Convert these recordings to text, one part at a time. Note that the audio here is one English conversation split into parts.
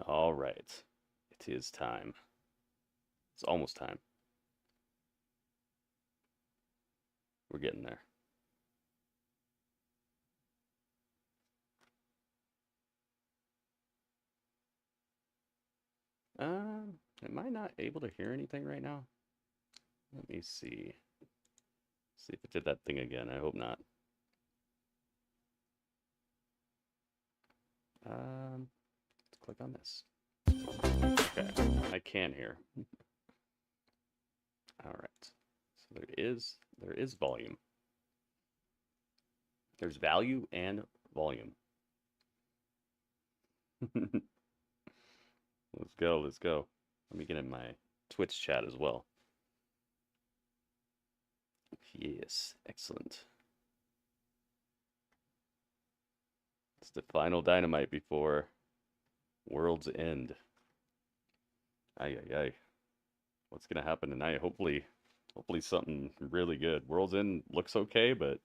All right. It is time. It's almost time. We're getting there. Am I not able to hear anything right now? Let me see. See if it did that thing again. I hope not. Let's click on this. Okay, I can hear. All right. So there is volume. There's value and volume. Let's go, let's go. Let me get in my Twitch chat as well. Yes, excellent. It's the final Dynamite before World's End. Ay, ay, ay. What's gonna happen tonight? Hopefully something really good. World's End looks okay, but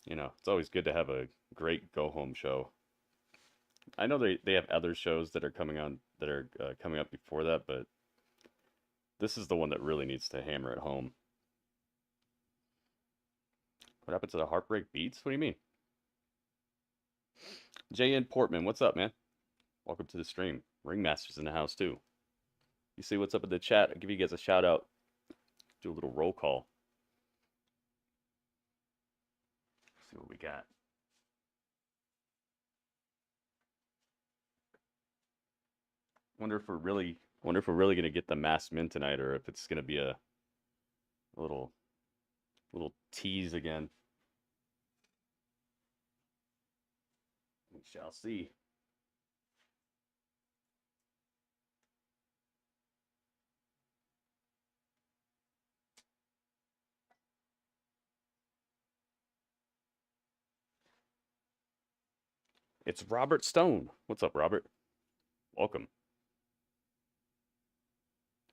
you know, it's always good to have a great go-home show. I know they have other shows that are coming on that are coming up before that, but this is the one that really needs to hammer it home. What happened to the Heartbreak Beats? What do you mean? J.N. Portman, what's up, man? Welcome to the stream. Ringmaster's in the house, too. You see what's up in the chat? I'll give you guys a shout out. Do a little roll call. See what we got. Wonder if we're really gonna get the masked men tonight, or if it's gonna be a little tease again. We shall see. It's Robert Stone. What's up, Robert? Welcome.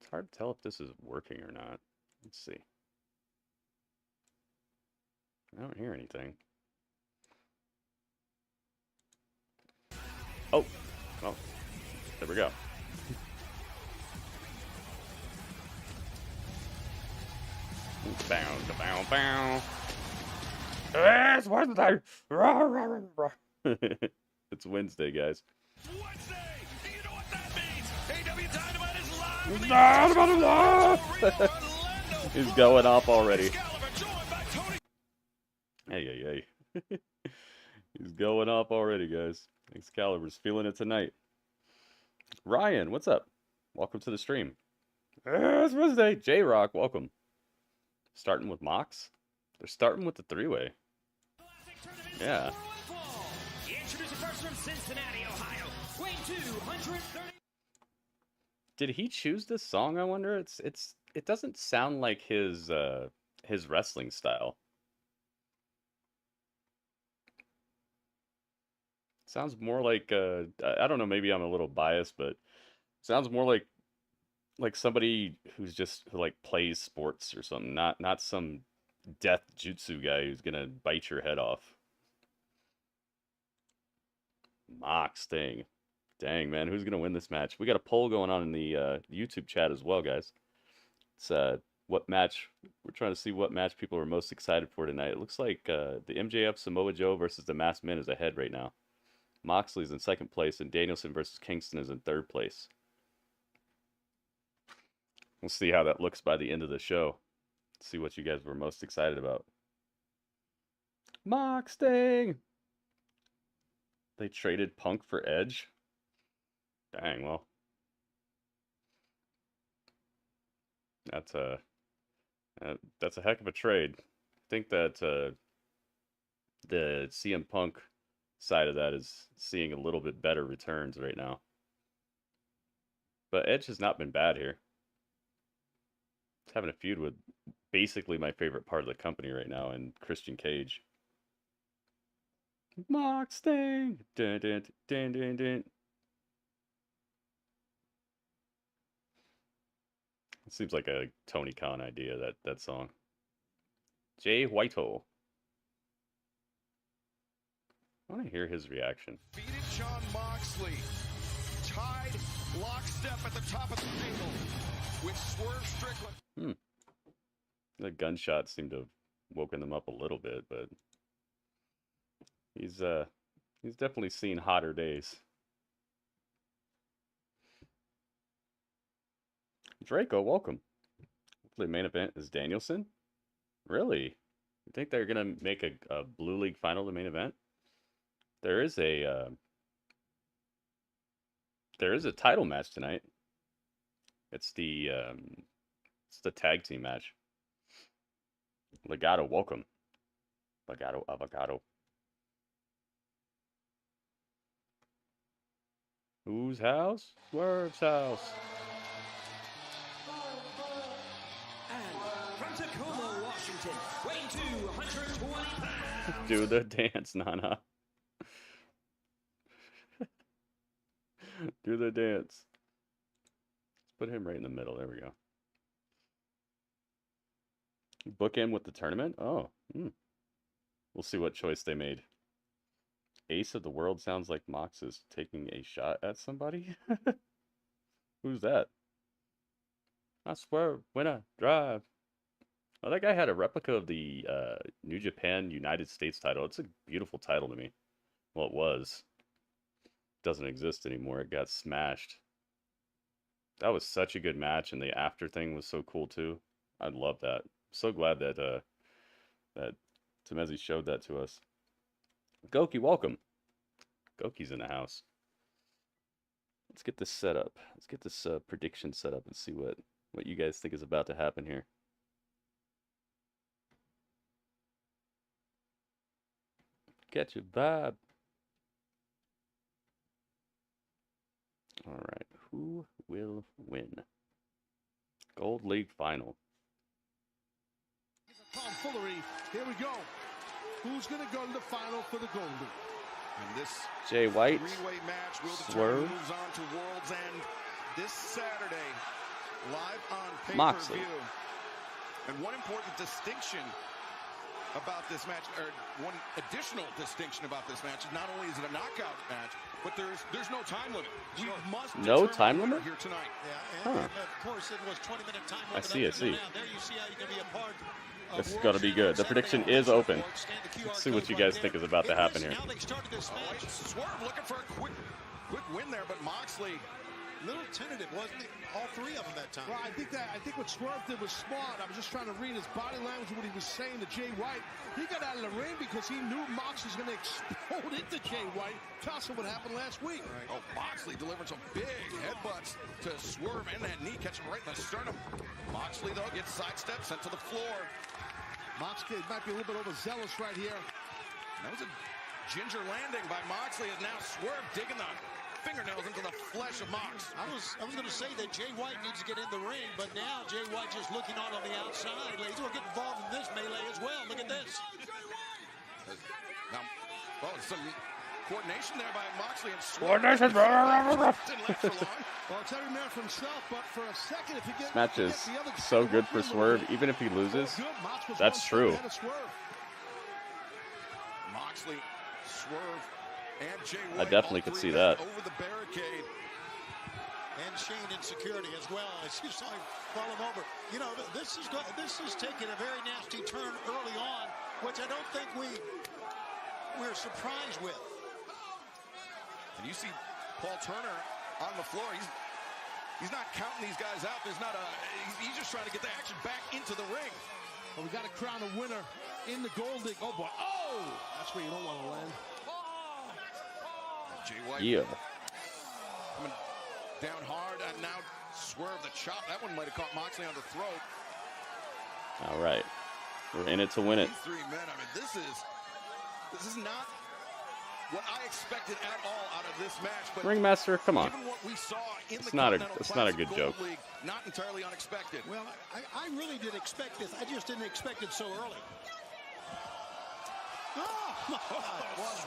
It's hard to tell if this is working or not. Let's see. I don't hear anything. Oh, well, there we go. Bow, bow, bow. It's Wednesday. It's Wednesday, guys. Wednesday! Do you know what that means? AEW Dynamite is live! He's going off already. Hey. He's going off already, guys. Excalibur's feeling it tonight. Ryan, what's up? Welcome to the stream. It's Wednesday. J-Rock, welcome. Starting with Mox? They're starting with the three-way. Yeah. From Cincinnati, Ohio, weighing 230. Did he choose this song? I wonder. It doesn't sound like his wrestling style. Sounds more like I don't know. Maybe I'm a little biased, but sounds more like somebody who like plays sports or something. Not some death jutsu guy who's gonna bite your head off. Mox thing. Dang, man, who's gonna win this match? We got a poll going on in the YouTube chat as well, guys. It's what match we're trying to see what match people are most excited for tonight. It looks like the MJF Samoa Joe versus the Masked Men is ahead right now. Moxley's in second place, and Danielson versus Kingston is in third place. We'll see how that looks by the end of the show. See what you guys were most excited about. Mox thing. They traded Punk for Edge? Dang, well. That's a heck of a trade. I think that the CM Punk side of that is seeing a little bit better returns right now. But Edge has not been bad here. He's having a feud with basically my favorite part of the company right now in Christian Cage. Mox thing. Dun, dun, dun, dun, dun. It seems like a Tony Khan idea, that song. Jay Whitehall. I want to hear his reaction. Beating Jon Moxley. tied lockstep at the top of the table with Swerve Strickland. The gunshot seemed to have woken them up a little bit, but he's definitely seen hotter days. Draco, welcome. Hopefully the main event is Danielson. Really? You think they're gonna make a Blue League final the main event? There is a title match tonight. It's the tag team match. Legato, welcome. Legato avocado. Whose house? Swerve's house. And from Tacoma, Washington, weighing 220 pounds. Do the dance, Nana. Do the dance. Let's put him right in the middle. There we go. Book him with the tournament? Oh. We'll see what choice they made. Ace of the World sounds like Mox is taking a shot at somebody. Who's that? I swear, winner, drive. Oh, that guy had a replica of the New Japan United States title. It's a beautiful title to me. Well, it was. Doesn't exist anymore. It got smashed. That was such a good match, and the after thing was so cool too. I love that. So glad that that Temezi showed that to us. Goki, welcome. Goki's in the house. Let's get this set up. Let's get this prediction set up and see what you guys think is about to happen here. Catch a vibe. All right, who will win? Gold League final. Tomfoolery. Here we go. Who's going to go to the final for the Gold League? And this Jay White, three-way match will determine Swerve, who moves on to World's End this Saturday, live on pay-per-view. Moxley. And one important distinction about this match, or one additional distinction about this match, is not only is it a knockout match, but there's no time limit. We must No determine time the winner limit? here tonight. Yeah, and of course it was 20-minute time limit. I see. Now, there you see how you can be a part. This is gonna be good. The prediction is open. Let's see what you guys think is about to happen here. Now they started this match. Swerve looking for a quick win there, but Moxley. Little tentative, wasn't it? All three of them that time. Well, I think what Swerve did was smart. I was just trying to read his body language, what he was saying to Jay White. He got out of the ring because he knew Mox was going to explode into Jay White. Toss him what happened last week. Right. Oh, Moxley delivering some big headbutts to Swerve, and that knee catching right in the sternum. Moxley, though, gets sidestepped, sent to the floor. Moxley might be a little bit overzealous right here. That was a ginger landing by Moxley, and now Swerve digging the fingernails into the flesh of Mox. I was going to say that Jay White needs to get in the ring, but now Jay White just looking on the outside. He's going to get involved in this melee as well. Look at this. Now, well, some coordination there by Moxley and Swerve. Coordination. Didn't last for long. Well, it's every man for himself, but for a second, if you get This match is so good for Swerve, even if he loses. That's true. Moxley, Swerve, and Jay I White, definitely all could three see that. Over the barricade. And Shane in security as well. As you saw him fall him over. You know, this is taking a very nasty turn early on, which I don't think we're surprised with. And you see Paul Turner on the floor. He's not counting these guys out. There's not he's just trying to get the action back into the ring. Well, we got to crown a winner in the Gold League. Oh boy! Oh, that's where you don't want to land. Jay White. Yeah. Coming down hard, and now Swerve the chop. That one might have caught Moxley on the throat. All right. We're in it to win it. These three men. I mean, this is not what I expected at all out of this match. But Ringmaster, come on. given what we saw in It's the not a- Continental it's not a Classic good Gold joke. League, not entirely unexpected. Well, I really did expect this. I just didn't expect it so early.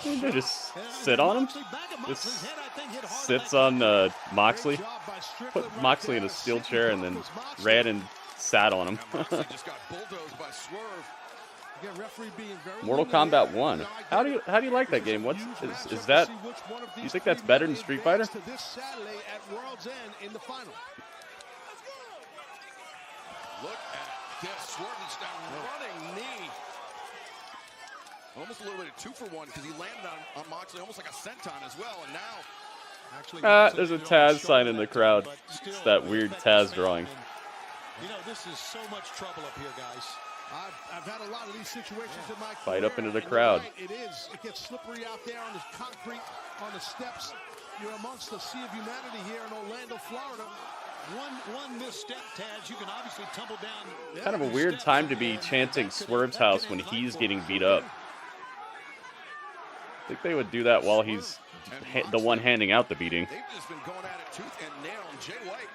They just sit on him. Just sits on Moxley. Put Moxley in a steel chair and then ran and sat on him. And Moxley just got bulldozed by Swerve. Again, referee being very Mortal limited. Kombat 1. How do you like that game? Is that? You think that's better than Street Fighter? To this Saturday at World's End in the final. Look at this. Swerve down running knee. Almost a little bit of 2-for-1 because he landed on Moxley almost like a senton as well. And now, Actually, There's a Taz sign in the crowd. It's that weird Taz drawing. You know, this is so much trouble up here, guys. I've had a lot of these situations in my Fight up career, into the and crowd. you're right, it is. It gets slippery out there on the concrete, on the steps. You're amongst the sea of humanity here in Orlando, Florida. One misstep, Taz, you can obviously tumble down. Kind of a weird time to be chanting Swerve's house when he's getting beat up. I think they would do that while he's the one handing out the beating. they've just been going at it tooth and nail. And Jay White,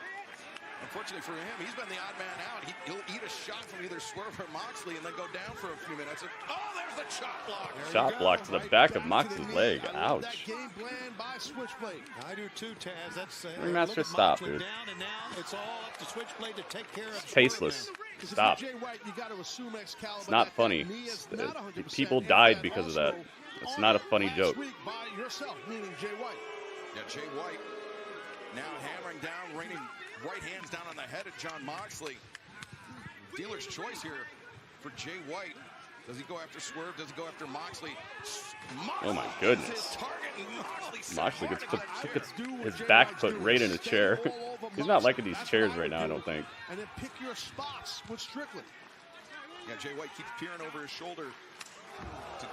unfortunately for him, he's been the odd man out. He'll eat a shot from either Swerve or Moxley and then go down for a few minutes. And, oh, there's the chop block. Shot block to the back of Mox's leg. I love Ouch. that game plan by Switchblade. I do too, Taz. That's Ringmaster, look at stop, Moxley dude. down, and now it's all up to Switchblade to take care of It's Swerve tasteless. now. Because if Stop. you're Jay White, you got to assume Excalibur. It's not that funny. knee is not 100% People and died that because of that. also It's not a funny last joke. week by yourself, meaning Jay White. Yeah, Jay White now hammering down, raining right hands down on the head of John Moxley. Dealer's choice here for Jay White. Does he go after Swerve? Does he go after Moxley? Oh my goodness. Moxley gets his back put right in a chair. He's not liking these chairs right now, I don't think. And then pick your spots with Strickland. Yeah, Jay White keeps peering over his shoulder to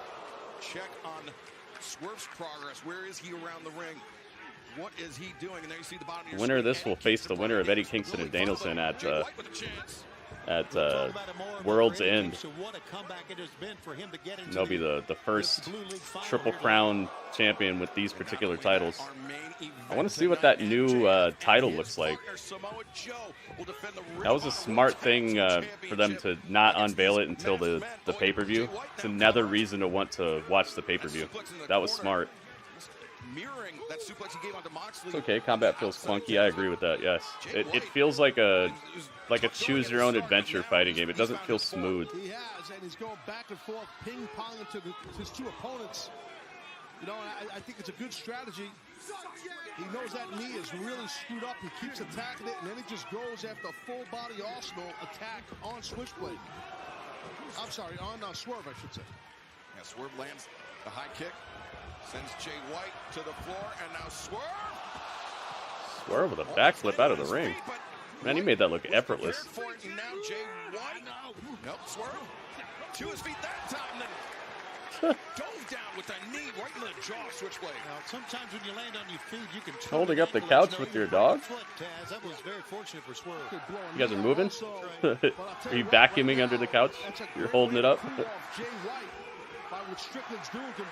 check on Swerve's progress. Where is he around the ring? What is he doing? And there you see the bottom of your Winner of screen. this will face the winner of Eddie Kingston and Danielson at Jay White with a chance. World's End. So what a comeback it has been for him to get into They'll be the first Triple Crown champion with these particular titles. I want to see what that new title looks like. That was a smart thing for them to not unveil it until the pay-per-view. It's another reason to want to watch the pay-per-view. That was smart. Mirroring that suplex he gave onto Moxley. It's okay. Combat feels funky. I agree with that. Yes, it feels like a choose-your-own-adventure fighting game. It doesn't feel smooth. He has, and he's going back and forth, ping-pong into his two opponents. You know, I think it's a good strategy. He knows that knee is really screwed up. He keeps attacking it, and then he just goes after a full-body Arsenal attack on Switchblade. I'm sorry, on Swerve, I should say. Yeah, Swerve lands the high kick. Sends Jay White to the floor, and now Swerve. Swerve with a backflip out of the ring. Man, he made that look effortless. For it, and now Jay White. Nope, Swerve to his feet that time. Then dove down with a knee right in the jaw. Switchblade. Now, sometimes when you land on your feet, you can Holding up the couch with your dog? That was very fortunate for Swerve. You guys are moving? Are you vacuuming under the couch? You're holding it up?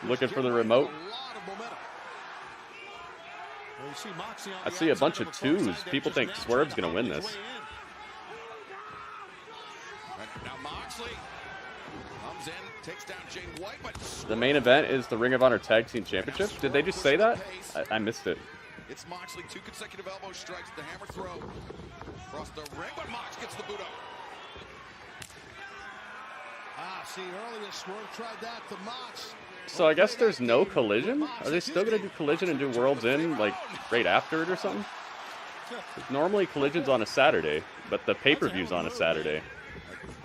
Looking for the remote? I see a bunch of twos. People think Swerve's going to win this. Now Moxley comes in, takes down Jay White, but The main event is the Ring of Honor Tag Team Championship. Did they just say that? I missed it. it's Moxley, 2 consecutive elbow strikes, the hammer throw across the ring, but Mox gets the boot up. See, earlier Swerve tried that to Mox. So I guess there's no Collision? Are they still going to do Collision and do World's End, like, right after it or something? Normally Collision's on a Saturday, but the pay-per-view's on a Saturday.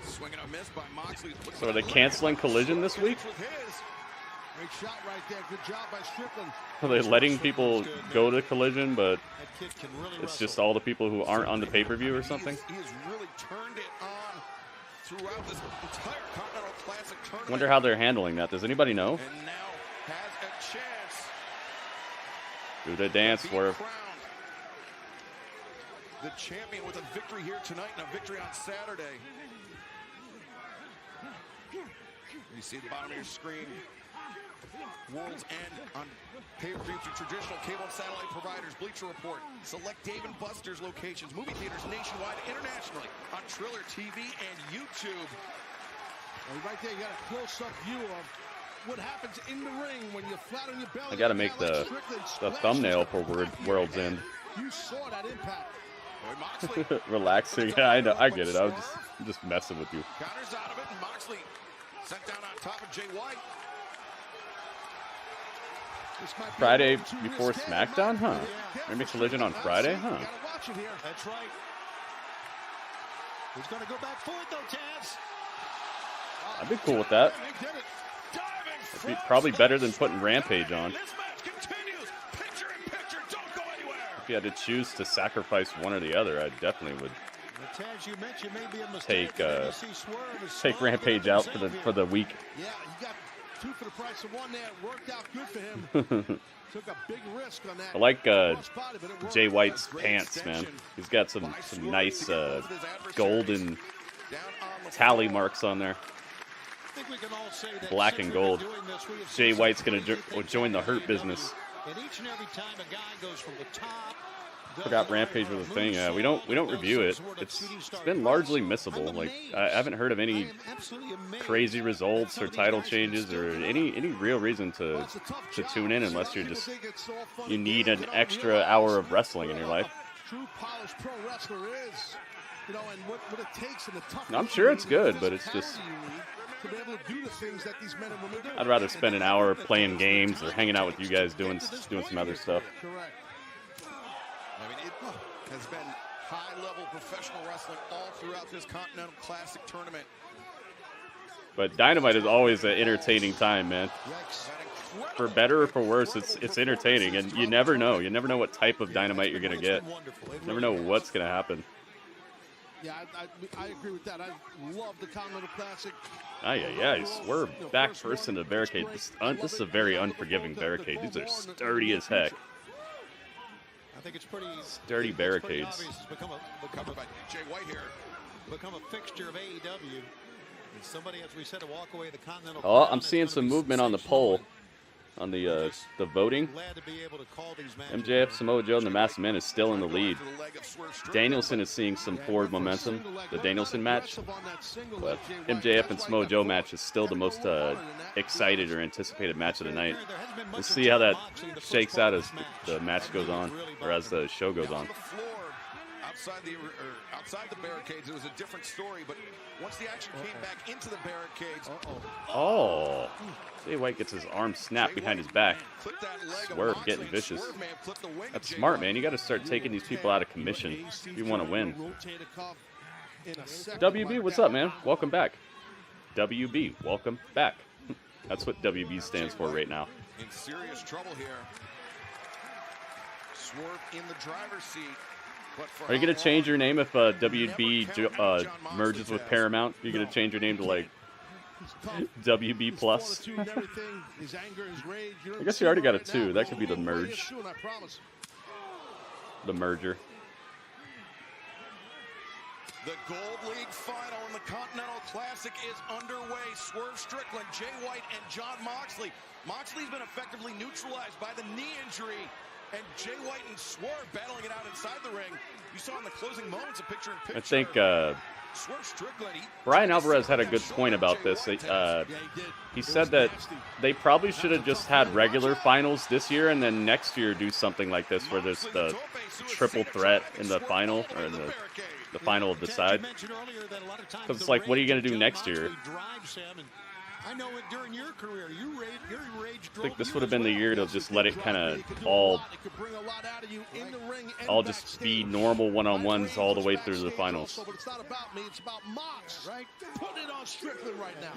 Swinging a miss by Moxley. So are they canceling Collision this week? Great shot right there. Good job by Strickland. Are they letting people go to Collision, but it's just all the people who aren't on the pay-per-view or something? He has really turned it on throughout this entire Continental Classic tournament. Wonder how they're handling that. Does anybody know? And now has a chance. Do the dance, to be Swerve. crowned the champion with a victory here tonight and a victory on Saturday. You see the bottom of your screen. World's End on pay-per-view through traditional cable and satellite providers. Bleacher Report. Select Dave & Buster's locations. Movie theaters nationwide, internationally. On Triller TV and YouTube. And right there, you got a close-up view of what happens in the ring when you're flat on your belly. I got to make the thumbnail for World's End. You saw that impact. Boy, Moxley Relaxing. Yeah, I know. I get it. I'm just messing with you. counters out of it, and Moxley Sent down on top of Jay White. Friday before SmackDown, huh? Maybe Collision on Friday, huh? That's right. He's going to go back for it, though, Taz. I'd be cool with that. It'd be probably better than putting Rampage on. This match continues. Picture in picture. Don't go anywhere. If you had to choose to sacrifice one or the other, I definitely would Taz, you mentioned maybe a mistake. take Rampage out for the week. Yeah, he got 2 for the price of 1 there. It worked out good for him. Took a big risk on that. I like Jay White's pants, man. He's got some nice golden tally marks on there. Black and gold. Jay White's gonna join the Hurt Business. And each and every time a guy goes from the top. Forgot Rampage was a thing. Yeah, we don't review it. It's been largely missable. Like I haven't heard of any crazy results or title changes or any real reason to tune in unless you need an extra hour of wrestling in your life. True polished pro wrestler is, you know, and what it takes and the tough. I'm sure it's good, but it's just. To be able to do the things that these men and women do. I'd rather spend an hour playing games or hanging out with you guys doing some other stuff. Correct. I mean, it has been high-level professional wrestling all throughout this Continental Classic tournament. But Dynamite is always an entertaining time, man. For better or for worse, it's entertaining, and you never know. You never know what type of Dynamite you're gonna get. You never know what's gonna happen. Yeah, I agree with that. I love the Continental Classic. Yeah. Swerve back first into the barricade. This is a very unforgiving barricade. These are sturdy as heck. I think it's pretty sturdy barricades. It's become a Jay White here. Become a fixture of AEW. And somebody, as we said, to walk away the Continental. Oh, I'm seeing some movement on the poll. On the voting. MJF, Samoa Joe, and the Masked Man is still in the lead. Danielson is seeing some forward momentum. The Danielson match. But MJF and Samoa Joe match is still the most excited or anticipated match of the night. Let's see how that shakes out as the match goes on, or as the show goes on. Outside the barricades, it was a different story, but once the action came back into the barricades... Oh! Jay White gets his arm snapped behind his back. Swerve getting vicious. That's smart, man. You got to start taking these people out of commission if you want to win. WB, what's up, man? Welcome back. WB, welcome back. That's what WB stands for right now. In serious trouble here. Swerve in the driver's seat. Are you going to change your name if WB merges with Paramount? You're going to change your name to, like, WB Plus? I guess you already got a 2. That could be the merge. The merger. The Gold League final in the Continental Classic is underway. Swerve Strickland, Jay White, and Jon Moxley. Moxley's been effectively neutralized by the knee injury. And Jay White and Swerve battling it out inside the ring. You saw in the closing moments a picture-in-picture. I think Bryan Alvarez had a good point about this. He said that they probably should have just had regular finals this year, and then next year do something like this where there's the triple threat in the final, or in the final of the side. Because it's like, what are you going to do next year? I know it during your career. I think this would have been the year to just let it kind of all just be normal one-on-ones all the way through the finals. But it's not about me, it's about Mox, right? Put it on Strickland right now.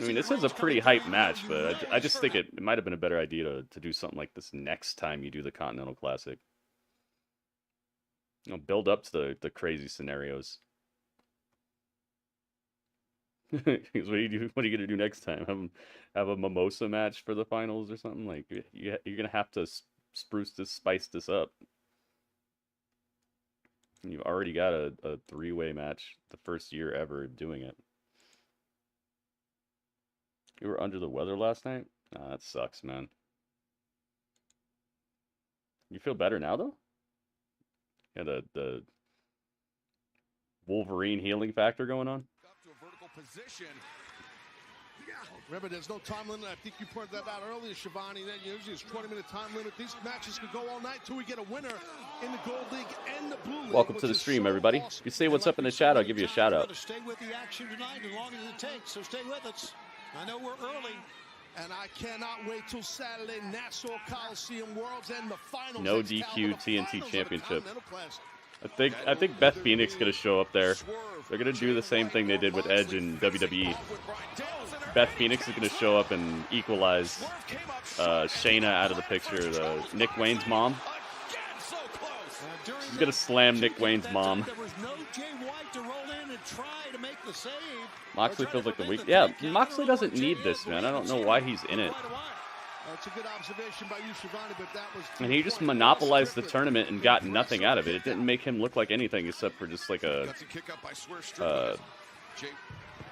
I mean, this is a pretty hype match, but I just think it might have been a better idea to do something like this next time you do the Continental Classic. You know, build up to the crazy scenarios. What are you gonna do next time? Have a mimosa match for the finals or something? Like, you're gonna have to spice this up. And you've already got a 3-way match the first year ever of doing it. You were under the weather last night? Ah, that sucks, man. You feel better now, though? Yeah, the Wolverine healing factor going on? Position. Remember, there's no time limit. I think you pointed that out earlier, Shivani. That usually it's 20-minute time limit. These matches could go all night till we get a winner in the Gold League and the Blue League. Welcome to the stream, everybody. If you say what's up in the chat, I'll give you a shout out. Stay with the action tonight as long as it takes. So stay with us. I know we're early. And I cannot wait till Saturday, Nassau Coliseum, World's End, the finals. No DQ TNT Championship. I think Beth Phoenix gonna show up there. They're gonna do the same thing they did with Edge in WWE. Beth Phoenix is gonna show up and equalize Shayna out of the picture. Nick Wayne's mom. She's gonna slam Nick Wayne's mom. There was no Jay White to roll in and try to make the save. Moxley feels like the weak. Yeah, Moxley doesn't need this, man. I don't know why he's in it. That's a good observation by you, Shivani, but that was. And he just monopolized the tournament and got nothing out of it. It didn't make him look like anything except for just like a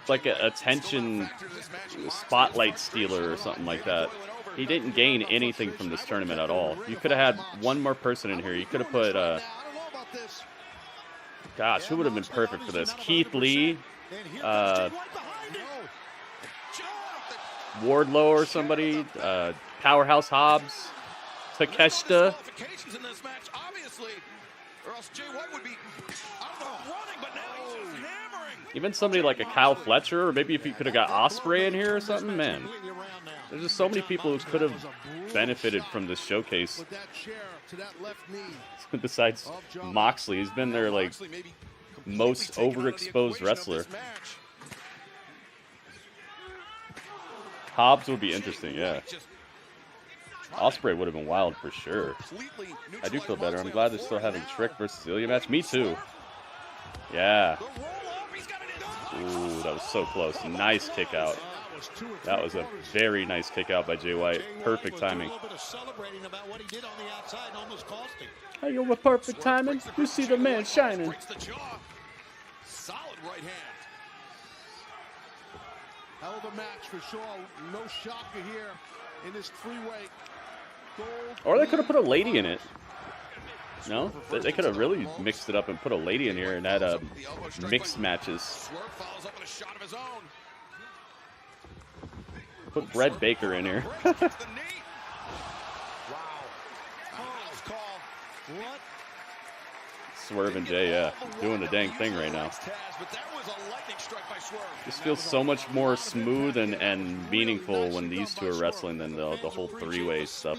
attention spotlight stealer or something like that. He didn't gain anything from this tournament at all. You could have had one more person in here. You could have put, gosh, who would have been perfect for this? Keith Lee, Wardlow or somebody, Powerhouse Hobbs, Takeshita. Even somebody like a Kyle Fletcher, or maybe if you could have got Ospreay in here or something, man. There's just so many people who could have benefited from this showcase. Besides Moxley, he's been their like most overexposed wrestler. Hobbs would be interesting, yeah. Ospreay would have been wild for sure. I do feel better. I'm glad they're still having Trick versus Ilya match. Me too. Yeah. Ooh, that was so close. Nice kick out. That was a very nice kick out by Jay White. Perfect timing. Hey, you with perfect timing? You see the man shining. Solid right hand. Hell of a match for sure. No shocker here in this three-way. Or they could have put a lady in it. No? They could have really mixed it up and put a lady in here and had mixed matches. Put Brett Baker in here. Swerve and Jay, yeah, doing the dang thing right now. This feels so much more smooth and meaningful when these two are wrestling than the whole three-way stuff.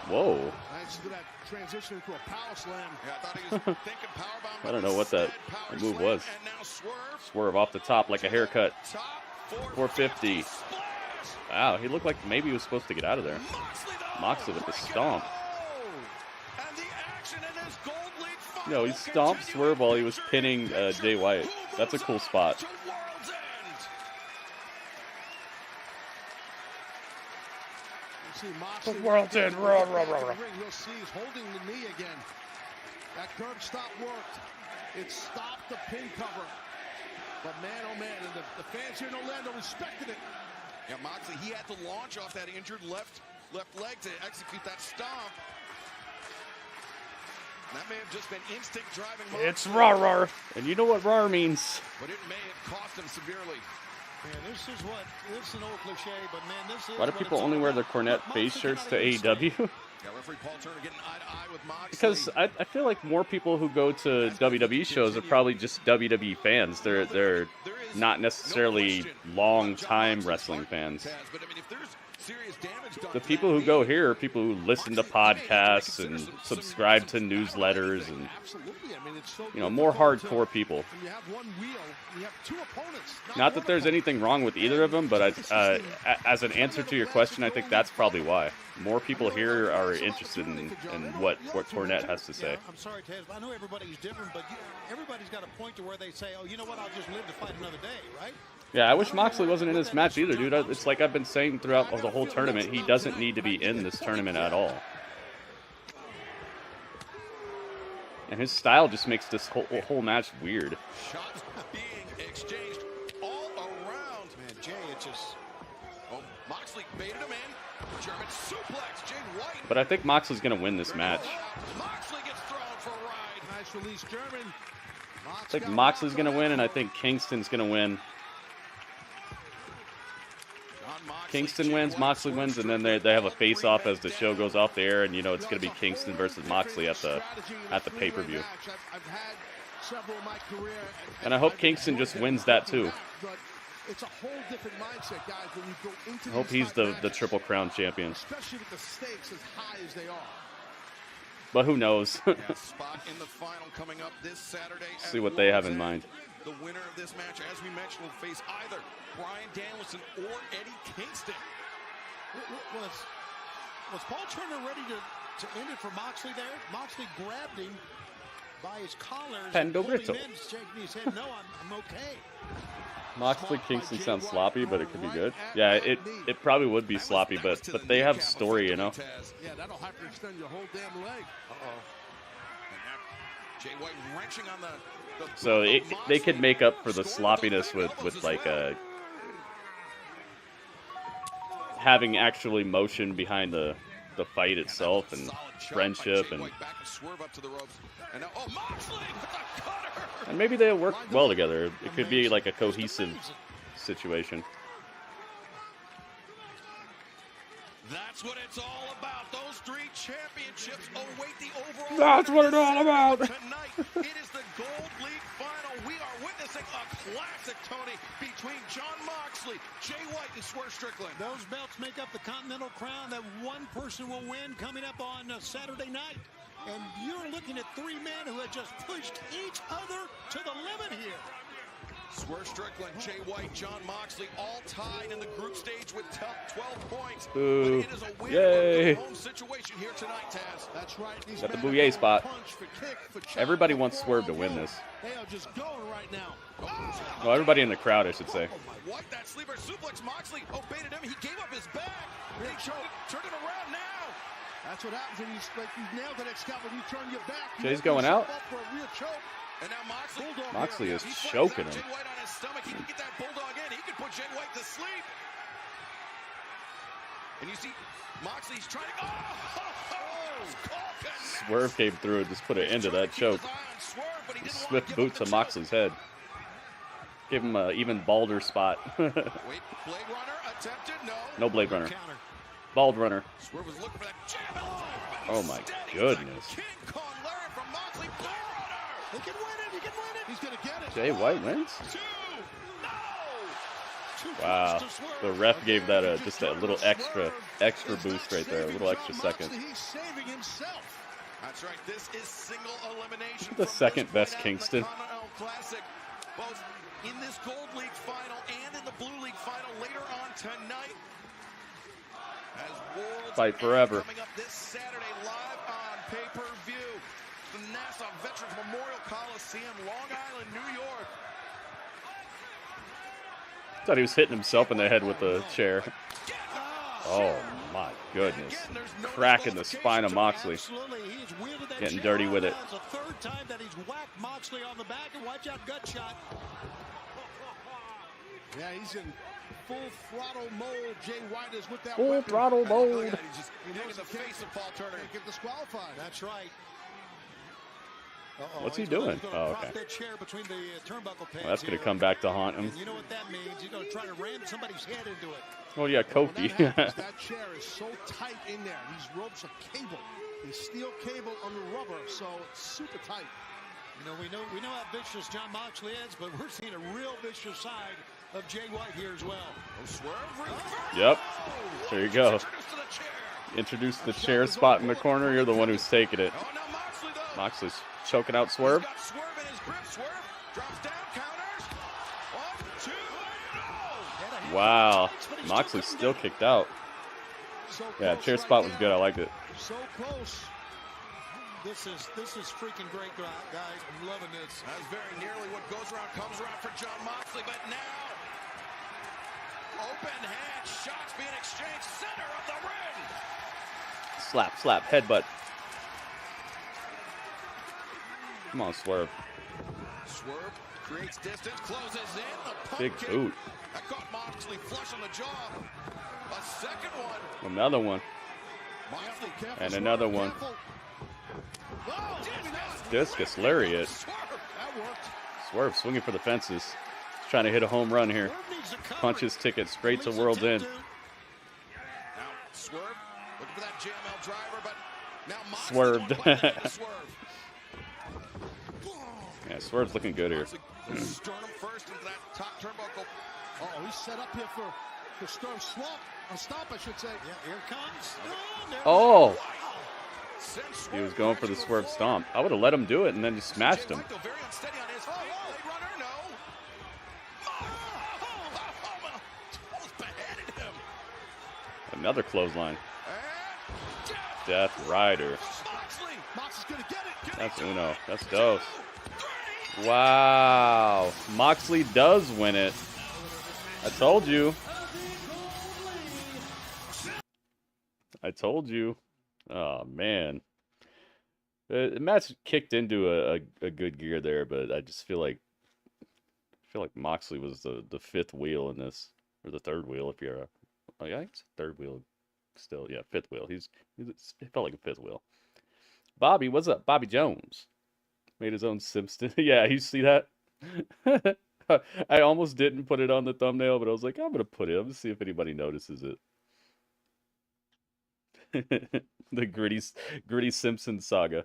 Whoa. Nice to that transition into a power slam. I don't know what that move was. Swerve off the top like a haircut. 450. Wow, he looked like maybe he was supposed to get out of there. Moxley with the stomp. No, he stomped Swerve while he was pinning Jay White. That's a cool spot. The World's End. You'll see he's holding the knee again. That curb stop worked. It stopped the pin cover. But man, oh man, and the fans here in Orlando respected it. Yeah, Moxley, he had to launch off that injured left leg to execute that stomp. That may have just been instinct driving Moxley. It's rawr. And you know what rawr means. But it may have cost him severely. Man, this is an old cliche, but man, this is. Why do people only wear their Cornette face shirts to AEW? Yeah, referee Paul Turner getting eye to eye with Moxley. Because I feel like more people who go to WWE shows are probably just WWE fans. They're not necessarily long-time wrestling fans. The people who go here are people who listen to podcasts and subscribe to newsletters and, you know, more hardcore people. Not that there's anything wrong with either of them, but as an answer to your question, I think that's probably why. More people here are interested in what Cornette has to say. I'm sorry, Taz, I know everybody's different, but everybody's got a point to where they say, oh, you know what, I'll just live to fight another day, right? Yeah, I wish Moxley wasn't in this match either, dude. It's like I've been saying throughout the whole tournament, he doesn't need to be in this tournament at all. And his style just makes this whole match weird. Shots being exchanged all around. Man, Jay, it's just... Oh, Moxley baited him in. German suplex, Jay White. But I think Moxley's going to win this match. Moxley gets thrown for a ride. Nice release, German. I think Moxley's going to win, and I think Kingston's going to win. Kingston wins, Moxley wins, and then they have a face-off as the show goes off the air, and you know it's going to be Kingston versus Moxley at the pay-per-view. I've had several in my career. And I hope Kingston just wins that too. But it's a whole different mindset, guys, when you go into I hope he's the Triple Crown champion. especially with the stakes as high as they are. But who knows? Yeah, spot in the final coming up this Saturday. See what they have in mind. The winner of this match, as we mentioned, will face either Bryan Danielson or Eddie Kingston. Was Paul Turner ready to end it for Moxley there? Moxley grabbed him by his collars and pulled him Pendogrito. in, shaking his head, no, I'm okay. Moxley Kingston sounds sloppy, but it could be good. Yeah, it probably would be sloppy, but they have story, you know. Yeah, that'll hyperextend your whole damn leg. Jay White wrenching on the So they could make up for the sloppiness with like having actually motion behind the fight itself and friendship and maybe they'll work well together. It could be like a cohesive situation. That's what it's all about. Those 3 championships await the overall. That's what it's all about. Tonight, it is the Gold League final. We are witnessing a classic, Tony, between Jon Moxley, Jay White, and Swerve Strickland. Those belts make up the Continental crown that one person will win coming up on Saturday night. And you're looking at 3 men who have just pushed each other to the limit here. Swerve Strickland, Jay White, Jon Moxley, all tied in the group stage with 12 points. Boo. But it is a win Yay. home situation here tonight, Taz. That's right. These Got the men are bouye going spot. punch for kick, for chop, Everybody for wants Swerve to 4-on-1. win this. They are just going right now. Well, everybody in the crowd, I should say. White, that sleeper suplex. Moxley obeyed him. He gave up his back. He turned it around now. That's what happens when you nailed the next count when you turn your back. You Jay's open going yourself out. up for a rear choke. And now Moxley. Moxley is He choking flags out him. Jay White on his stomach. He can get that bulldog in. He can put Jay White to sleep. And you see Moxley's trying to. Swerve came through and just put an end to that choke. Swift boot to Moxley's head. Give him an even balder spot. Wait, Blade Runner attempted. No Blade Runner. Bald Runner. Swerve was looking for that jab. Oh my goodness. King Kong Larry from Moxley. Blade Runner. He can win it. He can win it. He's going to get it. Jay White wins? 2. No. Wow. The ref gave that just a little extra boost right there. A little extra second. He's saving himself. That's right. This is single elimination. The second best Kingston. Classic, both in this Gold League final and in the Blue League final later on tonight. As Worlds Fight forever. Coming up this Saturday live on pay-per-view. The Nassau Veterans Memorial Coliseum, Long Island, New York. Thought he was hitting himself in the head with the chair. Oh my goodness. Cracking the spine of Moxley. Absolutely. He's wielded that Getting chair dirty with it. It's the 3rd time that he's whacked Moxley on the back, and watch out, gut shot. Yeah, he's in full throttle mode. Jay White is with that Full weapon. throttle Look mode. at that, he's just hitting the face of Paul Turner. Get disqualified. That's right. What's he He's gonna- doing? he's gonna Oh, prop okay. that chair between the turnbuckle pads Well, that's going here. to come back to haunt him. And you know what that means? He's going to try to ram somebody's head into it. Oh yeah, When Kofi. that happens, that chair is so tight in there. These ropes are cable. There's steel cable on the rubber, so it's super tight. You know, we know how vicious Jon Moxley is, but we're seeing a real vicious side of Jay White here as well. Yep. There you go. Introduced to the chair. Introduce the chair spot in the corner. You're the one who's taking it. Oh, now Moxley, though. Moxley's choking out Swerve. He's got Swerve in his grip. Swerve drops down, counters. 1, 2, no. Wow. Moxley still kicked out. So Yeah, close chair right spot was there. good. I liked it. So close. This is freaking great, guys. I'm loving this. That's very nearly what goes around comes around for Jon Moxley, but now open hand shots being exchanged center of the ring. Slap, slap, headbutt. Come on, Swerve. Swerve creates distance, closes in the Big pumpkin. boot. That caught Moxley flush on the jaw. A second one. Another one. Moxley Careful, And Swerve, another one. careful. Whoa, maybe not. Discus lariat. Swerve. That worked. Swerve swinging for the fences. He's trying to hit a home run here. Swerve needs to cover Punch it. his ticket straight to At least World's attempt End. to. Now Swerve looking for that JML driver, but now Moxley Swerved. going right back to Swerve. Yeah, Swerve's looking good here. Sternum first into that top turnbuckle. Oh, he's set up here for Stern Slump. A stomp, I should say. Yeah, here it comes. Oh! He was going for the Swerve Stomp. I would have let him do it and then just smashed him. Very unsteady on his feet. Blade Runner, no. Almost beheaded him. Another clothesline. Death Rider. Mox is going to get it. That's Uno. That's Dos. Wow. Moxley does win it. I told you. I told you. Oh, man. The match kicked into a good gear there, but I just feel like Moxley was the fifth wheel in this, or the third wheel if you're oh yeah, it's third wheel still. Yeah, fifth wheel. It felt like a fifth wheel. Bobby, what's up? Bobby Jones made his own Simpson. Yeah, you see that? I almost didn't put it on the thumbnail, but I was like, I'm gonna put it. I'm gonna see if anybody notices it. The gritty Simpson saga.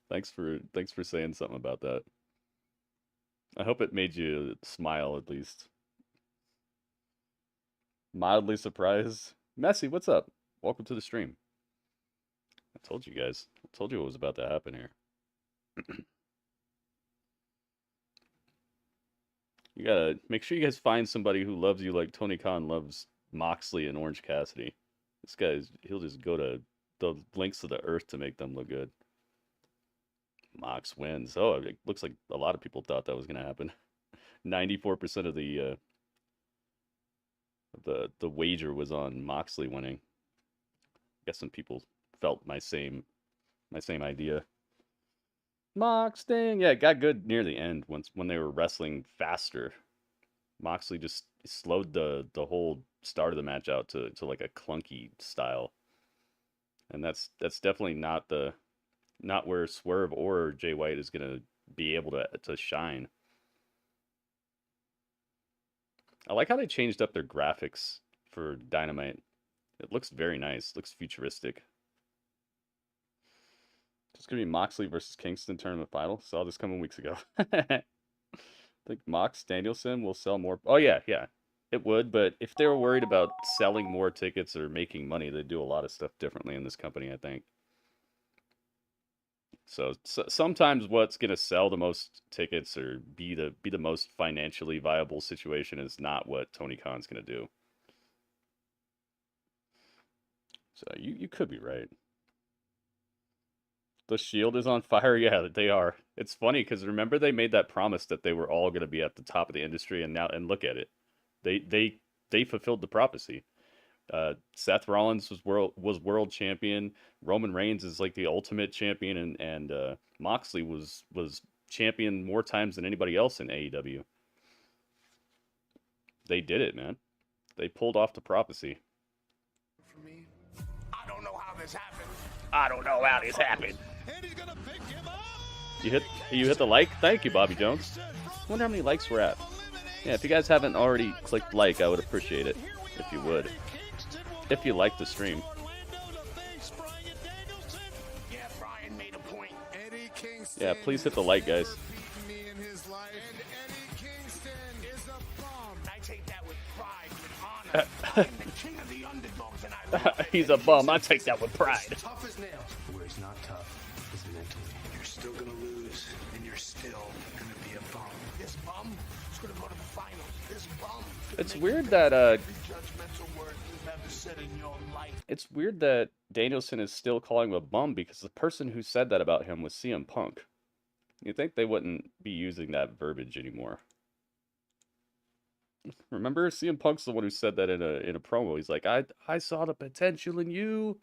Thanks for saying something about that. I hope it made you smile at least. Mildly surprised. Messy, what's up? Welcome to the stream. I told you guys. I told you what was about to happen here. You gotta make sure you guys find somebody who loves you like Tony Khan loves Moxley and Orange Cassidy. This guy's, he'll just go to the lengths of the earth to make them look good. Mox wins. Oh, it looks like a lot of people thought that was going to happen. 94% of the wager was on Moxley winning. I guess some people felt my same idea. Mox thing, yeah, it got good near the end when they were wrestling faster. Moxley just slowed the whole start of the match out to like a clunky style, and that's definitely not where Swerve or Jay White is gonna be able to shine. I like how they changed up their graphics for Dynamite. It looks very nice. Looks futuristic. It's gonna be Moxley versus Kingston tournament final. Saw this coming weeks ago. I think Mox Danielson will sell more. Oh yeah, it would. But if they were worried about selling more tickets or making money, they'd do a lot of stuff differently in this company, I think. So sometimes what's gonna sell the most tickets or be the most financially viable situation is not what Tony Khan's gonna do. So you could be right. The Shield is on fire. Yeah, they are. It's funny because remember they made that promise that they were all going to be at the top of the industry, and look at it. They fulfilled the prophecy. Seth Rollins was world champion. Roman Reigns is like the ultimate champion, and Moxley was champion more times than anybody else in AEW. They did it, man. They pulled off the prophecy. For me, I don't know how this happened. I don't know how this happened. And he's gonna pick him up. You hit the like? Thank you, Bobby Jones. Wonder how many likes we're at. Yeah, if you guys haven't already clicked like, I would appreciate it if you would. If you like the stream. Yeah, Bryan made a point. Eddie Kingston. Yeah, please hit the like, guys. Me in his life. And Eddie Kingston is a bum. I take that with pride, with honor. I'm the king of the underdogs, and I love it. He's a bum. I take that with pride. Tough as nails. Where it's not tough is mentally. You're still gonna lose, and you're still gonna be a bum. This bum is gonna go to the finals. This bum. It's weird that it's weird that Danielson is still calling him a bum because the person who said that about him was CM Punk. You'd think they wouldn't be using that verbiage anymore. Remember, CM Punk's the one who said that in a promo. He's like, I saw the potential in you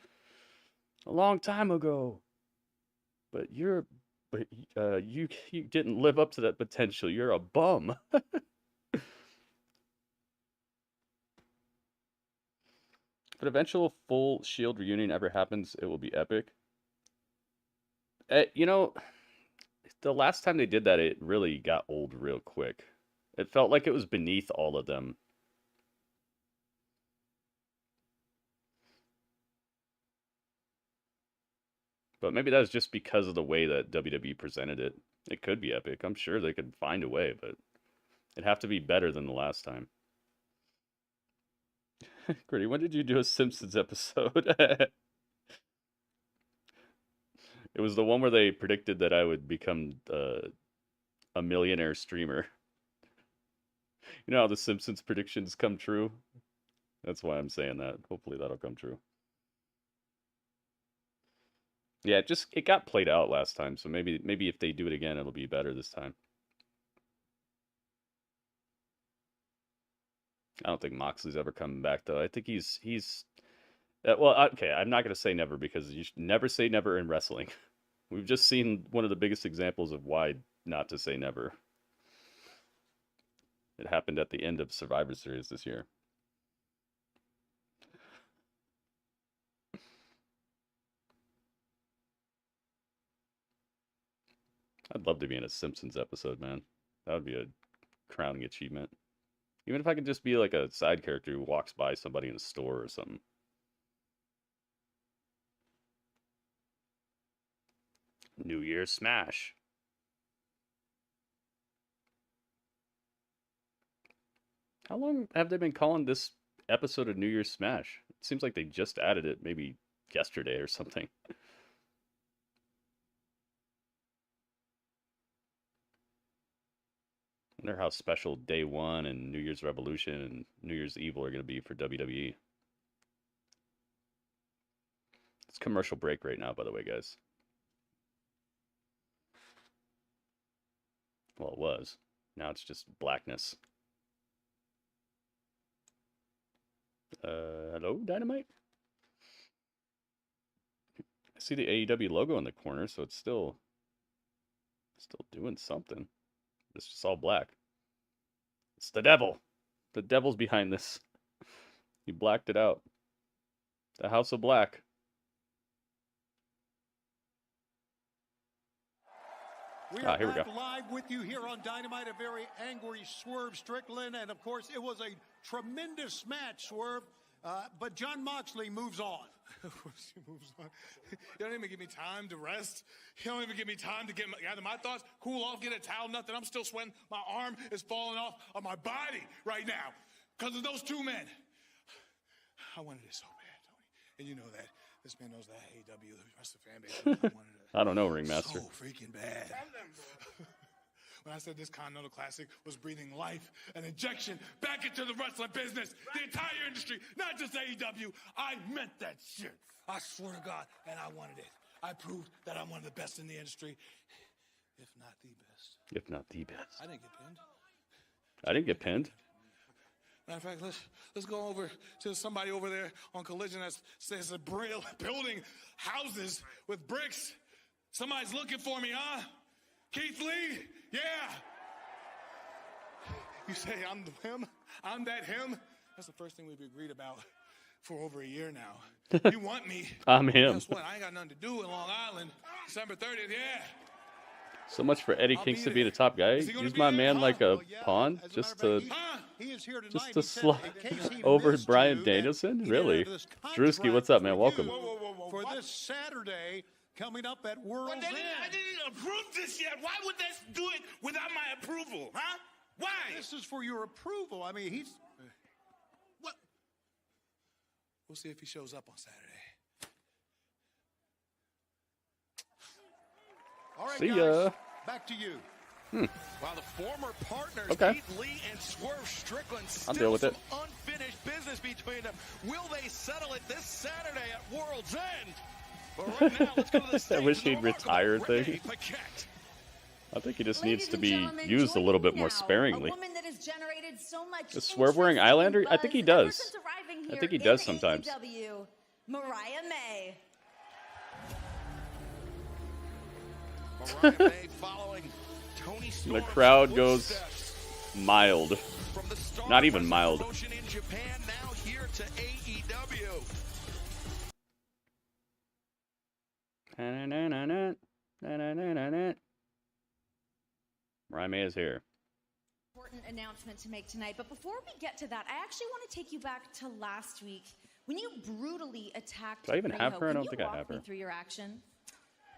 a long time ago, but you didn't live up to that potential. You're a bum. If an eventual full Shield reunion ever happens, it will be epic. You know, the last time they did that, it really got old real quick. It felt like it was beneath all of them. But maybe that's just because of the way that WWE presented it. It could be epic. I'm sure they could find a way, but it'd have to be better than the last time. Gritty, when did you do a Simpsons episode? It was the one where they predicted that I would become a millionaire streamer. You know how the Simpsons predictions come true? That's why I'm saying that. Hopefully that'll come true. Yeah, it got played out last time, so maybe if they do it again, it'll be better this time. I don't think Moxley's ever coming back, though. I think he's well, okay, I'm not going to say never, because you should never say never in wrestling. We've just seen one of the biggest examples of why not to say never. It happened at the end of Survivor Series this year. I'd love to be in a Simpsons episode, man. That would be a crowning achievement. Even if I could just be like a side character who walks by somebody in a store or something. New Year's Smash. How long have they been calling this episode of New Year's Smash? It seems like they just added it maybe yesterday or something. I wonder how special Day 1 and New Year's Revolution and New Year's Evil are going to be for WWE. It's commercial break right now, by the way, guys. Well, it was. Now it's just blackness. Hello, Dynamite? I see the AEW logo in the corner, so it's still doing something. It's just all black. It's the devil. The devil's behind this. He blacked it out. The House of Black. We are here we go. live with you here on Dynamite, a very angry Swerve Strickland, and of course it was a tremendous match, Swerve, but Jon Moxley moves on. Of course he moves on. You don't even give me time to rest. You don't even give me time to gather my thoughts, cool off, get a towel, nothing. I'm still sweating. My arm is falling off of my body right now because of those two men. I wanted it so bad, Tony. And you know that. This man knows that. AEW, the rest of the fan base. I wanted it. I don't know, Ringmaster. So freaking bad. When I said this Continental Classic was breathing life and injection back into the wrestling business, the entire industry, not just AEW, I meant that shit. I swear to God, and I wanted it. I proved that I'm one of the best in the industry, if not the best. If not the best. I didn't get pinned. I didn't get pinned. Matter of fact, let's go over to somebody over there on Collision that says building houses with bricks. Somebody's looking for me, huh? Keith Lee? Yeah. You say I'm him? I'm that him? That's the first thing we've agreed about for over a year now. You want me? I'm him. Guess what? I ain't got nothing to do in Long Island. December 30th, yeah. So much for Eddie Kingston being a top guy. Use my man like a pawn just to slide over Bryan Danielson? Really? Drewski, what's up, man? Welcome. For this Saturday coming up at World's End. I didn't approve this yet. Why would they do it without my approval, huh? Why? This is for your approval. I mean, he's... What? We'll see if he shows up on Saturday. All right, See ya. guys, back to you. While the former partners, Okay. Keith Lee and Swerve Strickland, I'll still deal with it. some unfinished business between them. Will they settle it this Saturday at World's End? But right now, let's go to the stage. I wish with the he'd retire remarkable thing. Renee Paquette. I think he just Ladies needs to and be gentlemen, used a little bit more joining now, sparingly. a woman that has generated so much Is Swerve wearing interest and Eyelander? I think he buzz ever does. since arriving I here think he in does sometimes. AEW, Mariah May. Mariah May following Tony The Storm's crowd goes footsteps. mild. From the Star Not even Wrestling mild. promotion in Japan, now here to AEW. Mariah May is here. Important announcement to make tonight, but before we get to that, I actually want to take you back to last week when you brutally attacked. Do I even have Riho. her? I Can don't you think I walk have me her. through your action?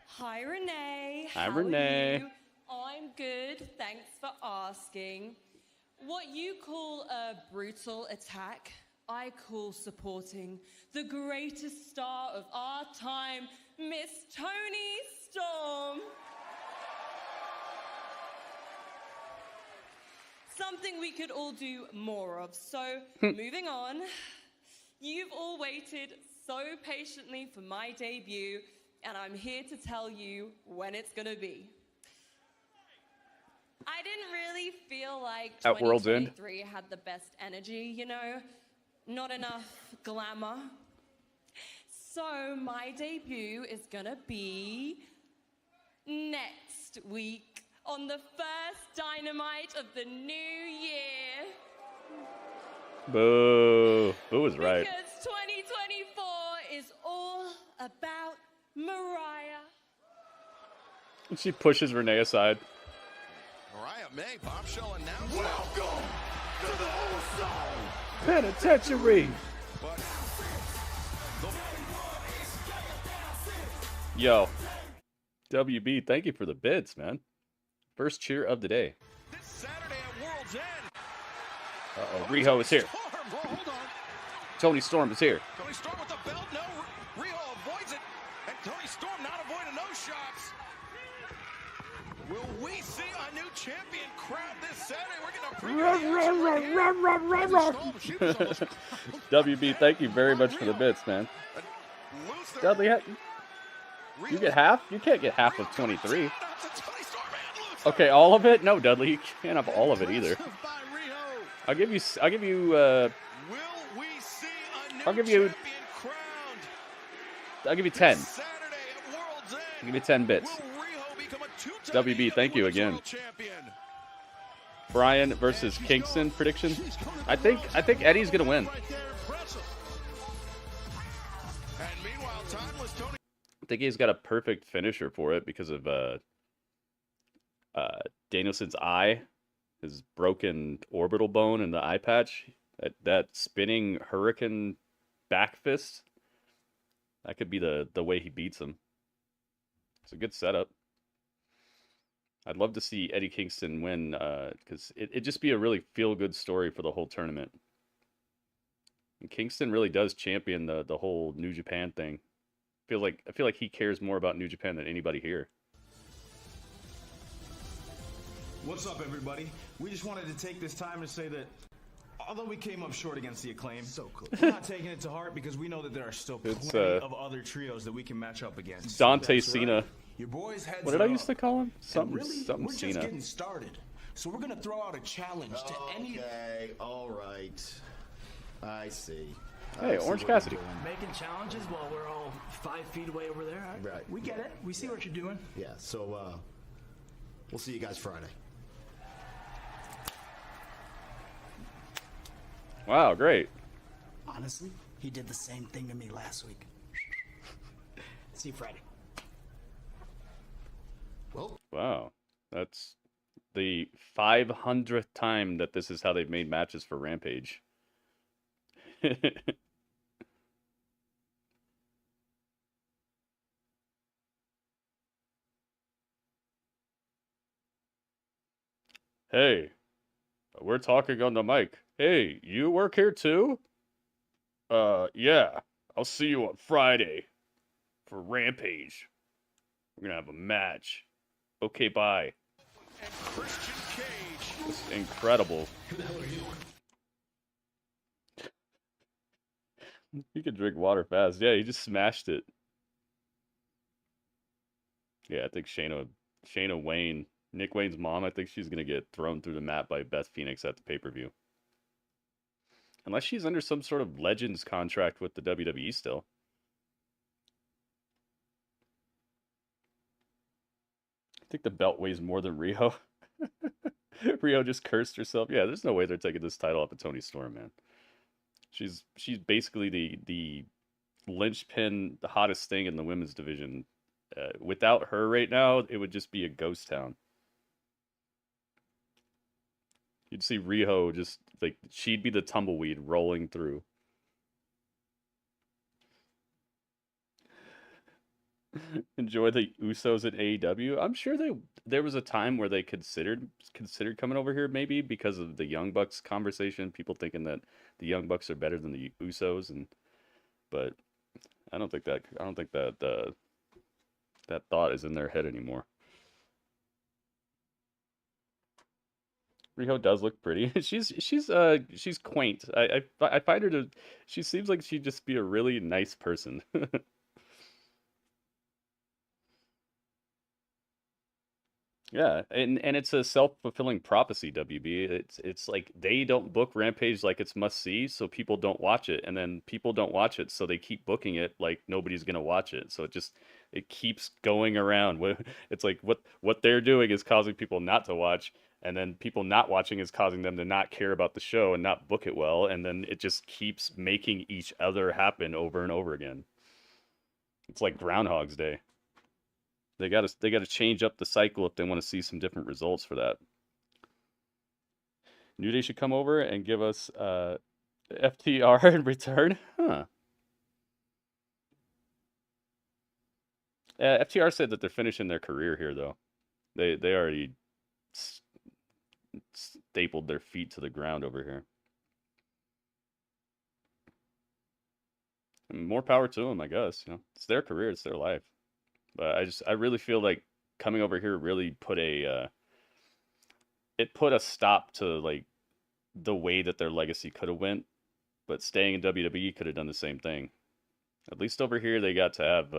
Hi, Renee. Hi, How Renee. Are you? I'm good. Thanks for asking. What you call a brutal attack, I call supporting the greatest star of our time, Miss Toni Storm. Something we could all do more of. So, moving on. You've all waited so patiently for my debut, and I'm here to tell you when it's gonna be. I didn't really feel like At World's End. 2023 had the best energy, you know? Not enough glamour. So my debut is gonna be next week on the first Dynamite of the new year. Boo. Boo was right. Because 2024 is all about Mariah. And she pushes Renee aside. Mariah May, bombshell announcement. Welcome to the old song. Penitentiary. But Yo. WB, thank you for the bids, man. First cheer of the day. this Saturday at World's End. Uh-oh, Riho is here. Storm. Oh, hold on. Toni Storm is here. Toni Storm with the belt. No, Riho avoids it. And Toni Storm not avoiding those shots. Will we see a new champion crowned this Saturday? We're going to preview WB, thank you very much for the bits, man. Dudley, you get half? You can't get half of 23. Okay, all of it? No, Dudley, you can't have all of it either. I'll give you Will we see a new champion crowned? I'll give you 10. Saturday at World's End. I'll give you 10 bits. Will Riho become a two-time WB, thank you Women's again. World Champion? Bryan versus Kingston prediction. I think Eddie's gonna win. And meanwhile, timeless Toni. I think he's got a perfect finisher for it because of Danielson's eye, his broken orbital bone in the eye patch. That spinning hurricane back fist. That could be the way he beats him. It's a good setup. I'd love to see Eddie Kingston win because it'd just be a really feel-good story for the whole tournament. And Kingston really does champion the whole New Japan thing. I feel like he cares more about New Japan than anybody here. What's up, everybody? We just wanted to take this time to say that although we came up short against the Acclaim, we're not taking it to heart because we know that there are still plenty of other trios that we can match up against. Dante That's Cena. right. Your boys heads What did I up. used to call him? And Something really, something we're Cena. just getting started. So we're gonna throw out a challenge to any. Okay, all right. I see. Hey, Orange Cassidy. Making challenges while we're all 5 feet away over there. Right. We get it. We see what you're doing. Yeah, so we'll see you guys Friday. Wow, great. Honestly, he did the same thing to me last week. See you Friday. Well, Wow. That's the 500th time that this is how they've made matches for Rampage. Hey, we're talking on the mic. Hey, you work here too? Yeah. I'll see you on Friday for Rampage. We're gonna have a match. Okay, bye. And Christian Cage. It's incredible. who the hell are you? You can drink water fast. Yeah, he just smashed it. Yeah, I think Shayna Wayne, Nick Wayne's mom, I think she's gonna get thrown through the mat by Beth Phoenix at the pay-per-view. Unless she's under some sort of Legends contract with the WWE still. I think the belt weighs more than Riho. Riho just cursed herself. Yeah, there's no way they're taking this title off of Toni Storm, man. She's basically the linchpin, the hottest thing in the women's division. Without her right now, it would just be a ghost town. You'd see Riho just like she'd be the tumbleweed rolling through. Enjoy the Usos at AEW. I'm sure there was a time where they considered coming over here, maybe because of the Young Bucks conversation. People thinking that the Young Bucks are better than the Usos, but I don't think that that thought is in their head anymore. Riho does look pretty. She's quaint. I find her to. She seems like she'd just be a really nice person. Yeah, and it's a self-fulfilling prophecy, WB. It's like they don't book Rampage like it's must see, so people don't watch it, and then people don't watch it, so they keep booking it like nobody's gonna watch it. So it keeps going around. It's like what they're doing is causing people not to watch, and then people not watching is causing them to not care about the show and not book it well, and then it just keeps making each other happen over and over again. It's like Groundhog's Day. They gotta change up the cycle if they want to see some different results for that. New Day should come over and give us FTR in return, huh? FTR said that they're finishing their career here, though. They already stapled their feet to the ground over here. And more power to them, I guess. You know, it's their career, it's their life. But I really feel like coming over here really put a stop to like the way that their legacy could have went. But staying in WWE could have done the same thing. At least over here they got to have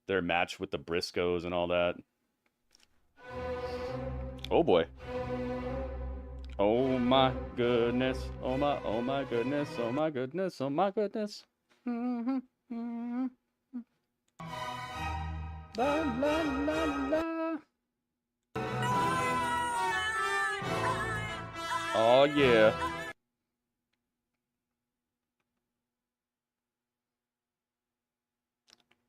their match with the Briscoes and all that. Oh boy. Oh my goodness. Oh my goodness. Oh my goodness. Oh my goodness. Mm-hmm. Mm-hmm. La, la, la, la. Oh yeah.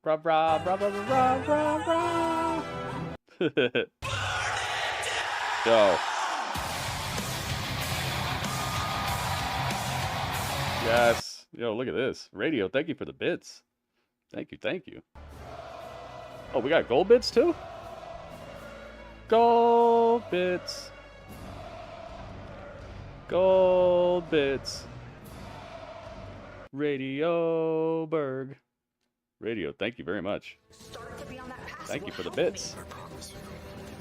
Rah rah rah rah rah rah rah. Go. Yes. Yo, look at this. Radio, thank you for the bits. Thank you. Oh, we got gold bits too? Gold bits. Gold bits. Radio Berg. Radio, thank you very much. Thank you for the bits. I promise you,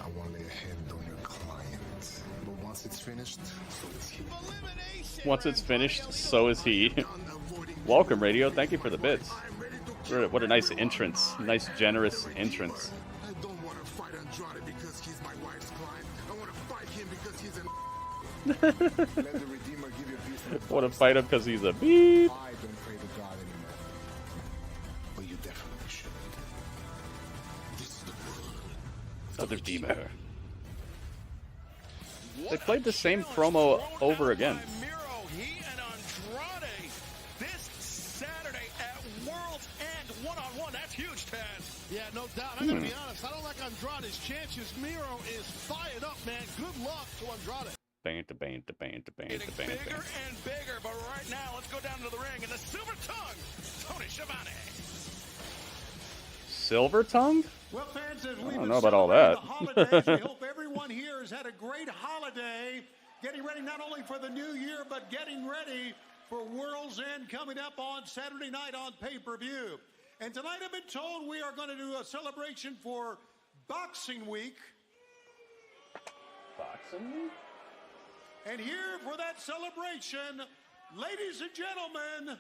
I want to lay a hand on your client. But once it's finished, so is he. Once it's finished, so is he. Welcome, Radio. Thank you for the bits. What a nice entrance. Nice, generous entrance. I don't want to fight Andrade because he's my wife's client. I want to fight him because he's an Let the Redeemer give you a piece of want to fight him because he's a beep. I don't pray to God anymore. But you definitely shouldn't. This is the world of the Redeemer. They played the same promo over again. Yeah, no doubt. I gotta be honest. I don't like Andrade's chances. Miro is fired up, man. Good luck to Andrade. Getting bigger and bigger, but right now, let's go down to the ring and the Silver Tongue, Tony Schiavone. Silver Tongue? Well, fans, as I don't know about all that. Holidays, we hope everyone here has had a great holiday. Getting ready not only for the new year, but getting ready for World's End coming up on Saturday night on pay-per-view. And tonight I've been told we are going to do a celebration for Boxing Week. Boxing Week? And here for that celebration, ladies and gentlemen,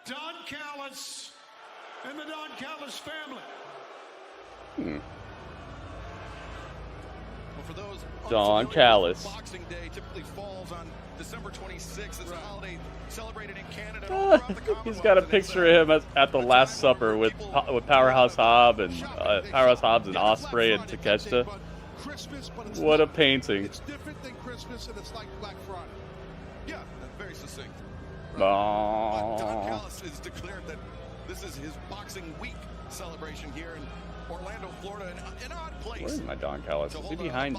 Don Callis and the Don Callis family. Well, for those Don Callis. Boxing Day typically falls on December 26th. It's a holiday celebrated in Canada. And all throughout the Commonwealth. He's got a picture of him at the Last Supper with Powerhouse Hobbs and Osprey and Takeshita. What a painting! It's different than Christmas, and it's like Black Friday. Yeah, very succinct. Oh. Don Callis has declared that This is his Boxing Week celebration here in Orlando, Florida, an odd place. Where's my Don Callis? Is he behind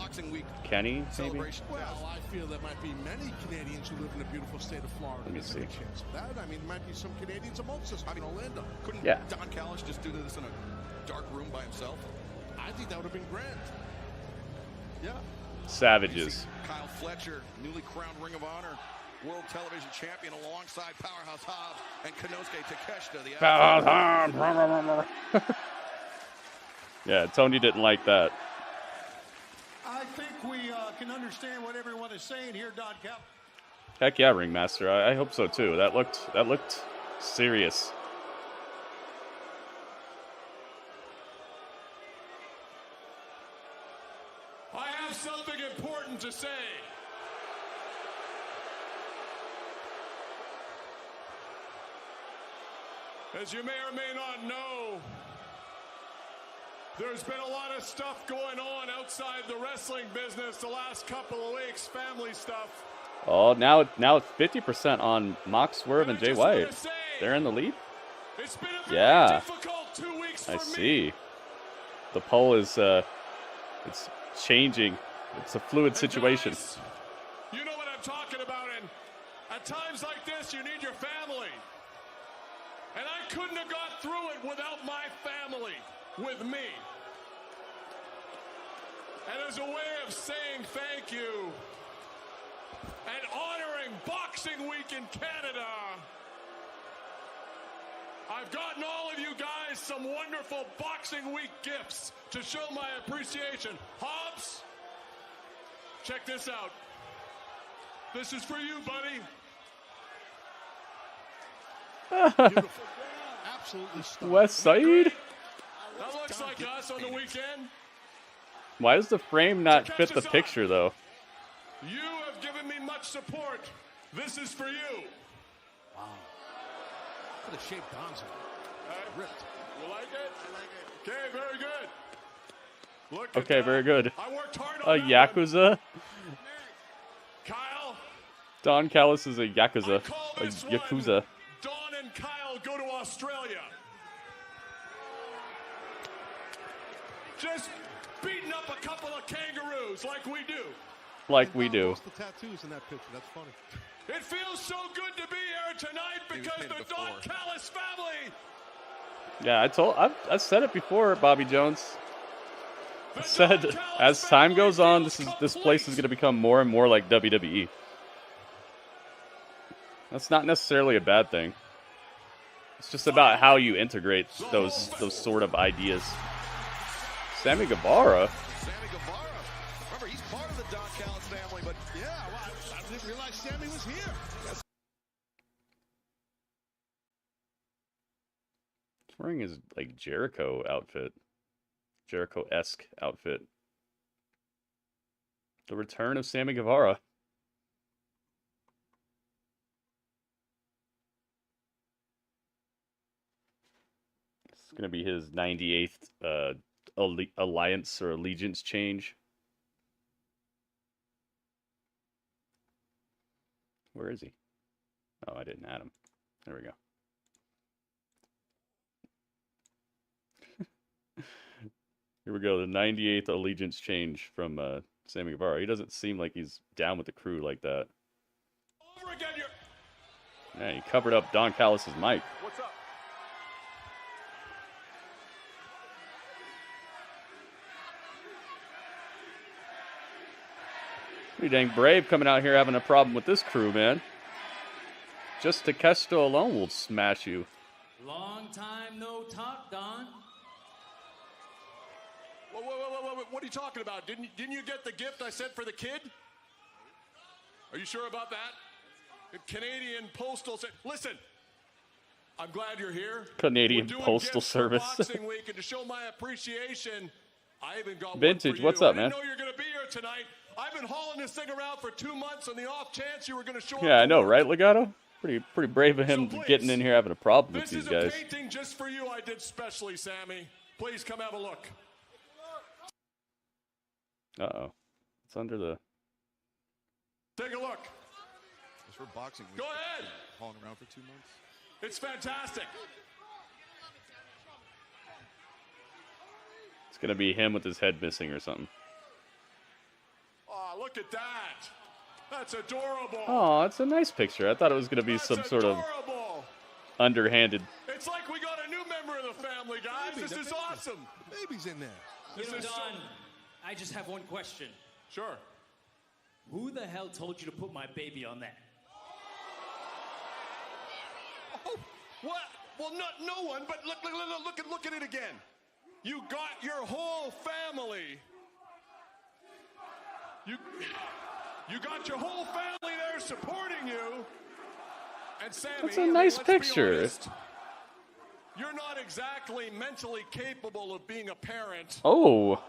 Kenny, maybe? Well, I feel there might be many Canadians who live in the beautiful state of Florida. Let me There's a see. good chance of that. I mean, there might be some Canadians amongst us. I mean, Orlando. Couldn't Yeah. Don Callis just do this in a dark room by himself? I think that would have been grand. Yeah. Savages. Kyle Fletcher, newly crowned Ring of Honor World Television Champion, alongside Powerhouse Hobbs and Konosuke Takeshita. The Yeah, Tony didn't like that. I think we can understand what everyone is saying here, Don Cal. Heck yeah, Ringmaster. I hope so too. That looked serious. I have something important to say. As you may or may not know, there's been a lot of stuff going on outside the wrestling business the last couple of weeks, family stuff. Oh, now it's 50% on Mox, Swerve, and Jay White. They're in the lead? It's been a very Yeah. difficult 2 weeks I for me. see. The poll is it's changing. It's a fluid situation. Guys, you know what I'm talking about, and at times like this, you need your family. And I couldn't have got through it without my family with me. And as a way of saying thank you and honoring Boxing Week in Canada, I've gotten all of you guys some wonderful Boxing Week gifts to show my appreciation. Hobbs, check this out. This is for you, buddy. Beautiful. Absolutely stunning. West Side? That looks like us on the weekend. Why does the frame not fit the picture though? You have given me much support. This is for you. Wow. What a shape Don's in. Ripped. You like it? I like it. Okay, very good. Look Okay, at very that. good. I worked hard A on that one. Yakuza? Kyle, Don Callis is a Yakuza. call A this Yakuza. Dawn and Kyle go to Australia. Just beating up a couple of kangaroos like we do. Like we do. Lost the tattoos in that picture. That's funny. It feels so good to be here tonight because the Don Callis family. Yeah, I've said it before, Bobby Jones. I said as time goes on, this place is going to become more and more like WWE. That's not necessarily a bad thing. It's just about how you integrate those sort of ideas. Sammy Guevara. Sammy Guevara. Remember, he's part of the Don Callis family, but Yeah, well, I didn't realize Sammy was here. He's wearing his like Jericho outfit. Jericho-esque outfit. The return of Sammy Guevara. It's going to be his 98th alliance or allegiance change. Where is he? Oh, I didn't add him. There we go. Here we go, the 98th allegiance change from Sammy Guevara. He doesn't seem like he's down with the crew like that. Over again, Yeah, he covered up Don Callis' mic. What's up? Pretty dang brave coming out here having a problem with this crew, man. Just Takeshita alone will smash you. Long time no talk, Don. What are you talking about? Didn't you get the gift I sent for the kid? Are you sure about that? The Canadian Postal Service. Listen, I'm glad you're here. Canadian We're doing Postal gifts for Service. Boxing Week, and to show my appreciation, I even got Vintage, one for what's you. up, I didn't man? know you were going to be here tonight. I've been hauling this thing around for 2 months on the off chance you were going to show up. Yeah, I for know, work. right, Legato? Pretty brave of him So please, getting in here having a problem with This these is guys. a painting just for you I did specially, Sammy. Please come have a look. Uh-oh. It's under the... Take a look. it's for Boxing Week. Go ahead. Hauling around for 2 months. It's fantastic. It's gonna be him with his head missing or something. Oh, look at that. That's adorable. Oh, it's a nice picture. I thought it was gonna be some sort of underhanded. It's like we got a new member of the family, guys. This is awesome. The baby's in there. You know, Don, I just have one question. Sure. Who the hell told you to put my baby on that? Oh, what? Well, no one, but look at it again. You got your whole family. You got your whole family there supporting you. And Sammy, That's a nice picture. Honest, you're not exactly mentally capable of being a parent. Oh.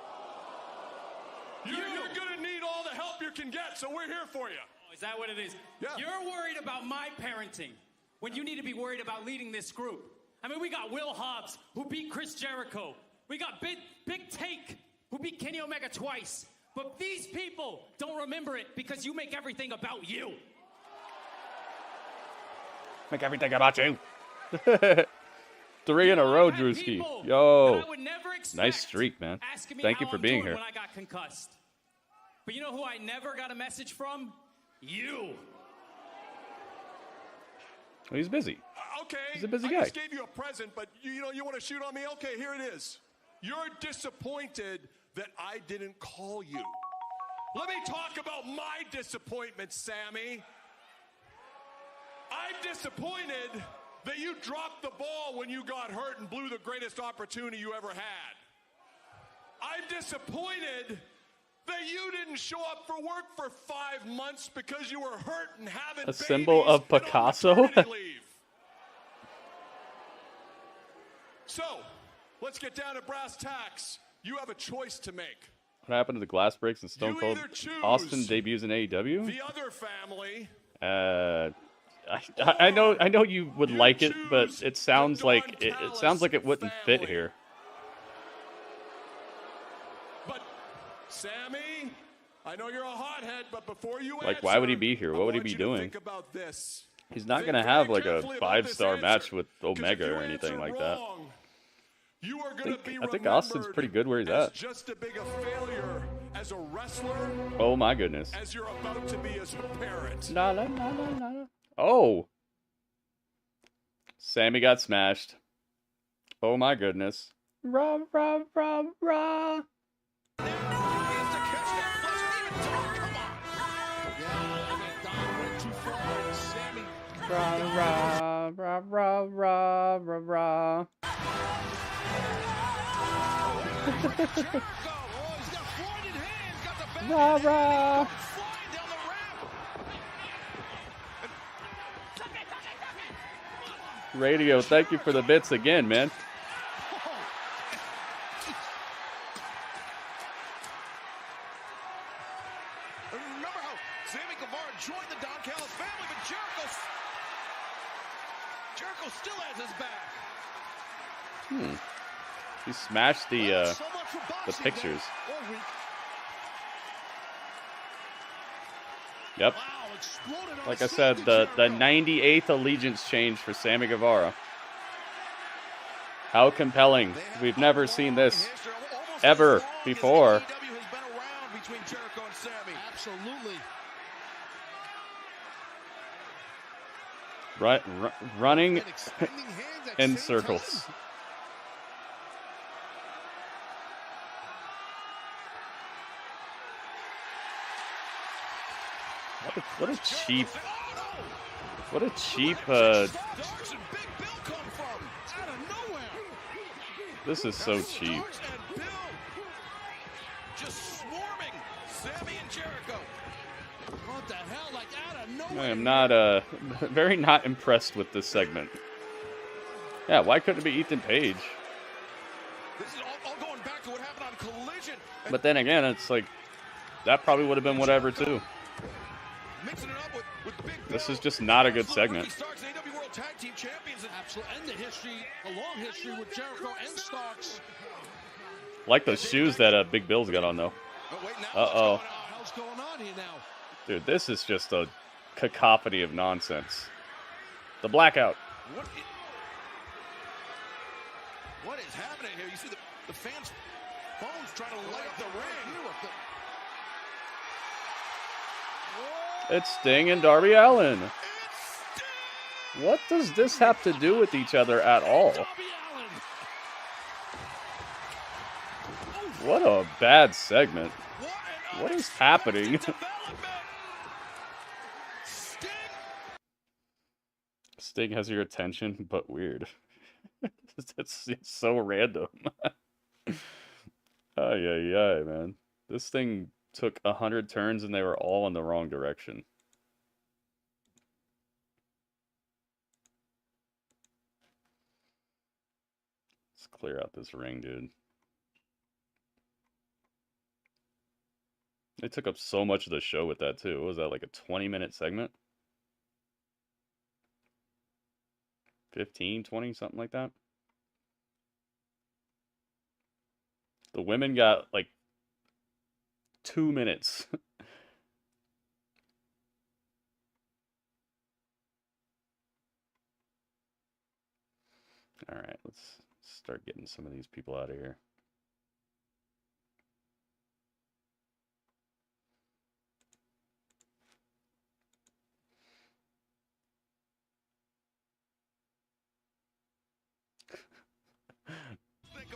You're going to need all the help you can get, so we're here for you. Oh, is that what it is? Yeah. You're worried about my parenting when you need to be worried about leading this group. I mean, we got Will Hobbs, who beat Chris Jericho. We got Big Take, who beat Kenny Omega twice. But these people don't remember it because you make everything about you. Make everything about you. 3 in a row, Drewski. Yo. Nice streak, man. Thank you for being here. When I got concussed. But you know who I never got a message from? You. Well, he's busy. Okay. He's a busy guy. I just gave you a present, but you want to shoot on me? Okay, here it is. You're disappointed that I didn't call you. Let me talk about my disappointment, Sammy. I'm disappointed that you dropped the ball when you got hurt and blew the greatest opportunity you ever had. I'm disappointed that you didn't show up for work for 5 months because you were hurt and having a symbol of Picasso. So, let's get down to brass tacks. You have a choice to make. What happened to the glass breaks and Stone Cold Austin debuts in AEW? The other family. I know you would like it, but it sounds like it sounds like it wouldn't fit here. But Sammy, I know you're a hothead, but before you like, why would he be here? What would he be doing? Think about this. He's not gonna have like a 5-star match with Omega or anything like that. You are gonna be I think Austin's pretty good where he's at. Just as big a failure as a wrestler. Oh my goodness. As you're about to be as a parent. No. Oh. Sammy got smashed. Oh my goodness. Rah. Rah. Rah. Radio, thank you for the bits again, man. Remember how Sammy Guevara joined the Don Callis family, but Jericho still has his back. He smashed the pictures. Yep. Like I said, the 98th allegiance change for Sammy Guevara. How compelling. We've never seen this ever before. Absolutely. Running in circles. What a cheap, this is so cheap. Just swarming Sammy and Jericho. What the hell, like out of nowhere. I am not, very not impressed with this segment. Yeah, why couldn't it be Ethan Page? This is all going back to what happened on Collision. But then again, it's like, that probably would have been whatever too. Mixing it up with Big This is just not a good segment. Absolutely. And the long history with Jericho and Starks. Like those shoes that Big Bill's got on though. Uh-oh. What's going on here now? Dude, this is just a cacophony of nonsense. The blackout. What is happening here? You see the fans Bones trying to light up the ring. It's Sting and Darby Allin. What does this have to do with each other at all? What a bad segment. What is happening? Sting has your attention, but weird. it's so random. Ay, man. This thing took 100 turns and they were all in the wrong direction. Let's clear out this ring, dude. They took up so much of the show with that, too. What was that, like a 20-minute segment? 15, 20, something like that? The women got, like, 2 minutes. Alright, let's start getting some of these people out of here.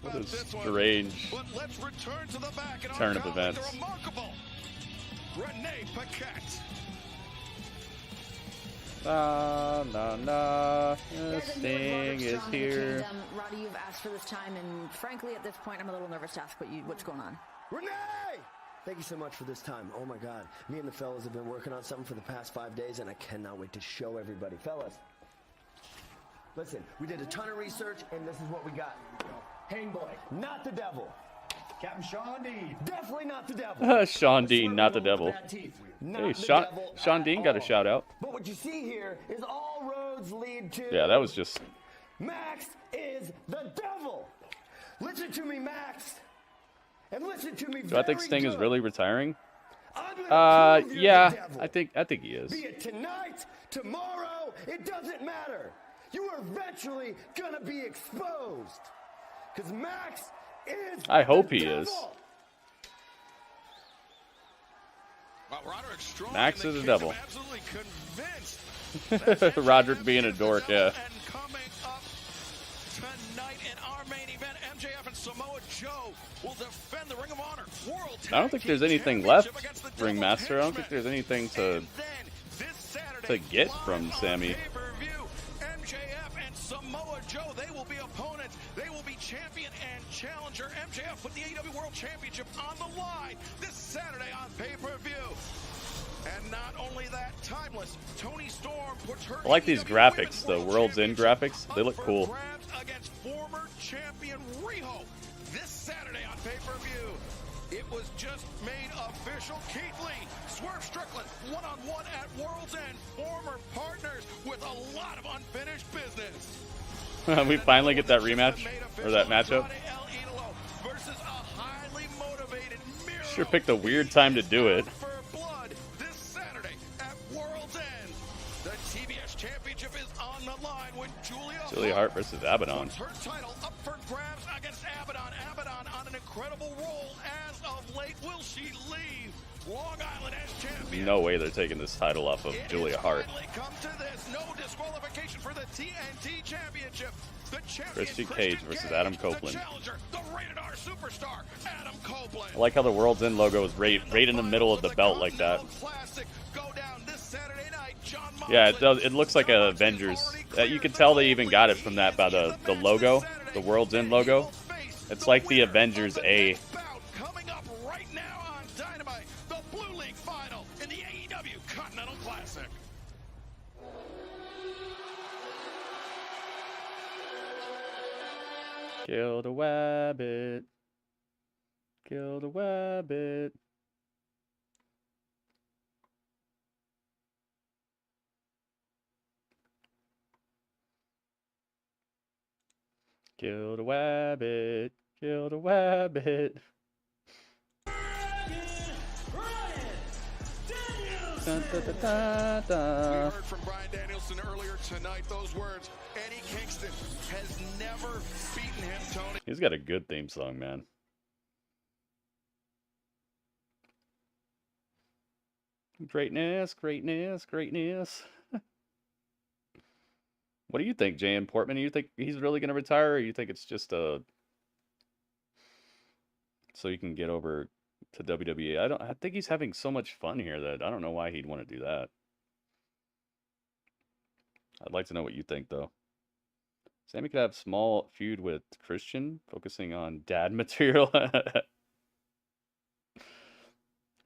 What a strange turn of events. Renee Paquette. Sting is here. Roddy, you've asked for this time, and frankly, at this point, I'm a little nervous to ask what's going on. Renee! Thank you so much for this time. Oh my God. Me and the fellas have been working on something for the past 5 days, and I cannot wait to show everybody. Fellas, listen, we did a ton of research, and this is what we got. Hang boy, not the devil. Captain Sean Dean. Definitely not the devil. Sean Dean, not the devil. Hey, Sean Dean got a shout out. But what you see here is all roads lead to... Yeah, that was just... Max is the devil. Listen to me, Max. And listen to me. Do I think Sting is really retiring? Yeah, I think he is. Be it tonight, tomorrow, it doesn't matter. You are eventually gonna be exposed. Because Max is I hope he is. Max is a devil. Roderick being a dork, yeah. Coming up tonight in our main event, MJF and Samoa Joe will defend the Ring of Honor World Tag I don't think there's anything left, Ringmaster. I don't think there's anything to get from Sammy. MJF and Samoa Joe, they will be opponents. They will be champion and challenger. MJF put the AEW World Championship on the line this Saturday on pay-per-view. And not only that, Timeless, Toni Storm puts her I like these graphics, the World's End graphics. They look cool. Against former champion Riho this Saturday on pay-per-view. It was just made official. Keith Lee, Swerve Strickland, one-on-one at World's End. Former partners with a lot of unfinished business. We finally get that rematch, or that matchup. Sure picked a weird time to do it. This Saturday at World's End. The TBS Championship is on the line with Julia Hart versus Abaddon. Her title up for grabs against Abaddon. Abaddon on an incredible roll as of late. Will she leave Long Island as champion? No way they're taking this title off of Julia Hart. Come to this. No disqualification for the TNT Championship. The Christian Cage versus Adam Copeland. The rated R superstar, Adam Copeland. I like how the World's End logo is right in the middle of the belt like that. Yeah, it does. It looks like a Avengers. You can tell they even got it from that by the logo, the World's End logo. It's like the Avengers A. Coming up right now on Dynamite, the Blue League final in the AEW Continental Classic. Kill the wabbit. Kill the wabbit. Kill the wabbit. Kill the wabbit. We heard from Bryan Danielson earlier tonight those words. Eddie Kingston has never beaten him, Tony. He's got a good theme song, man. Greatness, greatness, greatness. What do you think, Jan Portman? Do you think he's really going to retire, or you think it's just so you can get over to WWE? I think he's having so much fun here that I don't know why he'd want to do that. I'd like to know what you think, though. Sammy could have small feud with Christian, focusing on dad material.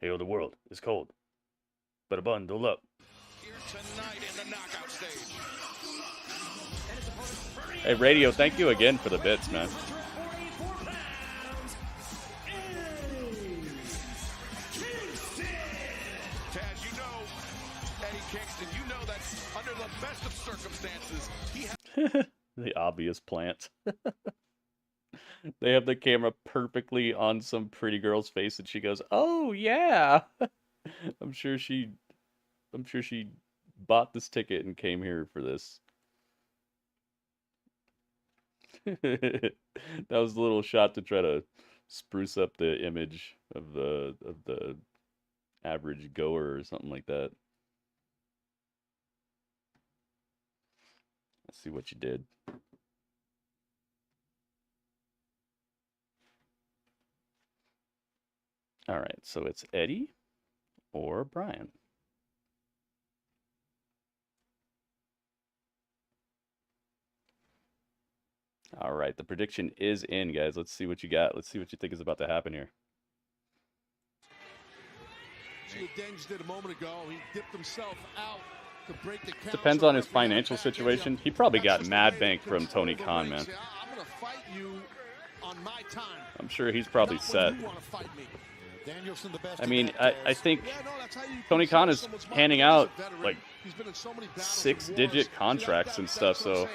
Hail, the world is cold. Better bundle up. Here tonight in the knockout stage. Hey, Radio, thank you again for the bits, man. Taz, you know, Eddie Kingston, you know that under the best of circumstances, he has... The obvious plant. They have the camera perfectly on some pretty girl's face, and she goes, "Oh yeah." I'm sure she bought this ticket and came here for this. That was a little shot to try to spruce up the image of the average goer or something like that. Let's see what you did. All right, so it's Eddie or Bryan. All right, the prediction is in, guys. Let's see what you got. Let's see what you think is about to happen here. See what Daniels did a moment ago. He dipped himself out to break the count. Depends on his financial situation. He probably got mad bank from Tony Khan, man. I'm going to fight you on my time. I'm sure he's probably set. Danielson, the best. I mean, I think Tony Khan is handing out like 6-digit contracts and stuff, so.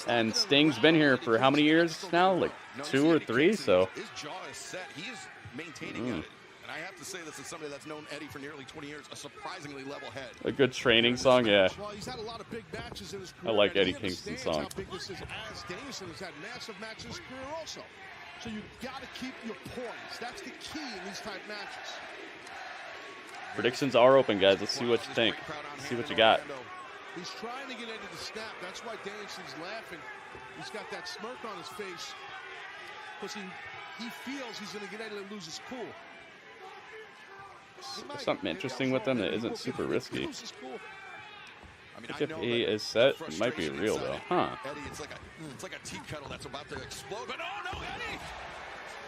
And Sting's been here for how many years now? Like 2 or 3, so. His jaw is set. He is maintaining it. And I have to say, this is somebody that's known Eddie for nearly 20 years, a surprisingly level head. A good training song, yeah. Well, he's had a lot of big matches in his I career, like and Eddie he Kingston's understands song. how big this is, as Danielson has had massive matches in his career also. So you got to keep your poise. That's the key in these type matches. Predictions are open, guys. Let's see what you think. Let's see what you got. He's trying to get Eddie to snap. That's why Danielson's laughing. He's got that smirk on his face because he feels he's going to get Eddie to lose his cool. There's something interesting with them that isn't super risky. I mean, If he is set, it might be real though, huh? Eddie, it's like a tea kettle that's about to explode. But oh no, Eddie!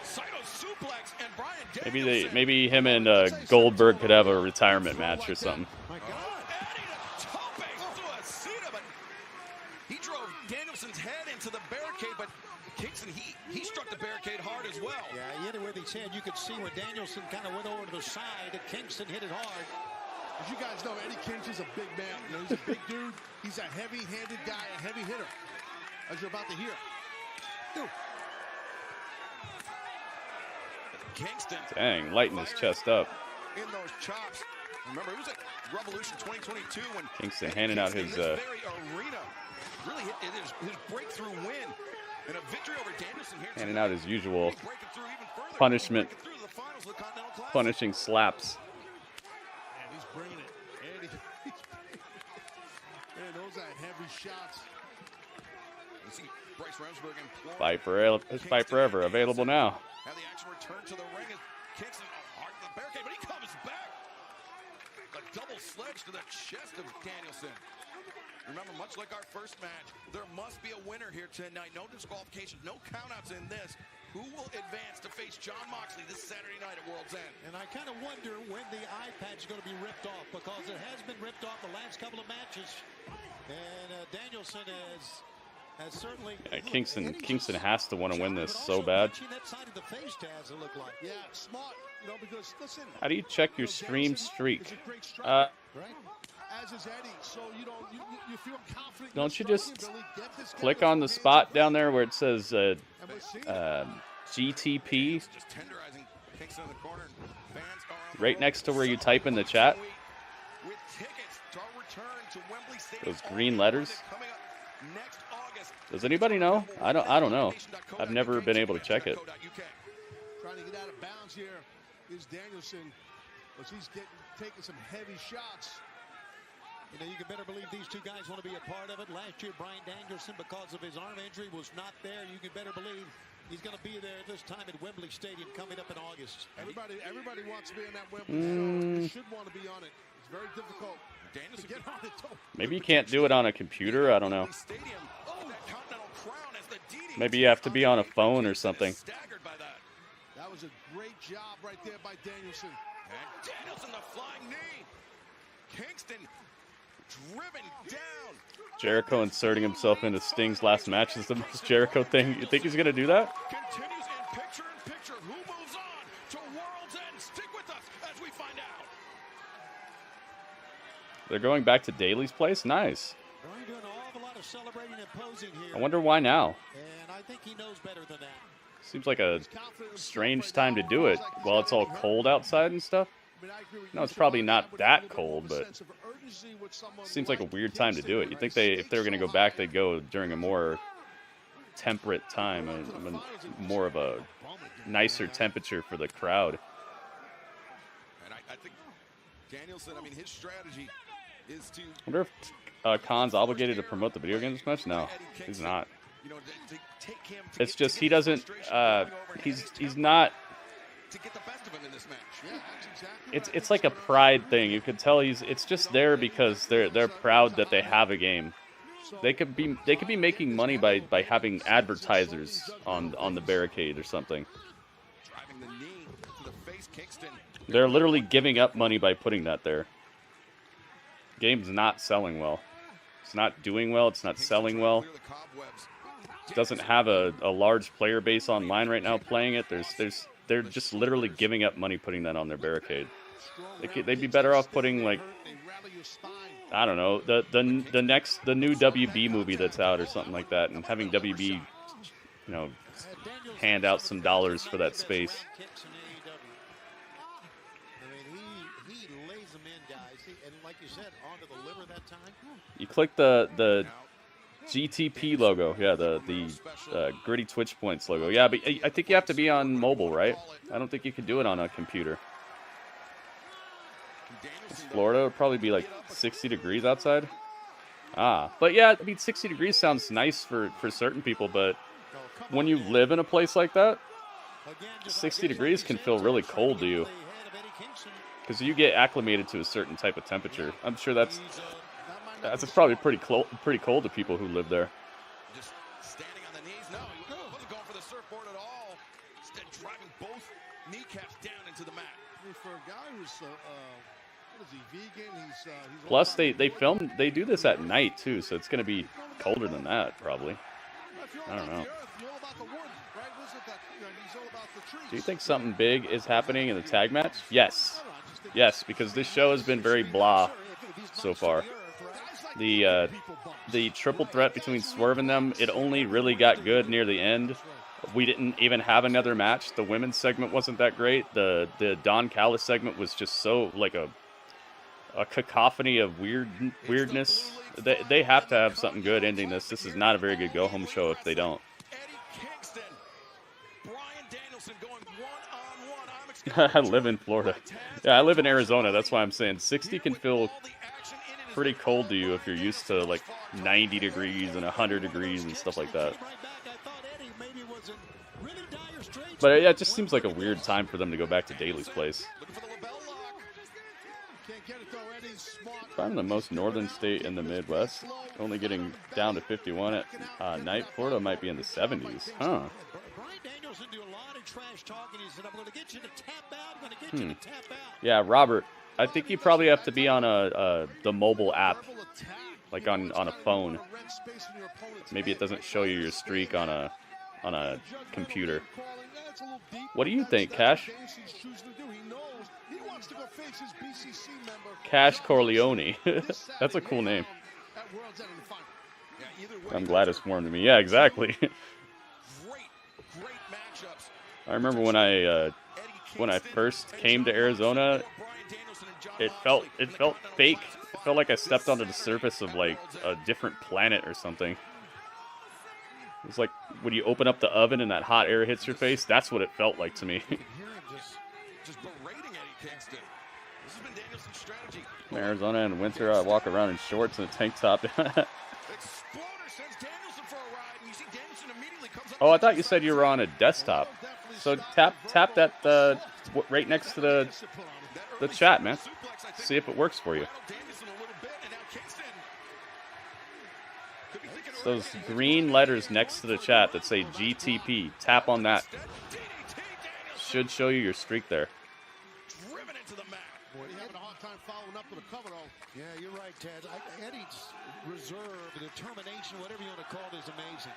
Saito suplex and Bryan Danielson. Maybe him and Goldberg could have a retirement match or something. My God. Eddie to tope through a cedar, but he drove Danielson's head into the barricade, but Kingston, he struck the barricade hard as well. Yeah, he hit it with his head. You could see when Danielson kind of went over to the side, and Kingston hit it hard. As you guys know, Eddie Kingston's a big man. You know, he's a big dude. He's a heavy-handed guy, a heavy hitter, as you're about to hear. Kingston. Dang, lighting his chest up. In those chops. Remember, it was at Revolution 2022 when Kingston handing out his very arena really hit his breakthrough win and a victory over Danielson here. handing out his usual punishment, punishing slaps. And he's bringing it. Eddie. Man, those are heavy shots. You see Bryce Remsburg and Fight Forever available now. Have the action return to the ring as Kingston hard to the barricade, but he comes back. A double sledge to the chest of Danielson. Remember, much like our first match, there must be a winner here tonight. No disqualifications, no countouts in this. Who will advance to face Jon Moxley this Saturday night at World's End? And I kind of wonder when the eye patch is going to be ripped off, because it has been ripped off the last couple of matches. And Danielson has certainly... Yeah, Kingston has to want to win this so bad. That side of the face, Taz, it looked like. Yeah, smart. You know, because listen. How do you check your stream streak? Right? As is Eddie, so you feel confident. Don't you just click on the spot down there where it says GTP? Right next to where you type in the chat. Those green letters. Does anybody know? I don't know. I've never been able to check it. Trying to get out of bounds here is Danielson, but he's getting taking some heavy shots. You know, you can better believe these two guys want to be a part of it. Last year, Bryan Danielson, because of his arm injury, was not there. You can better believe he's going to be there this time at Wembley Stadium coming up in August. Everybody wants to be in that Wembley, so they should want to be on it. It's very difficult to get on it. Maybe you can't do it on a computer. I don't know. Maybe you have to be on a phone or something. That was a great job right there by Danielson. And Danielson, the flying knee. Kingston driven down. Jericho inserting himself into Sting's last match is the most Jericho thing. You think he's going to do that? Continues in picture. Who moves on to World's End? Stick with us as we find out. They're going back to Daly's place? Nice. Bryan doing an awful lot of celebrating and posing here. I wonder why now. And I think he knows better than that. Seems like a strange time to do it while it's all cold outside and stuff. No, it's probably not that cold, but seems like a weird time to do it. You think if they were going to go back, they'd go during a more temperate time, more of a nicer temperature for the crowd. And I think Danielson, I mean, his strategy is to... I wonder if Khan's obligated to promote the video games match? No, he's not. It's just he doesn't. He's not. It's like a pride thing. You could tell it's just there because they're proud that they have a game. They could be making money by having advertisers on the barricade or something. They're literally giving up money by putting that there. Game's not selling well. It's not doing well. It's not selling well. It doesn't have a large player base online right now playing it. They're just literally giving up money putting that on their barricade. They'd be better off putting, like, I don't know, the new WB movie that's out or something like that, and having WB, hand out some dollars for that space. You click the GTP logo, yeah, the Gritty Twitch Points logo. Yeah, but I think you have to be on mobile, right? I don't think you can do it on a computer. Florida would probably be like 60 degrees outside. But yeah, I mean, 60 degrees sounds nice for certain people, but when you live in a place like that, 60 degrees can feel really cold to you. Because you get acclimated to a certain type of temperature. I'm sure that's probably pretty cold to people who live there. Just standing on the knees. No, he wasn't going for the surfboard at all. Instead, driving both kneecaps down into the mat. I mean, for a guy who's what is he, vegan? He's Plus, they do this at night too, so it's gonna be colder than that probably. I don't know. Do you think something big is happening in the tag match? Yes. Yes, because this show has been very blah so far. The triple threat between Swerve and them, it only really got good near the end. We didn't even have another match. The women's segment wasn't that great. The Don Callis segment was just so like a cacophony of weirdness. They have to have something good ending this. This is not a very good go-home show if they don't. I live in Florida. Yeah, I live in Arizona. That's why I'm saying 60 can feel pretty cold to you if you're used to like 90 degrees and 100 degrees and stuff like that. But yeah, it just seems like a weird time for them to go back to Daly's place. Probably the most northern state in the Midwest, only getting down to 51 at night. Florida might be in the 70s. Huh. Yeah, Robert, I think you probably have to be on the mobile app, like on a phone. Maybe it doesn't show you your streak on a computer. What do you think, Cash? Cash Corleone. That's a cool name. I'm glad it's warm to me. Yeah, exactly. I remember when I first came to Arizona, it felt fake. It felt like I stepped onto the surface of like a different planet or something. It was like when you open up the oven and that hot air hits your face. That's what it felt like to me. Just berating Eddie Kingston. This has been Danielson's strategy. From Arizona and winter, I walk around in shorts and a tank top. Exploder sends Danielson for a ride, and you see Danielson immediately comes up. Oh, I thought you said you were on a desktop. So tap that right next to the chat, man. See if it works for you. It's those green letters next to the chat that say GTP. Tap on that. Should show you your streak there. Driven into the mat. Boy, he's having a hard time following up with a cover, though. Yeah, you're right, Ted. Eddie's reserve, determination, whatever you want to call it, is amazing.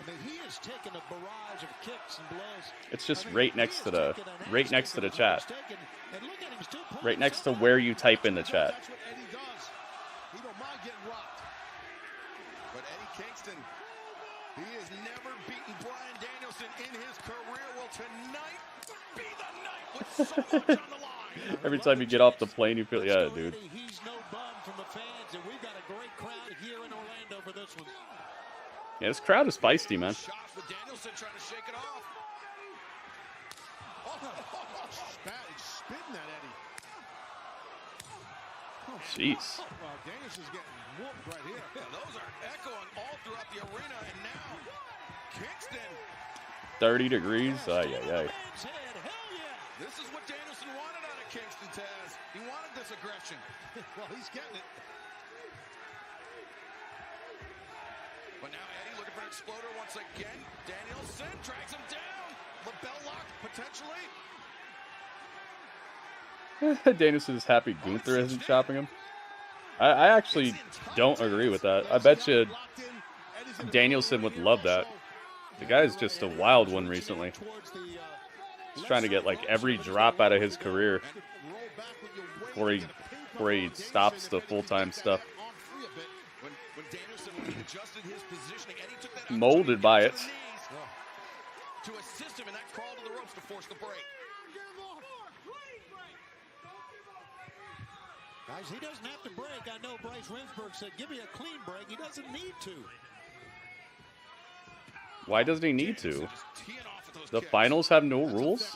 I mean, he has taken a barrage of kicks and blows. It's just right next to the chat. Right next to where you type in the chat. That's what Eddie does. He don't mind getting rocked. But Eddie Kingston, he has never beaten Bryan Danielson in his career. Will tonight be the night with so much on the line? Every time you get off the plane, you feel, yeah, dude. He's no bum from the fans, and we've got a great crowd here in Orlando for this one. Yeah, this crowd is feisty, man. Shots with Danielson trying to shake it off. He's spitting at Eddie. Jeez. Well, Danielson's getting whooped right here. Yeah, those are echoing all throughout the arena, and now Kingston. 30 degrees. Ay, ay, ay. This is what Danielson wanted out of Kingston, Taz. He wanted this aggression. Well, he's getting it. But now Eddie looking for an exploder once again. Danielson drags him down. Lapel lock, potentially. Danielson is happy Gunther isn't chopping him. I actually don't agree with that. I bet you Danielson would love that. The guy's just a wild one recently. He's trying to get like every drop out of his career before he stops the full-time stuff. Molded by it. To assist him in that crawl to the ropes to force the break. Guys, he doesn't have to break. I know Bryce Remsburg said, give me a clean break. He doesn't need to. Why doesn't he need to? The finals have no rules?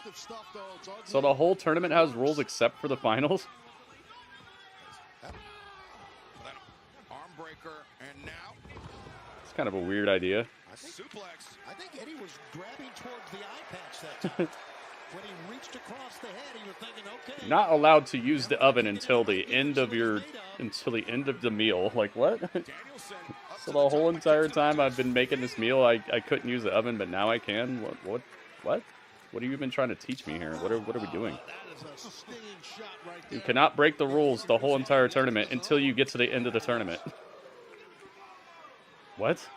So the whole tournament has rules except for the finals? Arm breaker, and now It's kind of a weird idea. suplex. I think Eddie was grabbing towards the eye patch that time. When he reached across the head, he was thinking, okay. Not allowed to use the oven until the end of the meal. Like what? So the whole entire time I've been making this meal, I couldn't use the oven, but now I can. What? What have you been trying to teach me here? What are we doing? You cannot break the rules the whole entire tournament until you get to the end of the tournament. What?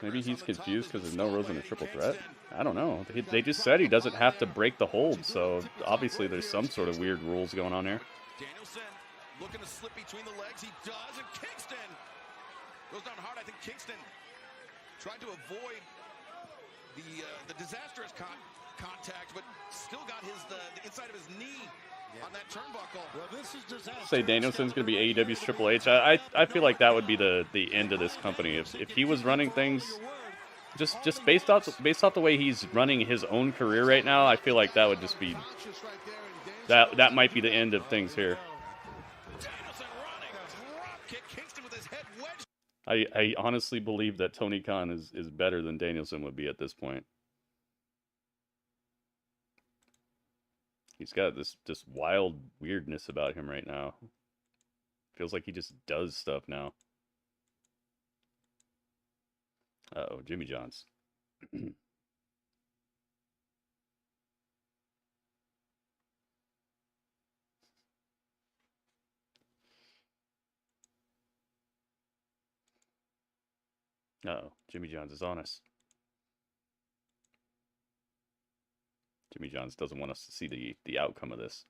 Maybe he's confused because there's no rules in a triple threat. I don't know. They just said he doesn't have to break the hold, so obviously there's some sort of weird rules going on here. Danielson looking to slip between the legs. He does, and Kingston goes down hard. I think Kingston tried to avoid the disastrous contact, but still got the inside of his knee on that turnbuckle. Well, this is disastrous. Say Danielson's going to be AEW's Triple H. I feel like that would be the end of this company. If he was running things just based off the way he's running his own career right now, I feel like that would just be that might be the end of things here. I honestly believe that Tony Khan is better than Danielson would be at this point. He's got this wild weirdness about him right now. Feels like he just does stuff now. Uh-oh, Jimmy John's. Uh-oh, Jimmy John's is on us. Jimmy John's doesn't want us to see the outcome of this.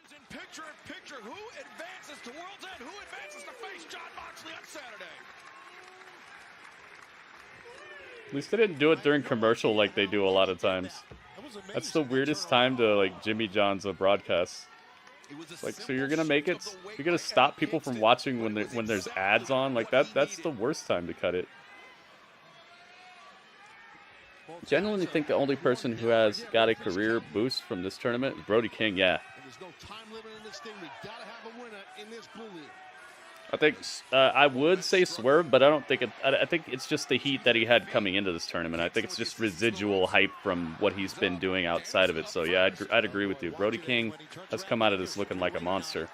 In picture, who advances to World's End? Who advances to face John Moxley on Saturday? At least they didn't do it during commercial like they do a lot of times. That's the weirdest time to like Jimmy John's broadcast. Like, so you're gonna make it? You're gonna stop people from watching when there's ads on? Like that's the worst time to cut it. Genuinely think the only person who has got a career boost from this tournament is Brody King. Yeah. There's no time limit in this thing. We gotta have a winner in this blue league. I think I would say Swerve, but I don't think it. I think it's just the heat that he had coming into this tournament. I think it's just residual hype from what he's been doing outside of it. So yeah, I'd agree with you. Brody King has come out of this looking like a monster.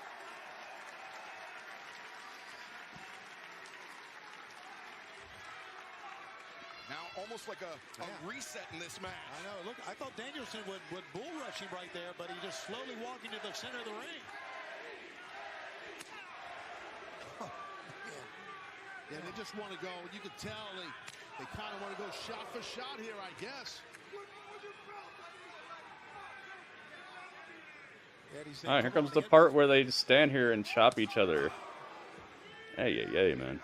Now almost like a reset in this match. I know. Look, I thought Danielson would bull rush him right there, but he just slowly walking to the center of the ring. Yeah, they just want to go. You can tell they kind of want to go shot for shot here, I guess. All right, here comes the part where they just stand here and chop each other. Hey, man.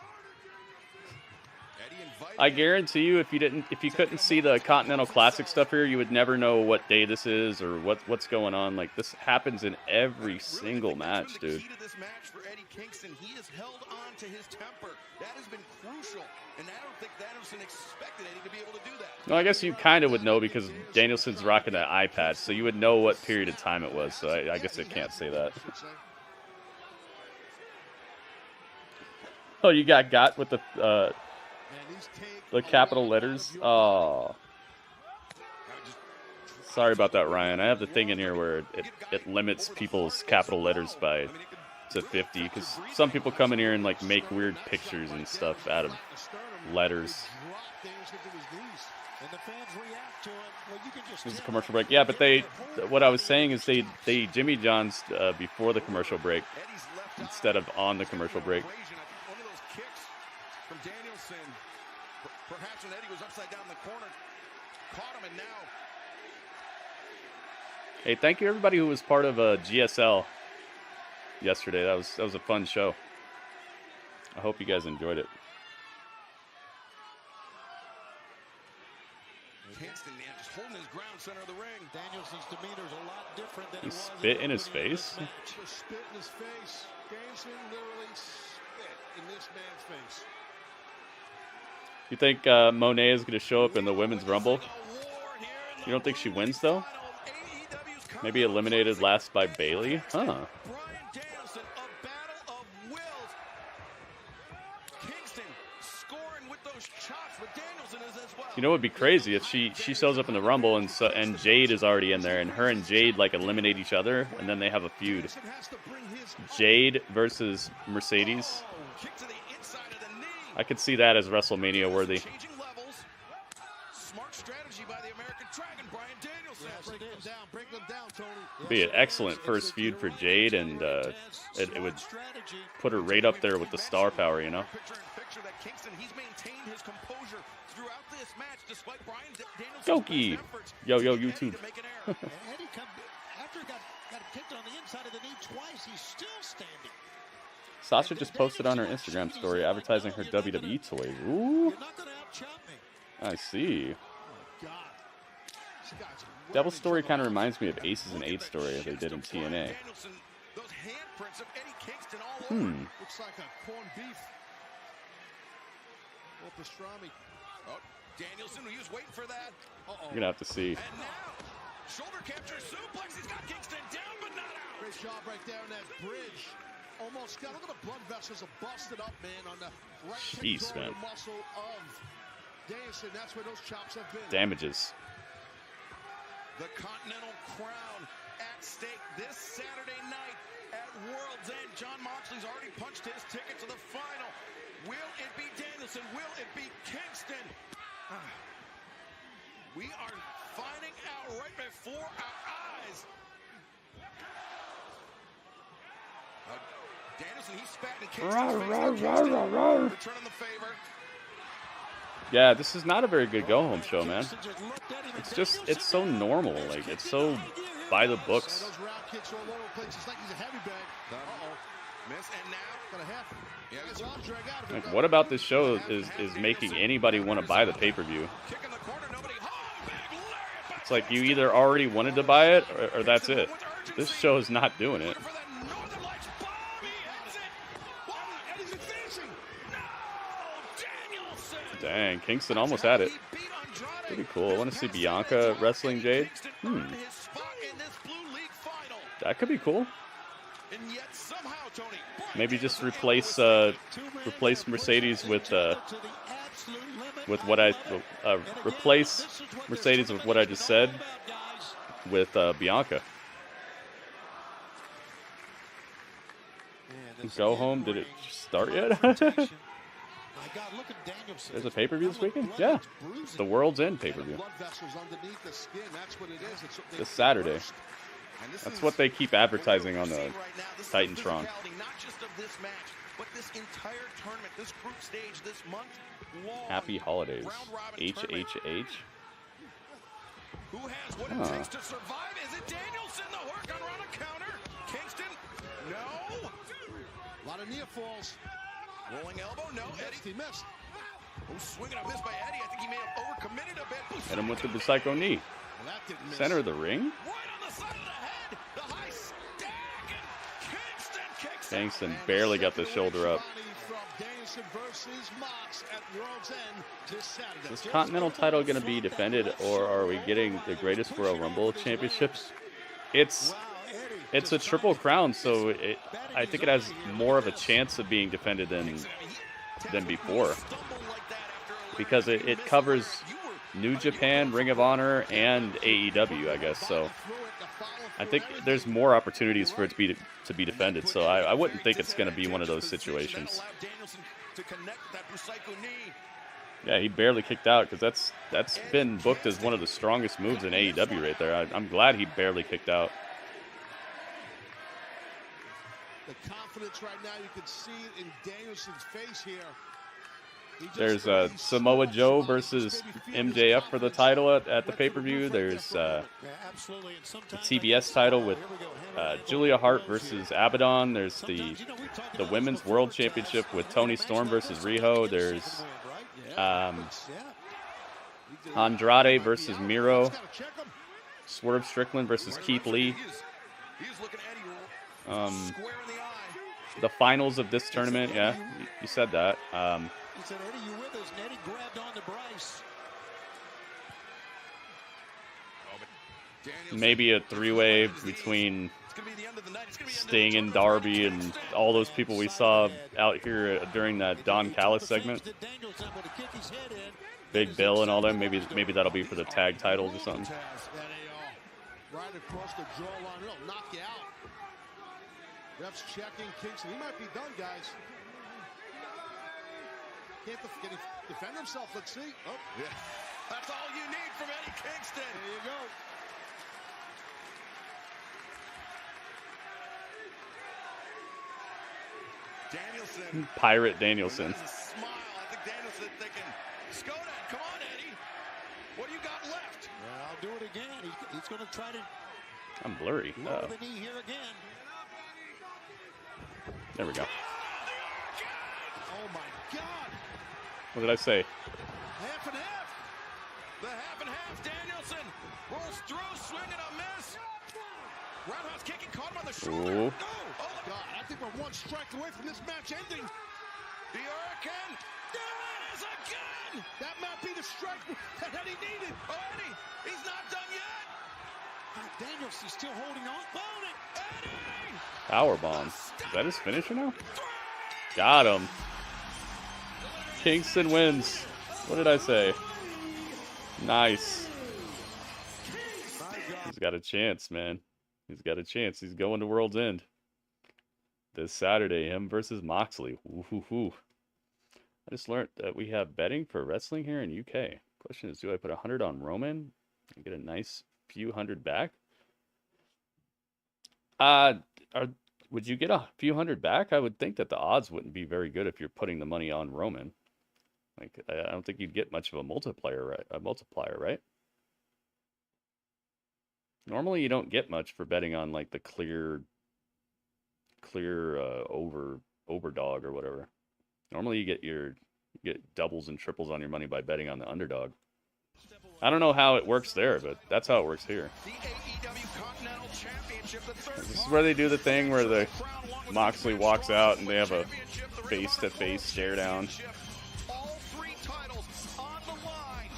I guarantee you, if you couldn't see the Continental Classic stuff here, you would never know what day this is or what's going on. Like, this happens in every single match, dude. The key to this match for Eddie Kingston, he has held on to his temper. That has been crucial, and I don't think Danielson expected Eddie to be able to do that. No, I guess you kind of would know because Danielson's rocking that eye patch, so you would know what period of time it was. So I guess I can't say that. Oh, you got with the capital letters. Oh, sorry about that, Ryan. I have the thing in here where it limits people's capital letters to 50 because some people come in here and like make weird pictures and stuff out of letters. This is a commercial break. Yeah, but what I was saying is they Jimmy John's before the commercial break instead of on the commercial break. One of those kicks from Danielson, perhaps when Eddie was upside down in the corner, caught him, and now. Hey, thank you everybody who was part of GSL yesterday. That was a fun show. I hope you guys enjoyed it. Kingston, man, just holding his ground center of the ring. Danielson's demeanor is a lot different than He spit in his face. Just spit in his face. Danielson literally spit in this man's face. You think Monet is going to show up in the Women's Rumble? You don't think she wins, though? Maybe eliminated last by Bailey? Huh. Bryan Danielson, a battle of wills. Kingston scoring with those chops, but Danielson is as well. You know what would be crazy if she shows up in the Rumble and Jade is already in there and her and Jade like eliminate each other and then they have a feud. Jade versus Mercedes. I could see that as WrestleMania worthy. Smart strategy by the American Dragon, Bryan Danielson. Break them down, Tony. It'd be an excellent first feud for Jade, and it would put her right up there with the star power, you know. Picture that Kingston, he's maintained his composure throughout this match, despite Bryan Danielson's Goki, yo YouTube. Eddie after got kicked on the inside of the knee twice, he's still standing. Sasha just posted on her Instagram story advertising her WWE toys. Ooh. I see. Devil's Story kind of reminds me of Aces and Eights story they did in TNA. Looks like a corned beef. Or pastrami. Oh, Danielson, he was waiting for that. You're gonna have to see. And now, shoulder capture suplex. He's got Kingston down, but not out. Great job right there on that bridge. Almost got. Look at the blood vessels are busted up, man, on the right pectoral muscle of Danielson. That's where those chops have been. Damages. The Continental crown at stake this Saturday night at World's End. John Moxley's already punched his ticket to the final. Will it be Danielson? Will it be Kingston? We are finding out right before our eyes. Danielson, he's spat in Kingston's face. Returning the favor. Yeah, this is not a very good go-home show, man. It's so normal. Like, it's so by the books. Those round kicks all over the place. It's like he's a heavy bag. Miss, and now got a half. Yeah, his arm drag out. Like, what about this show is making anybody want to buy the pay-per-view? It's like you either already wanted to buy it or that's it. This show is not doing it. Danielson. Dang, Kingston almost had it. He beat Andrade Pretty cool. I want to see Bianca wrestling Jade. That could be cool. Maybe just replace Mercedes with what I replace Mercedes with what I just said with Bianca. Go home. Did it start yet? There's a pay-per-view this weekend? Yeah. The World's End pay-per-view. This Saturday. That's what they keep advertising on the Titantron. Happy holidays. HHH. Who has what it takes to survive? Is it Danielson? The work on around a counter. Kingston? No. A lot of near falls. Rolling elbow? No. He missed. Oh, swinging a miss by Eddie. I think he may have overcommitted a bit. Hit him with the psycho knee. Center of the ring. Right on the side of the head. The high stack. Kingston kicks. Kingston barely got the shoulder up. Is this Continental title going to be defended, or are we getting the Greatest Royal Rumble championships? It's a triple crown, so I think it has more of a chance of being defended than before, because it covers New Japan, Ring of Honor, and AEW, I guess. So I think there's more opportunities for it to be defended. So I wouldn't think it's going to be one of those situations. Yeah, he barely kicked out, because that's been booked as one of the strongest moves in AEW right there. I'm glad he barely kicked out. The confidence right now, you can see it in Danielson's face here. There's Samoa Joe versus MJF for the title at the pay-per-view. There's the TBS title with Julia Hart versus Abaddon. There's the Women's World Championship with Toni Storm versus Riho. There's Andrade versus Miro. Swerve Strickland versus Keith Lee. The finals of this tournament, yeah, you said that. He said, Eddie, you with us? And Eddie grabbed onto Bryce. Maybe a three-way between Sting and Darby and all those people we saw out here during that Don Callis segment. Big Bill and all them. Maybe that'll be for the tag titles or something. Right across the jawline, it'll knock you out. Ref's checking Kingston. He might be done, guys. Can he defend himself? Let's see. Oh, yeah. That's all you need from Eddie Kingston. There you go. Danielson. Pirate Danielson. Smile. I think Danielson thinking, Skoda, come on, Eddie. What do you got left? Yeah, I'll do it again. He's going to try to. I'm blurry. Lower the knee here again. There we go. Oh my God! What did I say? Half and half. The half and half. Danielson rolls through, swing and a miss. Roundhouse kicking, caught him on the shoulder. Ooh. Oh my God! I think we're one strike away from this match ending. The Hurricane. There it is again. That might be the strike that Eddie needed. Oh, Eddie, he's not done yet. Danielson's still holding on. Eddie! Powerbomb. Is that his finisher now? Got him. Kingston wins. What did I say? Nice. He's got a chance, man. He's got a chance. He's going to World's End this Saturday. Him versus Moxley. Ooh. I just learned that we have betting for wrestling here in UK. Question is, do I put 100 on Roman and get a nice few hundred back? Would you get a few hundred back? I would think that the odds wouldn't be very good if you're putting the money on Roman. Like, I don't think you'd get much of a multiplier, right? Normally, you don't get much for betting on like the clear overdog or whatever. Normally, you get doubles and triples on your money by betting on the underdog. I don't know how it works there, but that's how it works here. The AEW Continental Championship, the third This is where they do the thing where the Moxley walks out and they have a face-to-face stare down. All three titles on the line.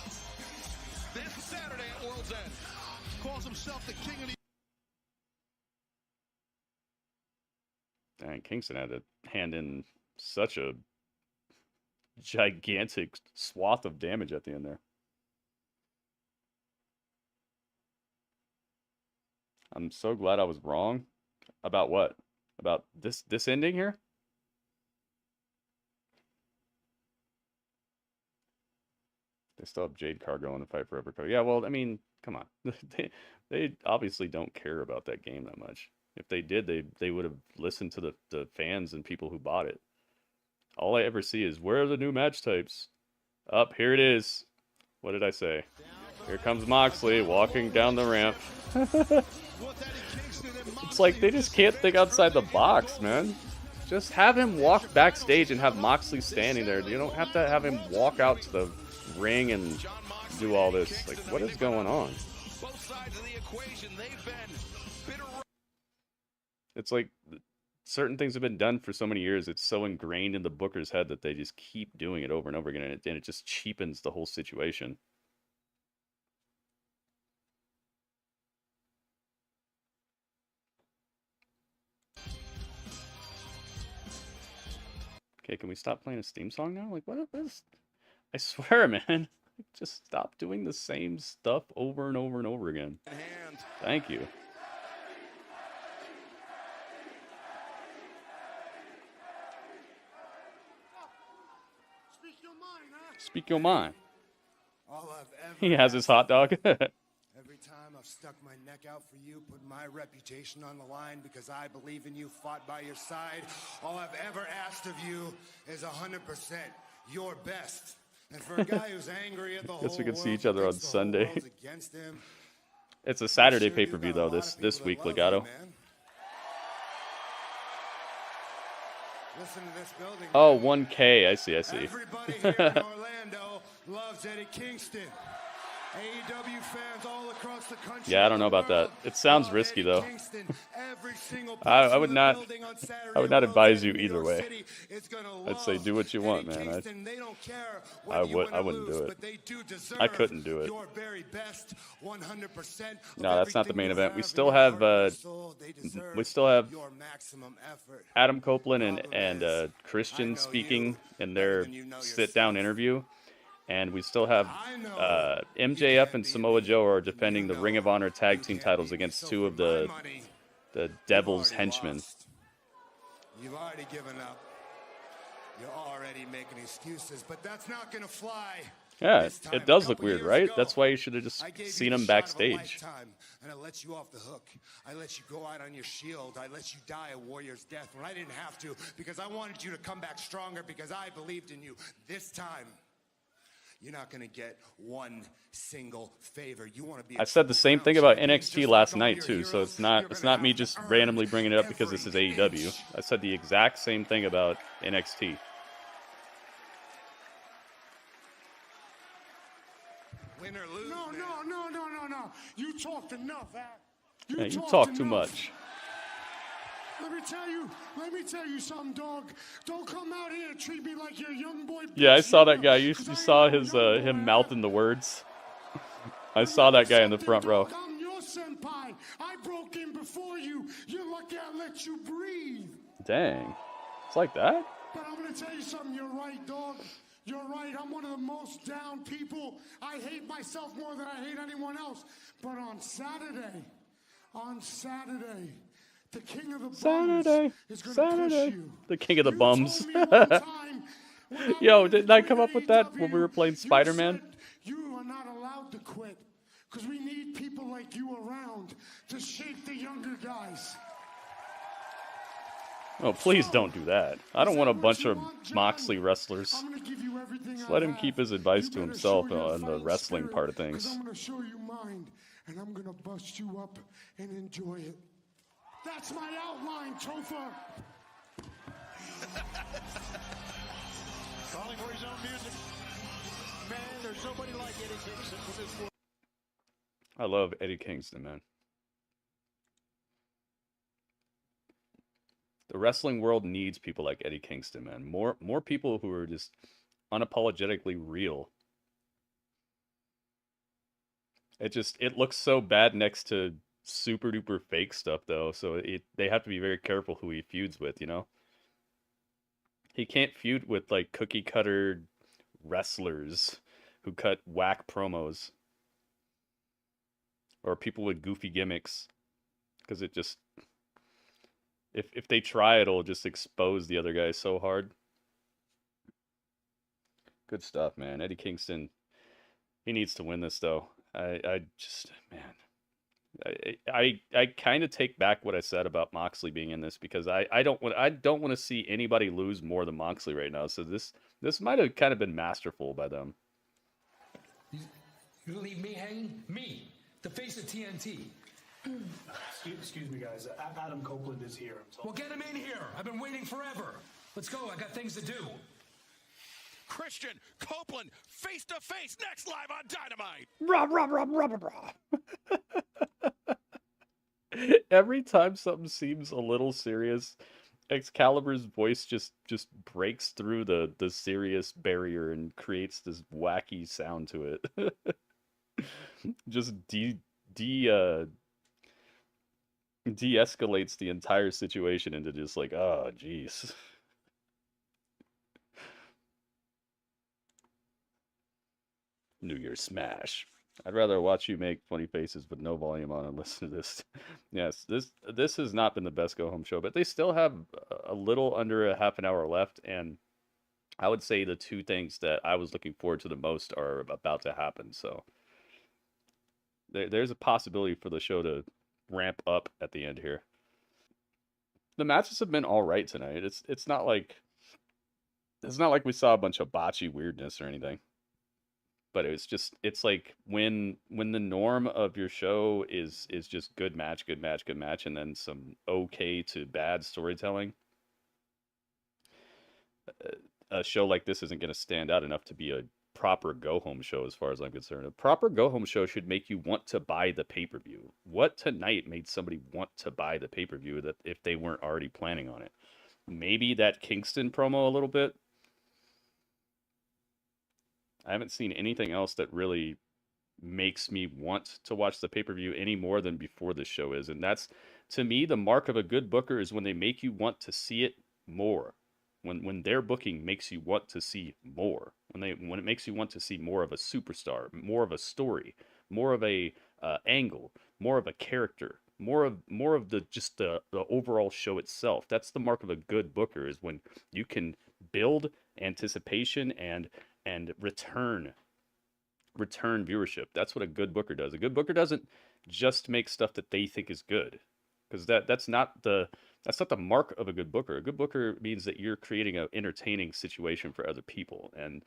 Dang, Kingston had to hand in such a gigantic swath of damage at the end there. I'm so glad I was wrong. About what? About this ending here? They still have Jade Cargill in the fight for Everco. Yeah, well, I mean, come on. They obviously don't care about that game that much. If they did, they would have listened to the fans and people who bought it. All I ever see is, where are the new match types? Up, here it is. What did I say? Here comes Moxley walking down the ramp. It's like they just can't think outside the box, man. Just have him walk backstage and have Moxley standing there. You don't have to have him walk out to the ring and do all this. Like, what is going on? It's like certain things have been done for so many years. It's so ingrained in the booker's head that they just keep doing it over and over again, and it just cheapens the whole situation. Okay, can we stop playing a Steam song now? Like, what is... I swear, man. Just stop doing the same stuff over and over and over again. Thank you. Speak your mind. He has his hot dog. Every time I've stuck my neck out for you, put my reputation on the line because I believe in you, fought by your side. All I've ever asked of you is 100% your best. And for a guy who's angry at the whole Guess we can see world, each other on thinks the whole Sunday. world's against him. It's a Saturday pay-per-view though. This week, Legato. Listen to this building. Oh, 1K. I see. Everybody here in Orlando loves Eddie Kingston. AEW fans all across the country. Yeah, I don't know about that. It sounds risky though. I would not advise you either way. I'd say do what you want, man. I wouldn't do it. I couldn't do it. No, that's not the main event. We still have Adam Copeland and Christian speaking in their sit-down interview. And we still have MJF and Samoa Joe are defending the Ring of Honor tag team titles against two of the Devil's henchmen. You've already given up. You're already making excuses, but that's not going to fly. Yeah, it does look weird, right? That's why you should have just seen him backstage. And I let you off the hook. I let you go out on your shield. I let you die a warrior's death when I didn't have to, because I wanted you to come back stronger, because I believed in you. This time, you're not going to get one single favor. You want to be. I said the same thing about NXT last night too, so it's not me just randomly bringing it up because this is AEW. I said the exact same thing about NXT. Win or lose. No. You talked enough, Yeah, you talk too much. Let me tell you something, dog. Don't come out here and treat me like you're a young boy. Yeah, I saw that guy. You saw his him mouthing the words. I saw that guy in the front row. I'm your senpai. I broke in before you. You're lucky I let you breathe. Dang. It's like that? But I'm going to tell you something. You're right, dog. You're right. I'm one of the most down people. I hate myself more than I hate anyone else. But on Saturday, the king of the bums is going to push you. The king of the bums. Yo, didn't I come up with that when we were playing Spider-Man? You are not allowed to quit, because we need people like you around to shape the younger guys. Oh, please don't do that. I don't want a bunch of Moxley wrestlers. Just let him keep his advice to himself on the wrestling part of things. I'm going to show you mine, and I'm going to bust you up and enjoy it. That's my outline, Topher. Calling for his own music. Man, there's nobody like Eddie Kingston for this world. I love Eddie Kingston, man. The wrestling world needs people like Eddie Kingston, man. More people who are just unapologetically real. It looks so bad next to super duper fake stuff though, so they have to be very careful who he feuds with, you know? He can't feud with like cookie cutter wrestlers who cut whack promos or people with goofy gimmicks, because it just, if they try, it'll just expose the other guy so hard. Good stuff, man. Eddie Kingston, he needs to win this though. I just, man, I kind of take back what I said about Moxley being in this, because I don't want to see anybody lose more than Moxley right now. So this might have kind of been masterful by them. You leave me hanging? Me, the face of TNT. Excuse me, guys. Adam Copeland is here. Well, get him in here. I've been waiting forever. Let's go. I got things to do. Christian Copeland face to face next live on Dynamite. Every time something seems a little serious, Excalibur's voice just breaks through the serious barrier and creates this wacky sound to it. Just de-escalates the entire situation into just like, oh jeez. New Year's Smash. I'd rather watch you make funny faces with no volume on and listen to this. Yes, this has not been the best go-home show, but they still have a little under a half an hour left, and I would say the two things that I was looking forward to the most are about to happen, so there's a possibility for the show to ramp up at the end here. The matches have been all right tonight. It's not like we saw a bunch of botchy weirdness or anything. But it's like when the norm of your show is just good match, and then some okay to bad storytelling. A show like this isn't going to stand out enough to be a proper go-home show as far as I'm concerned. A proper go-home show should make you want to buy the pay-per-view. What tonight made somebody want to buy the pay-per-view that if they weren't already planning on it? Maybe that Kingston promo a little bit. I haven't seen anything else that really makes me want to watch the pay-per-view any more than before this show is. And that's, to me, the mark of a good booker is when they make you want to see it more. When their booking makes you want to see more. When it makes you want to see more of a superstar, more of a story, more of a angle, more of a character, more of the overall show itself. That's the mark of a good booker, is when you can build anticipation and return viewership. That's what a good booker does. A good booker doesn't just make stuff that they think is good, because that's not the mark of a good booker. A good booker means that you're creating an entertaining situation for other people, and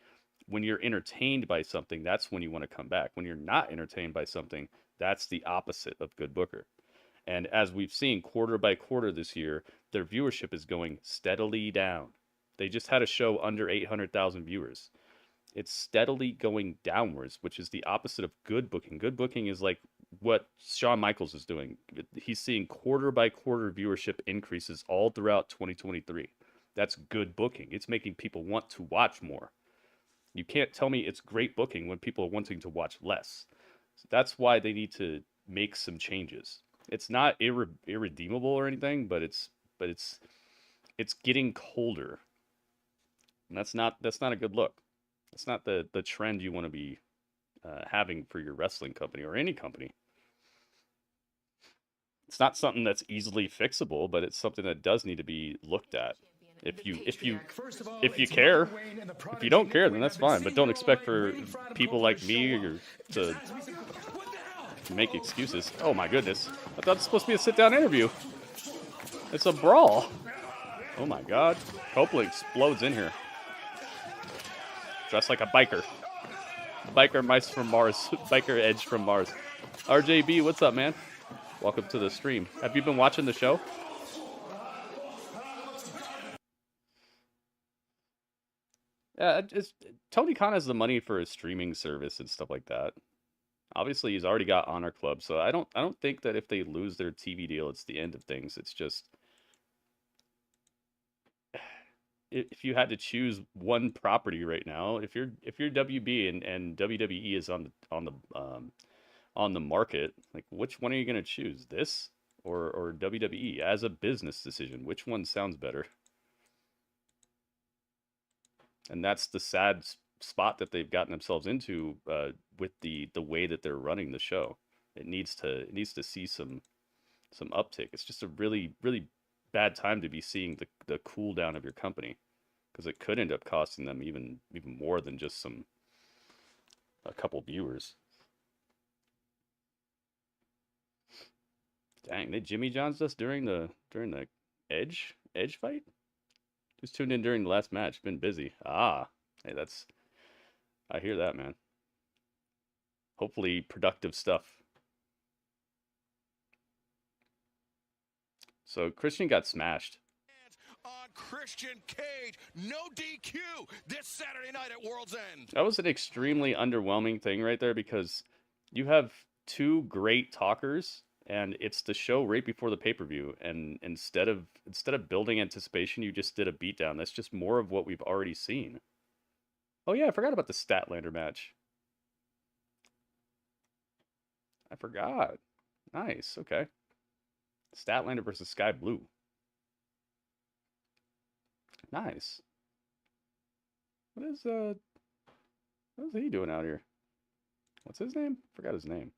when you're entertained by something, that's when you want to come back. When you're not entertained by something, that's the opposite of good booker. And as we've seen quarter by quarter this year, their viewership is going steadily down. They just had a show under 800,000 viewers. It's steadily going downwards, which is the opposite of good booking. Good booking is like what Shawn Michaels is doing. He's seeing quarter by quarter viewership increases all throughout 2023. That's good booking. It's making people want to watch more. You can't tell me it's great booking when people are wanting to watch less. So that's why they need to make some changes. It's not irredeemable or anything, but it's getting colder. And that's not a good look. It's not the trend you want to be having for your wrestling company or any company. It's not something that's easily fixable, but it's something that does need to be looked at. If you care, if you don't care, then that's fine. But don't expect for people like me to make excuses. Oh my goodness! I thought it was supposed to be a sit-down interview. It's a brawl. Oh my God! Copeland explodes in here. Dressed like a biker. Biker mice from Mars. Biker Edge from Mars. RJB, what's up, man? Welcome to the stream. Have you been watching the show? Yeah, Tony Khan has the money for a streaming service and stuff like that. Obviously, he's already got Honor Club, so I don't think that if they lose their TV deal, it's the end of things. It's just, if you had to choose one property right now, if you're WB and WWE is on the on the market. Like, which one are you going to choose? This or WWE as a business decision? Which one sounds better? And that's the sad spot that they've gotten themselves into with the way that they're running the show. It needs to see some uptick. It's just a really, really bad time to be seeing the cool down of your company, because it could end up costing them even more than just a couple viewers. Dang, they Jimmy John's us during the Edge fight? Just tuned in during the last match. Been busy. Ah, hey, I hear that, man. Hopefully productive stuff. So Christian got smashed. On Christian Cage, no DQ this Saturday night at World's End. That was an extremely underwhelming thing right there, because you have two great talkers, and it's the show right before the pay-per-view, and instead of building anticipation, you just did a beatdown. That's just more of what we've already seen. Oh yeah, I forgot about the Statlander match. I forgot. Nice, okay. Statlander versus Skye Blue. Nice. What is he doing out here? What's his name? Forgot his name.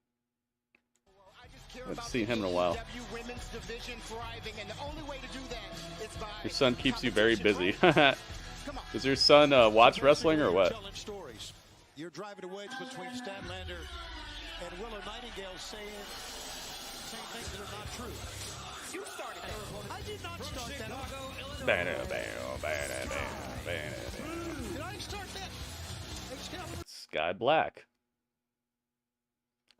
I haven't seen him in a while. Your son keeps you very busy. Does your son watch wrestling or what? You're driving a wedge between Statlander and Willow Nightingale saying things that are not true. You started that. I did not start that. Did I start that? Skye Black.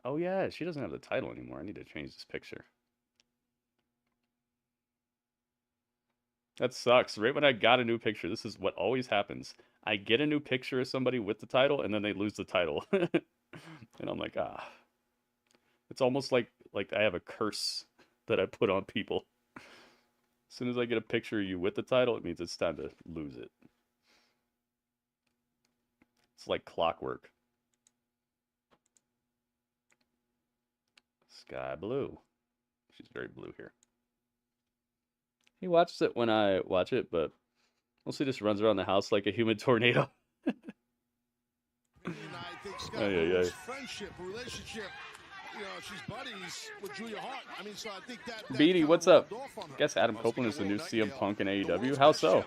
Oh yeah, she doesn't have the title anymore. I need to change this picture. That sucks. Right when I got a new picture, this is what always happens. I get a new picture of somebody with the title, and then they lose the title. And I'm like, ah. It's almost like I have a curse that I put on people. As soon as I get a picture of you with the title, it means it's time to lose it. It's like clockwork. Skye Blue. She's very blue here. He watches it when I watch it, but mostly just runs around the house like a human tornado. Friendship, relationship. You know, she's buddies with Julia Hart. I mean, so I think that Beatty, what's up? Guess Adam Copeland is the new CM Punk in AEW. How so?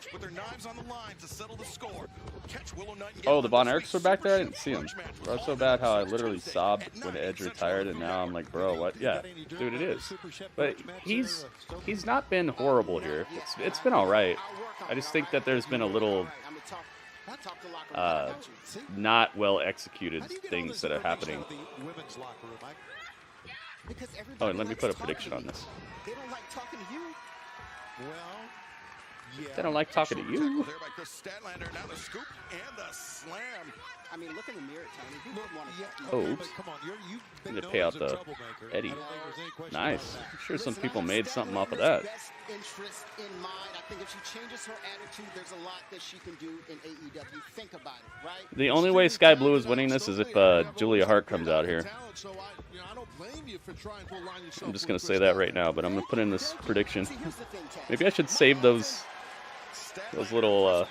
Oh, the Von Erichs were back there? I didn't see them. Bro, it's so bad how I literally sobbed when Edge retired, and now I'm like, bro, what? Yeah, dude, it is. But he's not been horrible here. It's been all right. I just think that there's been a little not well executed things that are happening. Oh, and let me put a prediction on this. They don't like talking to you. Well, yeah. They don't like talking to you. There by Kris Statlander, now the scoop and the slam. I mean, look in the mirror, Tony. Who would want to Oh, oops. Need to pay out the Eddie. Nice. I'm sure some people made something off of that. Interest in mind. I think if she changes her attitude, there's a lot that she can do in AEW. Think about it, right? The only way Skye Blue is winning this is if Julia Hart comes out here. I'm just going to say that right now, but I'm going to put in this prediction. Maybe I should save those little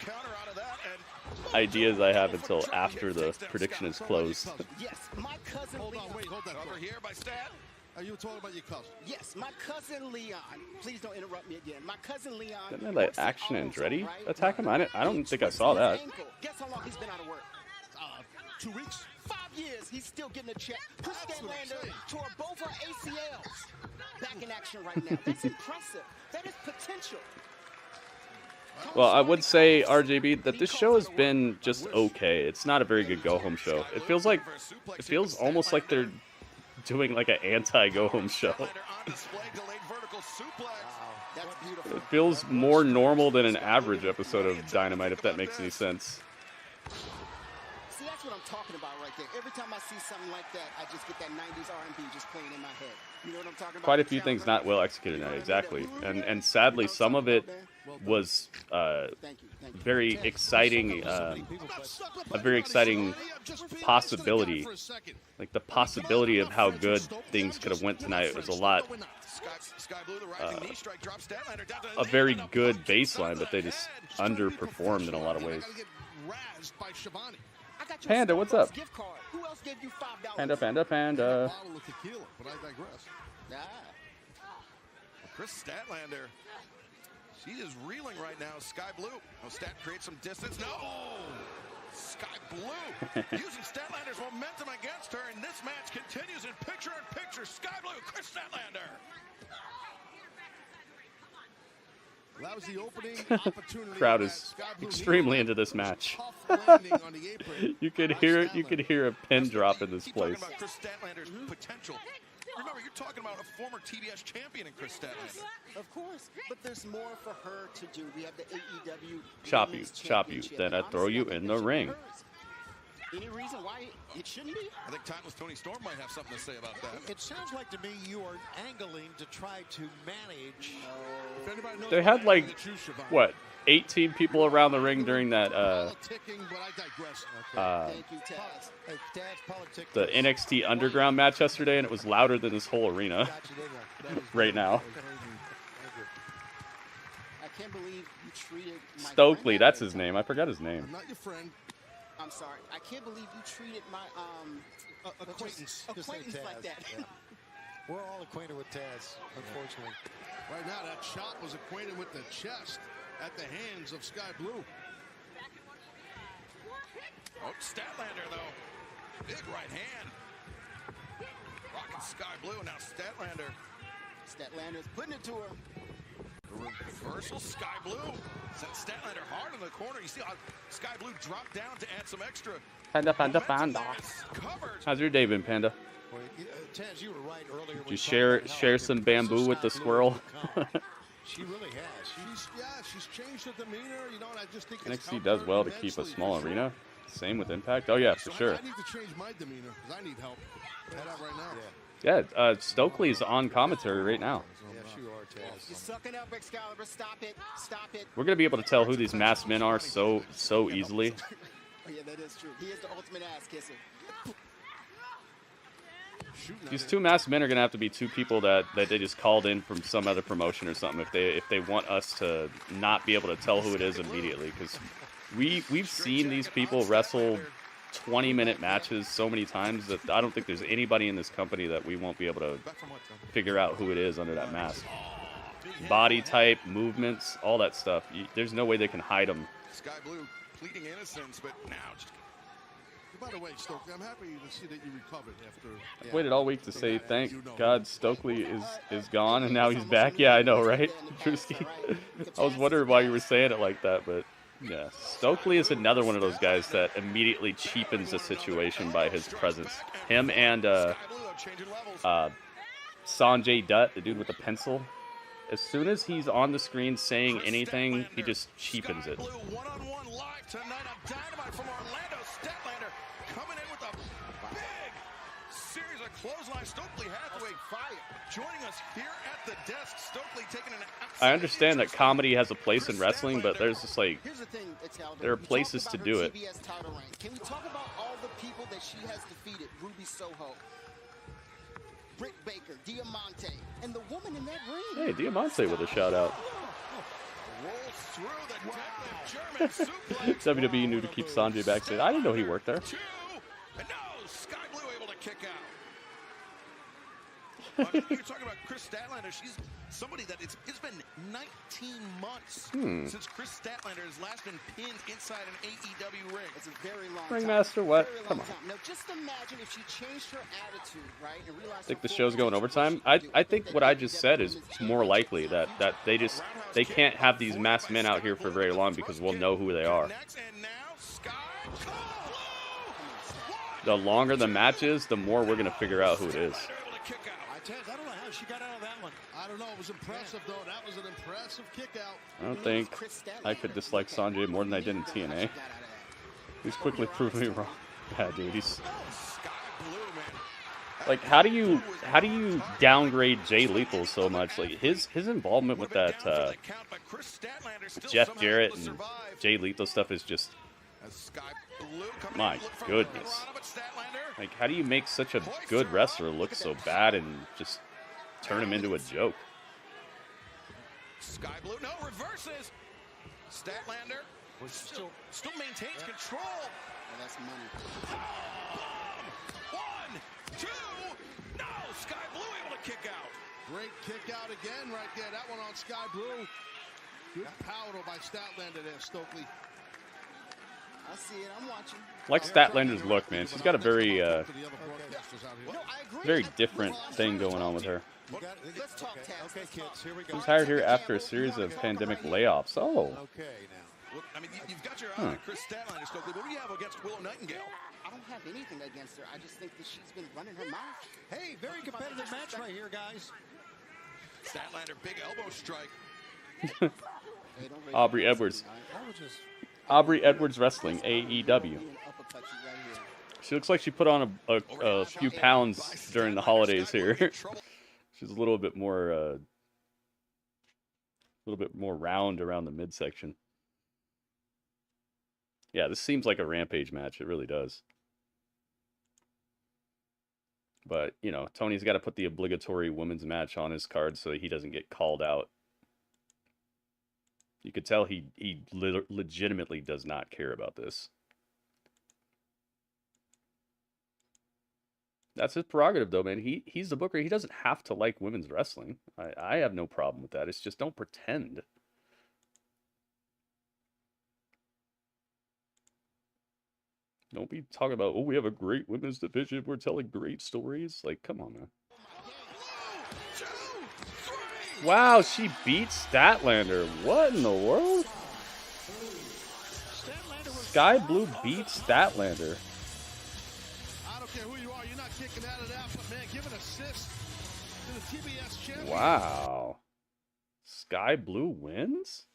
ideas I have until after the prediction is closed. Yes, my cousin Leon. Hold that over here by Stat. Are you talking about your cousin? Yes, my cousin Leon. Please don't interrupt me again. My cousin Leon. Didn't they let Action and Andretti attack him? I don't think I saw that. Guess how long he's been out of work? 2 weeks? 5 years. He's still getting a check. Kris Statlander tore both her ACLs. Back in action right now. That's impressive. That is potential. Well, I would say, RJB, that this show has been just okay. It's not a very good go-home show. It feels almost like they're doing like an anti-go-home show. It feels more normal than an average episode of Dynamite, if that makes any sense. See, that's what I'm talking about right there. Every time I see something like that, I just get that 90s R&B just playing in my head. You know what I'm talking about? Quite a few things not well executed now, exactly. And sadly, some of it was very exciting, a very exciting possibility. Like the possibility of how good things could have went tonight was a lot. A very good baseline, but they just underperformed in a lot of ways. Panda, what's up? Panda, panda, panda. Kris Statlander, she is reeling right now. Skye Blue. Oh, Stat creates some distance. No! Skye Blue using Statlander's momentum against her, and this match continues in picture-in-picture. Skye Blue, Kris Statlander. That was the opening opportunity. Crowd is extremely into this match. You could hear a pin drop in this place. Kris Statlander's potential. Remember, you're talking about a former TBS champion in Kris Statlander. Of course, but there's more for her to do. We have the AEW. Chop you, then I throw you in the ring. Any reason why it shouldn't be? I think Timeless Tony Storm might have something to say about that. It sounds like to me you are angling to try to manage. They had like, what, 18 people around the ring during that the NXT Underground match yesterday, and it was louder than this whole arena right now. I can't believe you treated my Stokely, that's his name. I forgot his name. I'm not your friend. I'm sorry. I can't believe you treated my acquaintance like that. Yeah. We're all acquainted with Taz, unfortunately. Right now, that shot was acquainted with the chest at the hands of Skye Blue. Oh, Statlander, though. Big right hand. Rocking Skye Blue. Now Statlander. Statlander's putting it to her. Reversal, Skye Blue. Sent Statlander hard in the corner. You see how Skye Blue dropped down to add some extra. Panda, panda, panda. How's your day been, Panda? Well, Taz, you were right earlier. Did you share some bamboo with the squirrel? She really has. She's changed her demeanor, you know, and I just think NXT does well to keep a small arena. Same with Impact. Oh yeah, for sure. I need to change my demeanor because I need help. Right now. Yeah, Stokely's on commentary right now. Yes, you are, Taz. You're sucking up, Excalibur. Stop it. Stop it. We're gonna be able to tell who these masked men are so easily. Oh, yeah, that is true. He is the ultimate ass kisser. These two masked men are gonna have to be two people that they just called in from some other promotion or something if they want us to not be able to tell who it is immediately, because we've seen these people wrestle 20-minute matches so many times that I don't think there's anybody in this company that we won't be able to figure out who it is under that mask. Body type, movements, all that stuff. There's no way they can hide them. Skye Blue pleading innocence, but now just. By the way, Stokely, I'm happy to see that you recovered after. I've waited all week to say thank God Stokely is gone and now he's back. Yeah, I know, right? Drewski. I was wondering why you were saying it like that, but yeah. Stokely is another one of those guys that immediately cheapens the situation by his presence. Him and Sanjay Dutt, the dude with the pencil. As soon as he's on the screen saying anything, he just cheapens it. One-on-one live tonight on Dynamite from Orlando. Statlander coming in with a big series of clotheslines. Stokely Hathaway joining us here at the desk. Stokely taking an I understand that comedy has a place in wrestling, but there's just like Here's the thing, Excalibur. there are places to do it. TBS title reign. Can we talk about all the people that she has defeated? Ruby Soho, Britt Baker, Diamante, and the woman in that ring. Hey, Diamante with a shout out. WWE knew to keep Sanjay backstage. I didn't know he worked there. And no, Skye Blue able to kick out. You're talking about Kris Statlander. She's somebody that it's been 19 months since Kris Statlander has last been pinned inside an AEW ring. It's a very long Ringmaster, what? Come on. Now, just imagine if she changed her attitude, right, and realized. Think the show's going overtime? I think what I just said is more likely that they can't have these masked men out here for very long because we'll know who they are. The longer the match is, the more we're gonna figure out who it is. I don't know how she got out of that one. I don't know. It was impressive, though. That was an impressive kick out. I don't think I could dislike Sanjay more than I did in TNA. He's quickly proving me wrong. Yeah, dude, he's... Skye Blue, man. Like, how do you downgrade Jay Lethal so much? Like his involvement with that Jeff Jarrett and Jay Lethal stuff is just, my goodness. Like, how do you make such a good wrestler look so bad and just turn him into a joke? Skye Blue, no, reverses. Statlander still maintains control. Well, that's money. One, two, no! Skye Blue able to kick out. Great kick out again right there. That one on Skye Blue. Good power by Statlander there, Stokely. I see it. I'm watching. Like Statlander's look, man. She's got a very, very different thing going on with her. Let's talk Taz. Okay, kids, here we go. She was hired here after a series of pandemic layoffs. Oh. Okay, now. Well, I mean, you've got your eye on Kris Statlander, Stokely. What do you have against Willow Nightingale? I don't have anything against her. I just think that she's been running her mouth. Hey, very competitive match right here, guys. Statlander, big elbow strike. Aubrey Edwards. Aubrey Edwards Wrestling, AEW. She looks like she put on a few pounds during the holidays here. She's a little bit more round around the midsection. Yeah, this seems like a Rampage match. It really does. But, you know, Tony's got to put the obligatory women's match on his card so he doesn't get called out. You could tell he legitimately does not care about this. That's his prerogative, though, man. He's the booker. He doesn't have to like women's wrestling. I have no problem with that. It's just don't pretend. Don't be talking about, oh, we have a great women's division. We're telling great stories. Like, come on, man. Wow, she beat Statlander. What in the world? Skye Blue beats Statlander. I don't care who you are. You're not kicking out of that, but man, give an assist to the TBS champion. Wow. Skye Blue wins?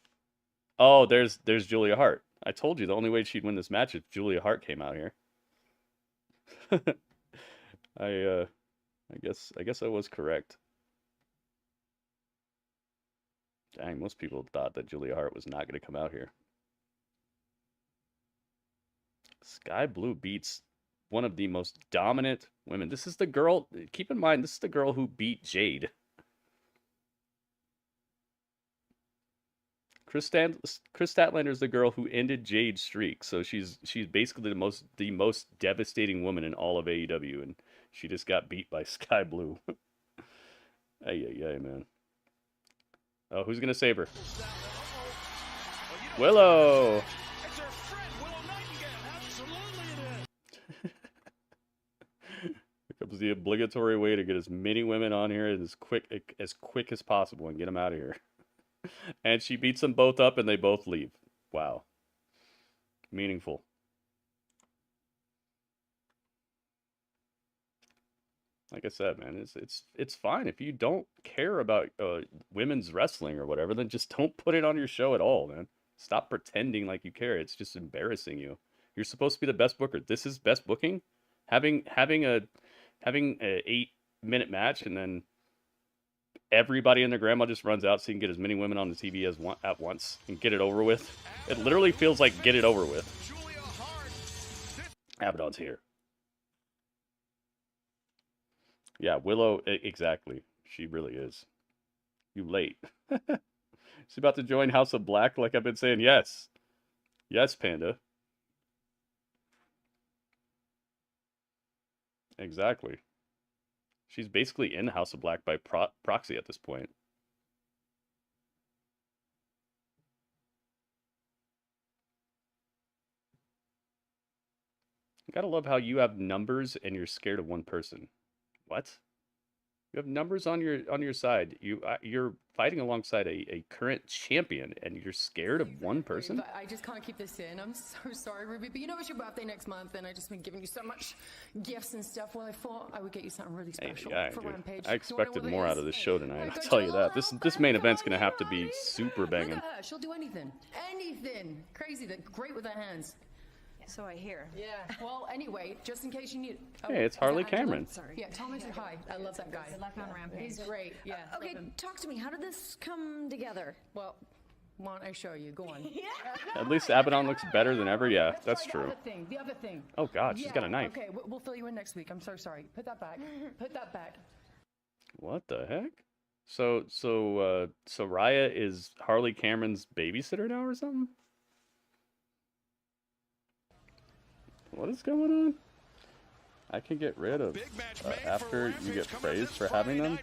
Oh, there's Julia Hart. I told you the only way she'd win this match is if Julia Hart came out here. I guess I was correct. Dang, most people thought that Julia Hart was not going to come out here. Skye Blue beats one of the most dominant women. This is the girl, keep in mind, this is the girl who beat Jade. Kris Statlander is the girl who ended Jade's streak, so she's basically the most devastating woman in all of AEW, and she just got beat by Skye Blue. Ay, man. Oh, who's gonna save her? Willow. It's her friend, Willow Nightingale. Absolutely it is. Here comes the obligatory way to get as many women on here as quick as possible and get them out of here. And she beats them both up and they both leave. Wow. Meaningful. Like I said, man, it's fine. If you don't care about women's wrestling or whatever, then just don't put it on your show at all, man. Stop pretending like you care. It's just embarrassing you. You're supposed to be the best booker. This is best booking? Having a 8-minute match and then everybody and their grandma just runs out so you can get as many women on the TV at once and get it over with. It literally feels like get it over with. Abaddon's here. Yeah, Willow, exactly. She really is. You late. She's about to join House of Black like I've been saying. Yes. Yes, Panda. Exactly. She's basically in House of Black by proxy at this point. You gotta love how you have numbers and you're scared of one person. What? You have numbers on your side. You're fighting alongside a current champion, and you're scared of one person. But I just can't keep this in. I'm so sorry, Ruby. But you know it's your birthday next month, and I just been giving you so much gifts and stuff. Well, I thought I would get you something really special for Rampage. I expected more out of this show tonight. I'll tell you that. This main event's gonna have to be super banging. Look at her. She'll do anything, anything. Crazy. That great with her hands. So I hear. Yeah. Well, anyway, just in case you need. Hey, it's Harley Cameron. Sorry. Yeah, tell him I said hi. I love that guy. Good luck on Rampage. He's great. Yeah. Okay, talk to me. How did this come together? Well, why don't I show you? Go on. At least Abaddon looks better than ever. Yeah, that's Right, true. The other thing. Oh God, she's got a knife. Okay, we'll fill you in next week. I'm so sorry. Put that back. Put that back. What the heck? So Raya is Harley Cameron's babysitter now or something? What is going on? I can get rid of after you get praised for having them.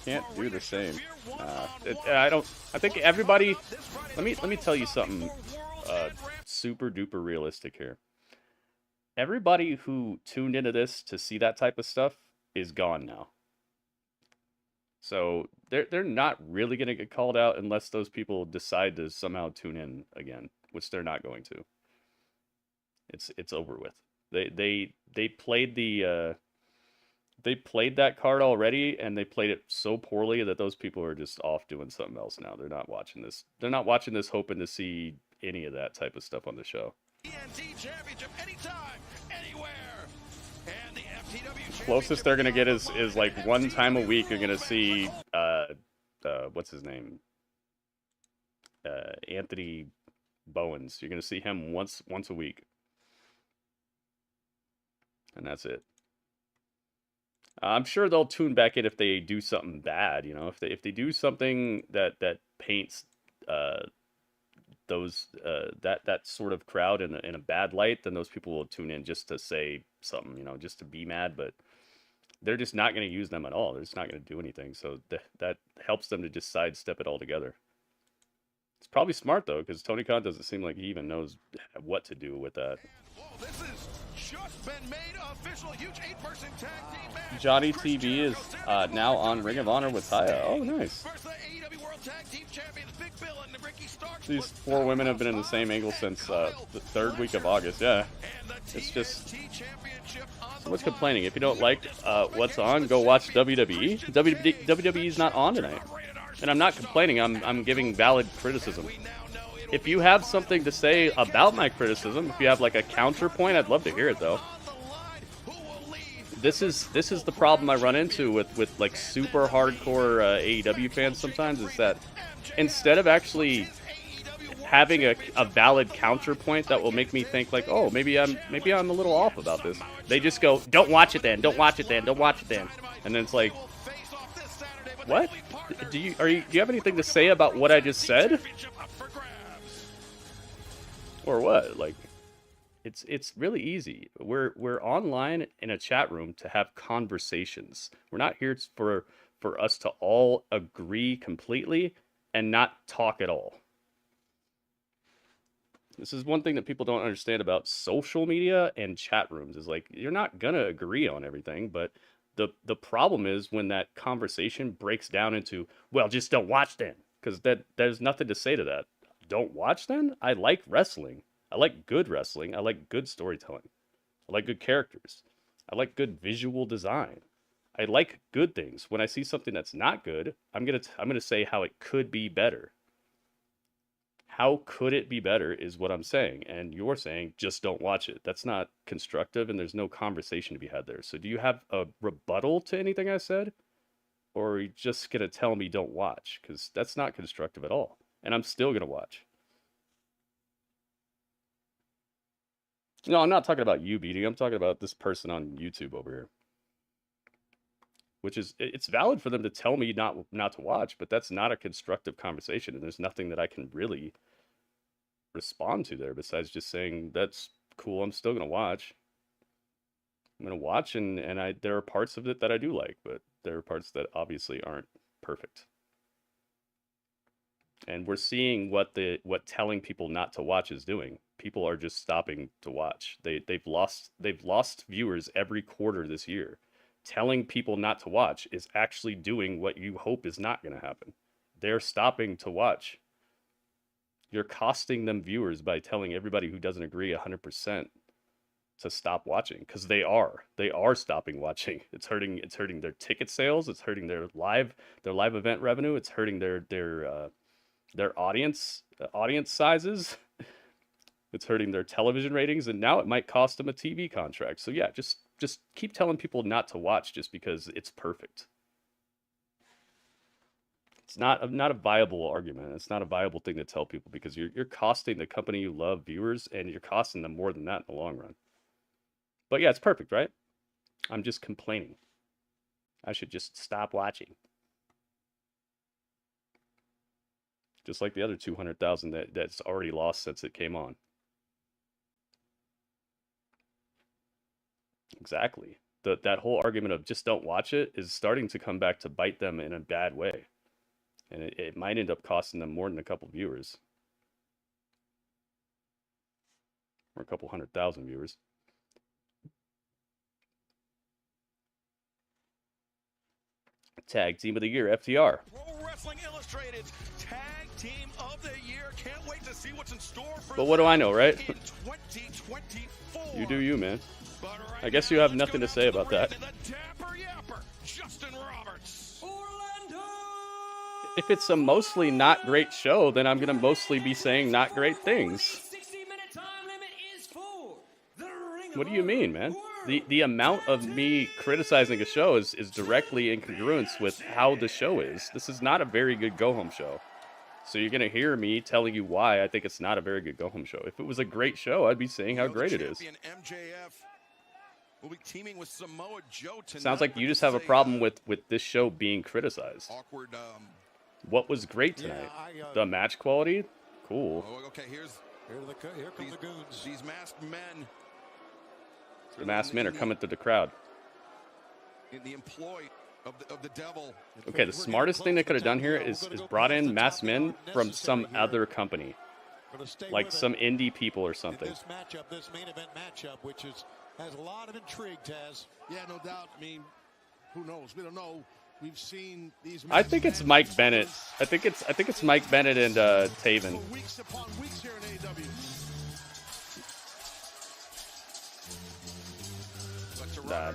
Can't do the same. I think everybody. Let me tell you something. Super duper realistic here. Everybody who tuned into this to see that type of stuff is gone now. So they're not really gonna get called out unless those people decide to somehow tune in again, which they're not going to. It's over with. They played that card already, and they played it so poorly that those people are just off doing something else now. They're not watching this. They're not watching this hoping to see any of that type of stuff on the show. Championship anytime, anywhere. And the FTW Closest they're gonna get is like one time a week. You're gonna see what's his name? Anthony Bowens. You're gonna see him once a week. And that's it. I'm sure they'll tune back in if they do something bad, you know. If they do something that paints that sort of crowd in a bad light, then those people will tune in just to say something, you know, just to be mad. But they're just not going to use them at all. They're just not going to do anything. So that helps them to just sidestep it altogether. It's probably smart though, because Tony Khan doesn't seem like he even knows what to do with that. This is just been made official. Huge 8-person tag team match. Johnny TV is now on Ring of Honor with Taya. Oh, nice. These 4 women have been in the same angle since the 3rd week of August. Yeah, it's just so much complaining. If you don't like what's on, go watch WWE. WWE's not on tonight, and I'm not complaining. I'm giving valid criticism. If you have something to say about my criticism, if you have like a counterpoint, I'd love to hear it though. This is the problem I run into with like super hardcore AEW fans sometimes, is that instead of actually having a valid counterpoint that will make me think like, oh, maybe I'm a little off about this, they just go, don't watch it then, don't watch it then, don't watch it then. And then it's like, what? Do you have anything to say about what I just said? Or what? Like, it's really easy. We're online in a chat room to have conversations. We're not here for us to all agree completely and not talk at all. This is one thing that people don't understand about social media and chat rooms, is like, you're not gonna agree on everything, but the problem is when that conversation breaks down into, well, just don't watch then, because there's nothing to say to that. Don't watch then? I like wrestling. I like good wrestling. I like good storytelling. I like good characters. I like good visual design. I like good things. When I see something that's not good, I'm gonna say how it could be better. How could it be better is what I'm saying, and you're saying just don't watch it. That's not constructive, and there's no conversation to be had there. So do you have a rebuttal to anything I said? Or are you just gonna tell me don't watch? Because that's not constructive at all. And I'm still gonna watch. No, I'm not talking about you, BD. I'm talking about this person on YouTube over here. Which is, it's valid for them to tell me not to watch, but that's not a constructive conversation, and there's nothing that I can really respond to there besides just saying, that's cool, I'm still gonna watch. I'm gonna watch, and there are parts of it that I do like, but there are parts that obviously aren't perfect. And we're seeing what telling people not to watch is doing. People are just stopping to watch. They've lost viewers every quarter this year. Telling people not to watch is actually doing what you hope is not going to happen. They're stopping to watch. You're costing them viewers by telling everybody who doesn't agree 100% to stop watching, because they are stopping watching. It's hurting their ticket sales. It's hurting their live event revenue. It's hurting their audience sizes. It's hurting their television ratings, and now it might cost them a TV contract. So yeah, just keep telling people not to watch just because it's perfect. It's not a viable argument. It's not a viable thing to tell people because you're costing the company you love viewers, and you're costing them more than that in the long run. But yeah, it's perfect, right? I'm just complaining. I should just stop watching. Just like the other 200,000 that's already lost since it came on. Exactly. That whole argument of just don't watch it is starting to come back to bite them in a bad way. And it might end up costing them more than a couple viewers. Or a couple 100,000 viewers. Tag Team of the Year, FTR. Pro Wrestling Illustrated Tag Team of the Year. Can't wait to see what's in store for But what do I know, right? in 2024. You do you, man. I guess you have nothing to say about that. The Dapper Yapper, Justin Roberts. If it's a mostly not great show, then I'm going to mostly be saying not great things. What do you mean, man? The amount of me criticizing a show is directly in congruence with how the show is. This is not a very good go-home show. So you're going to hear me telling you why I think it's not a very good go-home show. If it was a great show, I'd be saying how great it is. MJF will be teaming with Samoa Joe tonight. Sounds like you just have a problem with this show being criticized. Awkward. What was great tonight? The match quality? Cool. Oh, okay, here come the goons. These masked men. The masked men are coming through the crowd. In the employ of the devil. Okay, the smartest thing they could have done here is brought in masked men from some other company. Like some indie people or something. This matchup, this main event matchup, which has a lot of intrigue, Taz. Yeah, no doubt. I mean, who knows? We don't know. We've seen these. I think it's Mike Bennett. I think it's Mike Bennett and Taven. For weeks upon weeks here in AEW. Nah.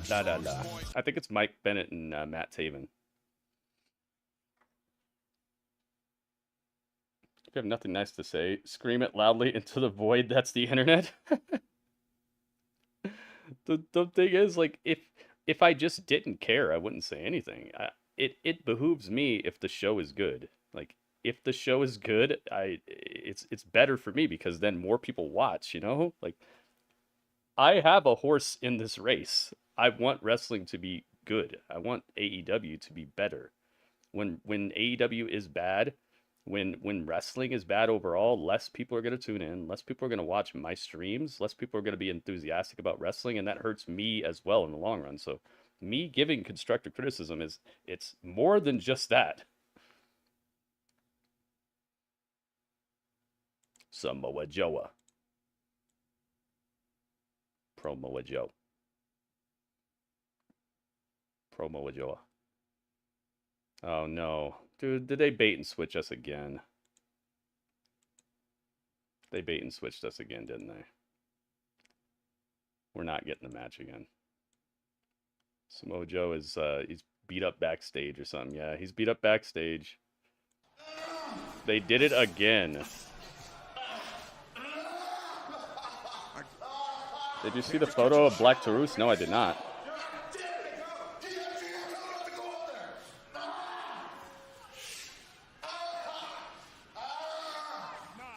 I think it's Mike Bennett and Matt Taven. If you have nothing nice to say, scream it loudly into the void. That's the internet. The thing is, like, if I just didn't care, I wouldn't say anything. It behooves me if the show is good. Like, if the show is good, it's better for me because then more people watch, you know? Like, I have a horse in this race. I want wrestling to be good. I want AEW to be better. When AEW is bad, when wrestling is bad overall, less people are going to tune in, less people are going to watch my streams, less people are going to be enthusiastic about wrestling, and that hurts me as well in the long run. So me giving constructive criticism it's more than just that. Samoa Joe. Promo Joe. Promo Joe. Oh no. Dude, did they bait and switch us again? They bait and switched us again, didn't they? We're not getting the match again. Samoa Joe is he's beat up backstage or something. Yeah, he's beat up backstage. They did it again. Did you see the photo of Black Taurus? No, I did not.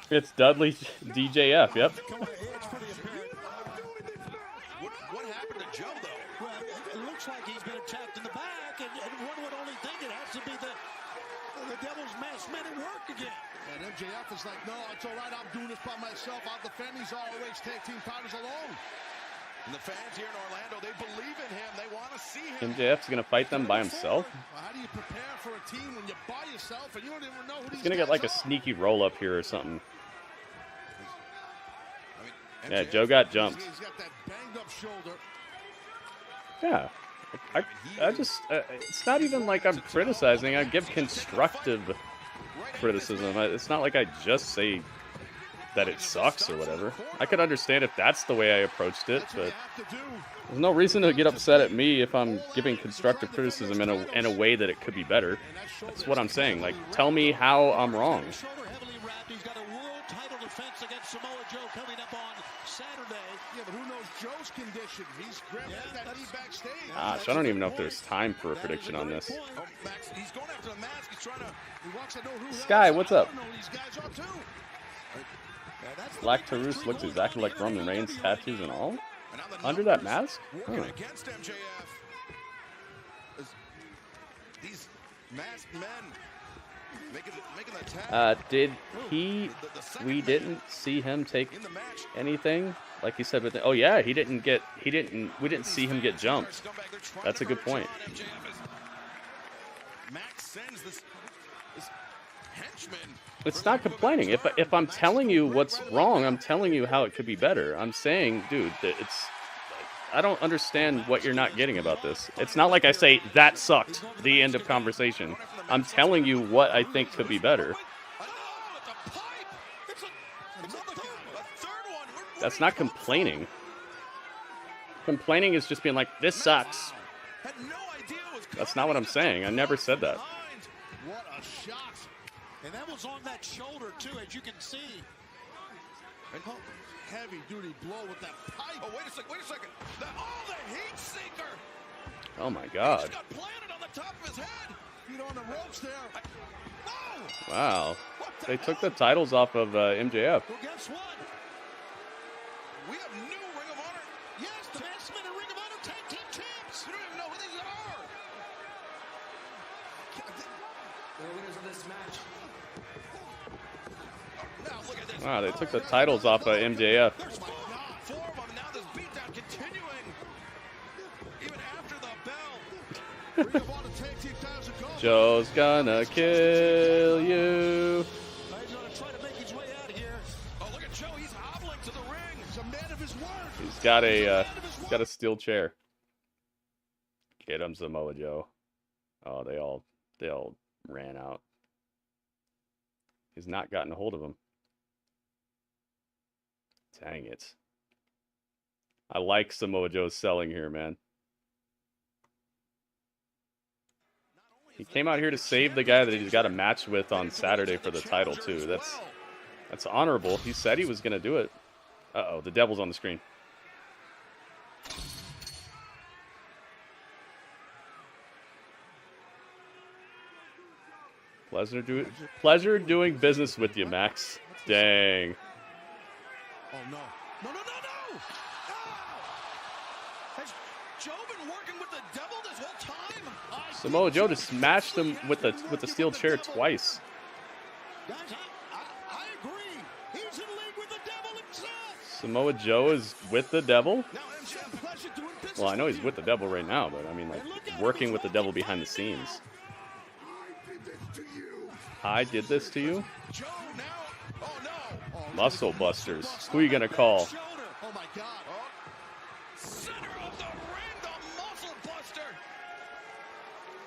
It's Dudley DJF, yep. What happened to Joe, though? Well, it looks like he's been attacked in the back, and one would only think it has to be the Devil's masked men at work again. And MJF is like, no, it's all right. I'm doing this by myself. I'll defend these ROH tag team titles alone. And the fans here in Orlando, they believe in him. They want to see him. MJF's going to fight them by himself? Well, how do you prepare for a team when you're by yourself and you don't even know who He's going to get like a sneaky roll up here or something. Yeah, Joe got jumped. He's got that banged up shoulder. Yeah. I just, it's not even like I'm criticizing. I give constructive criticism. It's not like I just say that it sucks or whatever. I could understand if that's the way I approached it, but there's no reason to get upset at me if I'm giving constructive criticism in a way that it could be better. That's what I'm saying. Like, tell me how I'm wrong. of Samoa Joe coming up on Saturday. Yeah, but who knows Joe's condition? He's grabbing that knee backstage. Gosh, I don't even know if there's time for a prediction on this. Oh, Max, he's going after the mask. He's trying to. He wants to know who Skye, what's up? I know these guys are too. Black Tarus looks exactly like Roman Reigns, tattoos and all. Under that mask? Working Huh. against MJF. These masked men making the tag. We didn't see him take anything? Like he said with oh yeah, we didn't see him get jumped. That's a good point. Max sends this henchman. It's not complaining. If I'm telling you what's wrong, I'm telling you how it could be better. I'm saying, dude, that I don't understand what you're not getting about this. It's not like I say, that sucked, the end of conversation. I'm telling you what I think could be better. That's not complaining. Complaining is just being like, this sucks. That's not what I'm saying. I never said that. What a shot. And that was on that shoulder, too, as you can see. Heavy-duty blow with that pipe. Oh, wait a second. The heat seeker. Oh, my God. He just got planted on the top of his head. Feet on the ropes there. No! Wow. They took the titles off of MJF. Well, guess what? We have new Ring of Honor. Yes, the Masked Men and Ring of Honor Tag Team Champs. You don't even know who these are. The winners of this match. Now look at this. Wow, they took the titles off of MJF. There's four of them. Now this beatdown continuing. Even after the bell. Ring of Honor Tag Team titles are gone. Joe's gonna kill you. He's going to try to make his way out of here. Oh, look at Joe. He's hobbling to the ring. He's a man of his word. He's got a steel chair. Get him, Samoa Joe. Oh, they all ran out. He's not gotten a hold of him. Dang it. I like Samoa Joe's selling here, man. He came out here to save the guy that he's got a match with on Saturday for the title, too. That's honorable. He said he was going to do it. Uh-oh, the devil's on the screen. Pleasure doing business with you, Max. Dang. Oh, no. No! Has Joe been working with the devil this whole time? Samoa Joe just smashed him with the steel chair twice. Guys, I agree. He's in league with the devil himself. Samoa Joe is with the devil? Now, MJF Pleasure doing business. Well, I know he's with the devil right now, but I mean, like, working with the devil behind the scenes. I did this to you? Joe now. Oh no. Muscle Busters. Who are you gonna call? Oh my God. Center of the ring, the Muscle Buster.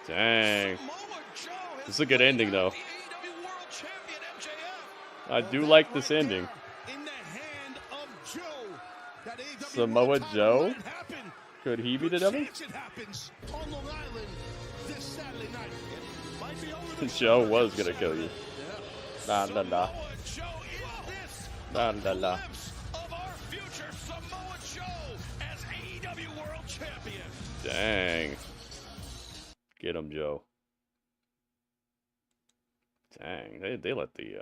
Dang. Samoa Joe This is a good ending, though. the AEW World Champion MJF. I do like this ending. In the hand of Joe. That AEW Samoa World title Joe? might happen. Could he be the devil? Chance it happens on Long Island this Saturday night. It might be over. Joe was gonna kill you. La la la. Joe, is this La la la. glimpse of our future Samoa Joe as AEW World Champion? Dang. Get him, Joe. Dang, they let the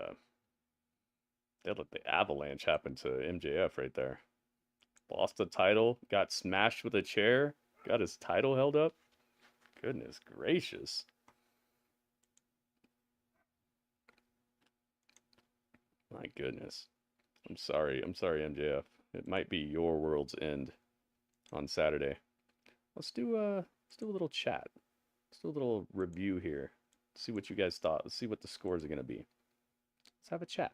avalanche happen to MJF right there. Lost the title, got smashed with a chair, got his title held up. Goodness gracious. My goodness. I'm sorry, MJF. It might be your world's end on Saturday. Let's do a little chat. Let's do a little review here. See what you guys thought. Let's see what the scores are going to be. Let's have a chat.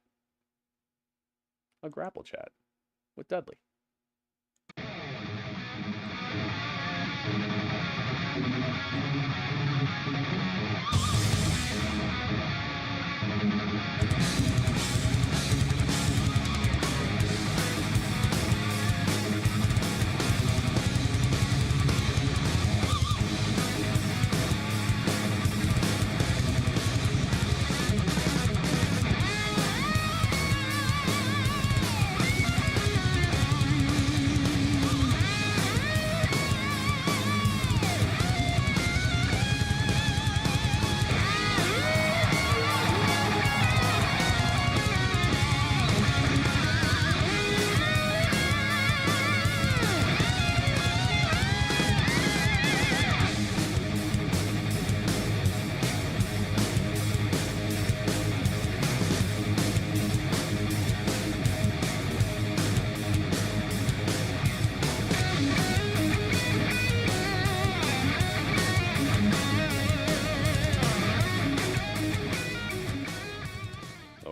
A grapple chat with Dudley.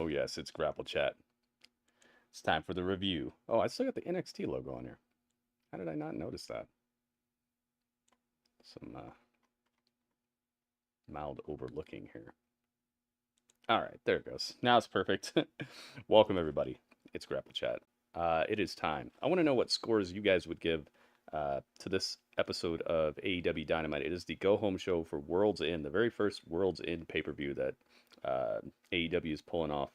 Oh yes, it's Grapple Chat. It's time for the review. Oh, I still got the NXT logo on here. How did I not notice that? Some mild overlooking here. All right, there it goes. Now it's perfect. Welcome everybody. It's Grapple Chat. It is time. I want to know what scores you guys would give to this episode of AEW Dynamite. It is the go-home show for World's End, the very first World's End pay-per-view that AEW is pulling off.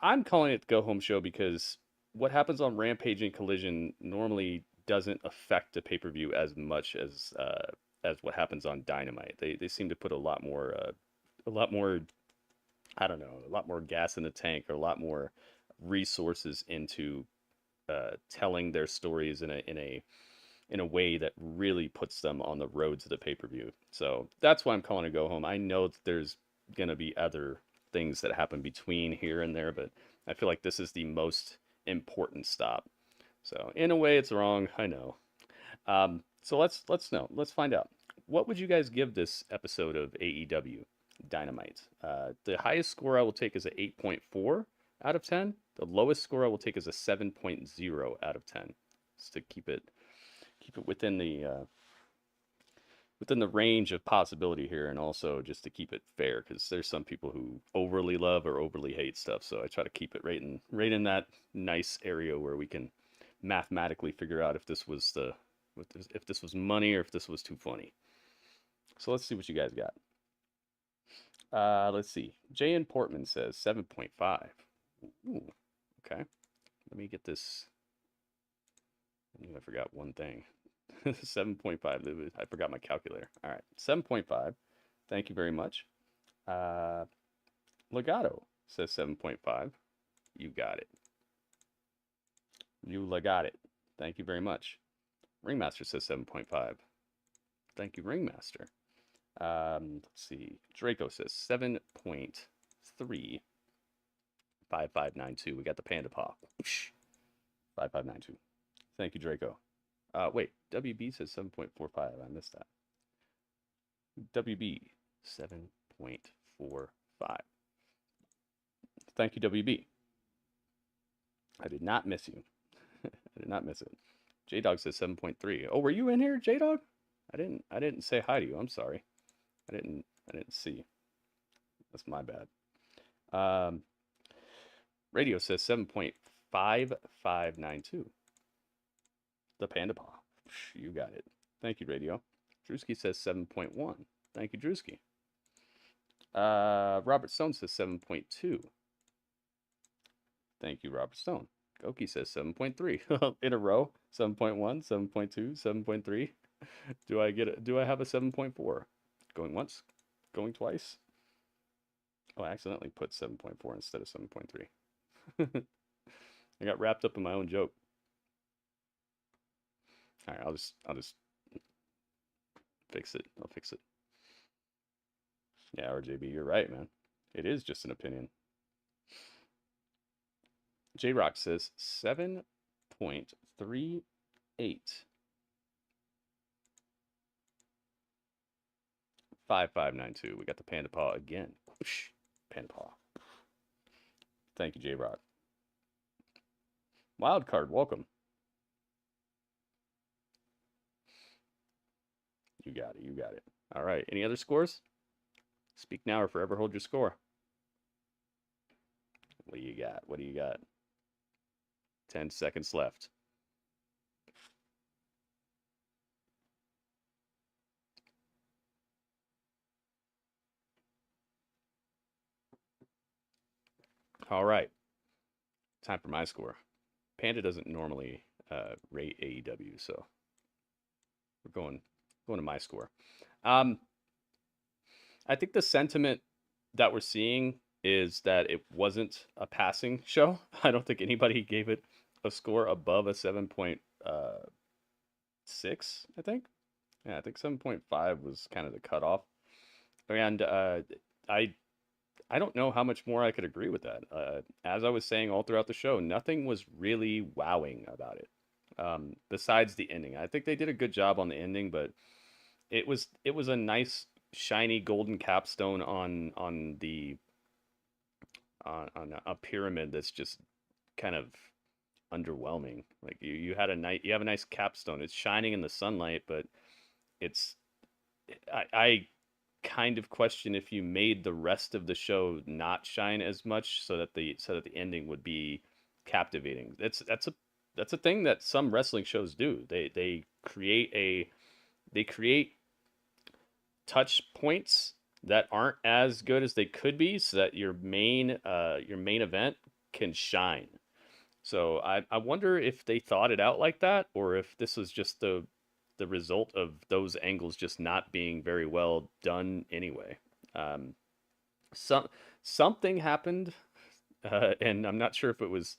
I'm calling it the go-home show because what happens on Rampage and Collision normally doesn't affect the pay-per-view as much as what happens on Dynamite. They seem to put a lot more, I don't know, a lot more gas in the tank, or a lot more resources into telling their stories in a way that really puts them on the road to the pay-per-view. So that's why I'm calling it go home. I know that there's gonna be other things that happen between here and there, but I feel like this is the most important stop. So in a way, it's wrong. I know. So let's know. Let's find out. What would you guys give this episode of AEW Dynamite? The highest score I will take is a 8.4 out of 10. The lowest score I will take is a 7.0 out of 10. Just to keep it within the range of possibility here, and also just to keep it fair, because there's some people who overly love or overly hate stuff. So I try to keep it right in that nice area where we can mathematically figure out if this was money or if this was too funny. So let's see what you guys got. Let's see. Jay in Portman says 7.5. Ooh, okay. Let me get this. I forgot one thing. 7.5. I forgot my calculator. All right. 7.5. Thank you very much. Legato says 7.5. You got it. You got it. Thank you very much. Ringmaster says 7.5. Thank you, Ringmaster. Let's see. Draco says 7.3. 5592. We got the Panda Paw. 5592. Thank you, Draco. Wait, WB says 7.45. I missed that. WB 7.45. Thank you, WB. I did not miss you. I did not miss it. J-Dog says 7.3. Oh, were you in here, J-Dog? I didn't say hi to you. I'm sorry. I didn't see. That's my bad. Radio says 7.5592. The Panda Paw. You got it. Thank you, Radio. Drewski says 7.1. Thank you, Drewski. Robert Stone says 7.2. Thank you, Robert Stone. Goki says 7.3. In a row. 7.1, 7.2, 7.3. Do I have a 7.4? Going once? Going twice? Oh, I accidentally put 7.4 instead of 7.3. I got wrapped up in my own joke. All right, I'll just fix it. I'll fix it. Yeah, RJB, you're right, man. It is just an opinion. J-Rock says 7.38. 5592. We got the Panda Paw again. Whoosh. Panda Paw. Thank you, J-Rock. Wildcard, welcome. You got it. You got it. All right. Any other scores? Speak now or forever hold your score. What do you got? What do you got? 10 seconds left. All right. Time for my score. Panda doesn't normally rate AEW, so we're going to my score. I think the sentiment that we're seeing is that it wasn't a passing show. I don't think anybody gave it a score above a 7.6, I think. Yeah, I think 7.5 was kind of the cutoff. And I don't know how much more I could agree with that. As I was saying all throughout the show, nothing was really wowing about it. Besides the ending. I think they did a good job on the ending, but it was a nice shiny golden capstone on a pyramid that's just kind of underwhelming. Like you have a nice capstone. It's shining in the sunlight, but I kind of question if you made the rest of the show not shine as much so that the ending would be captivating. That's a thing that some wrestling shows do. They create touch points that aren't as good as they could be so that your main event can shine. So I wonder if they thought it out like that, or if this was just the result of those angles just not being very well done anyway. Something happened, and I'm not sure if it was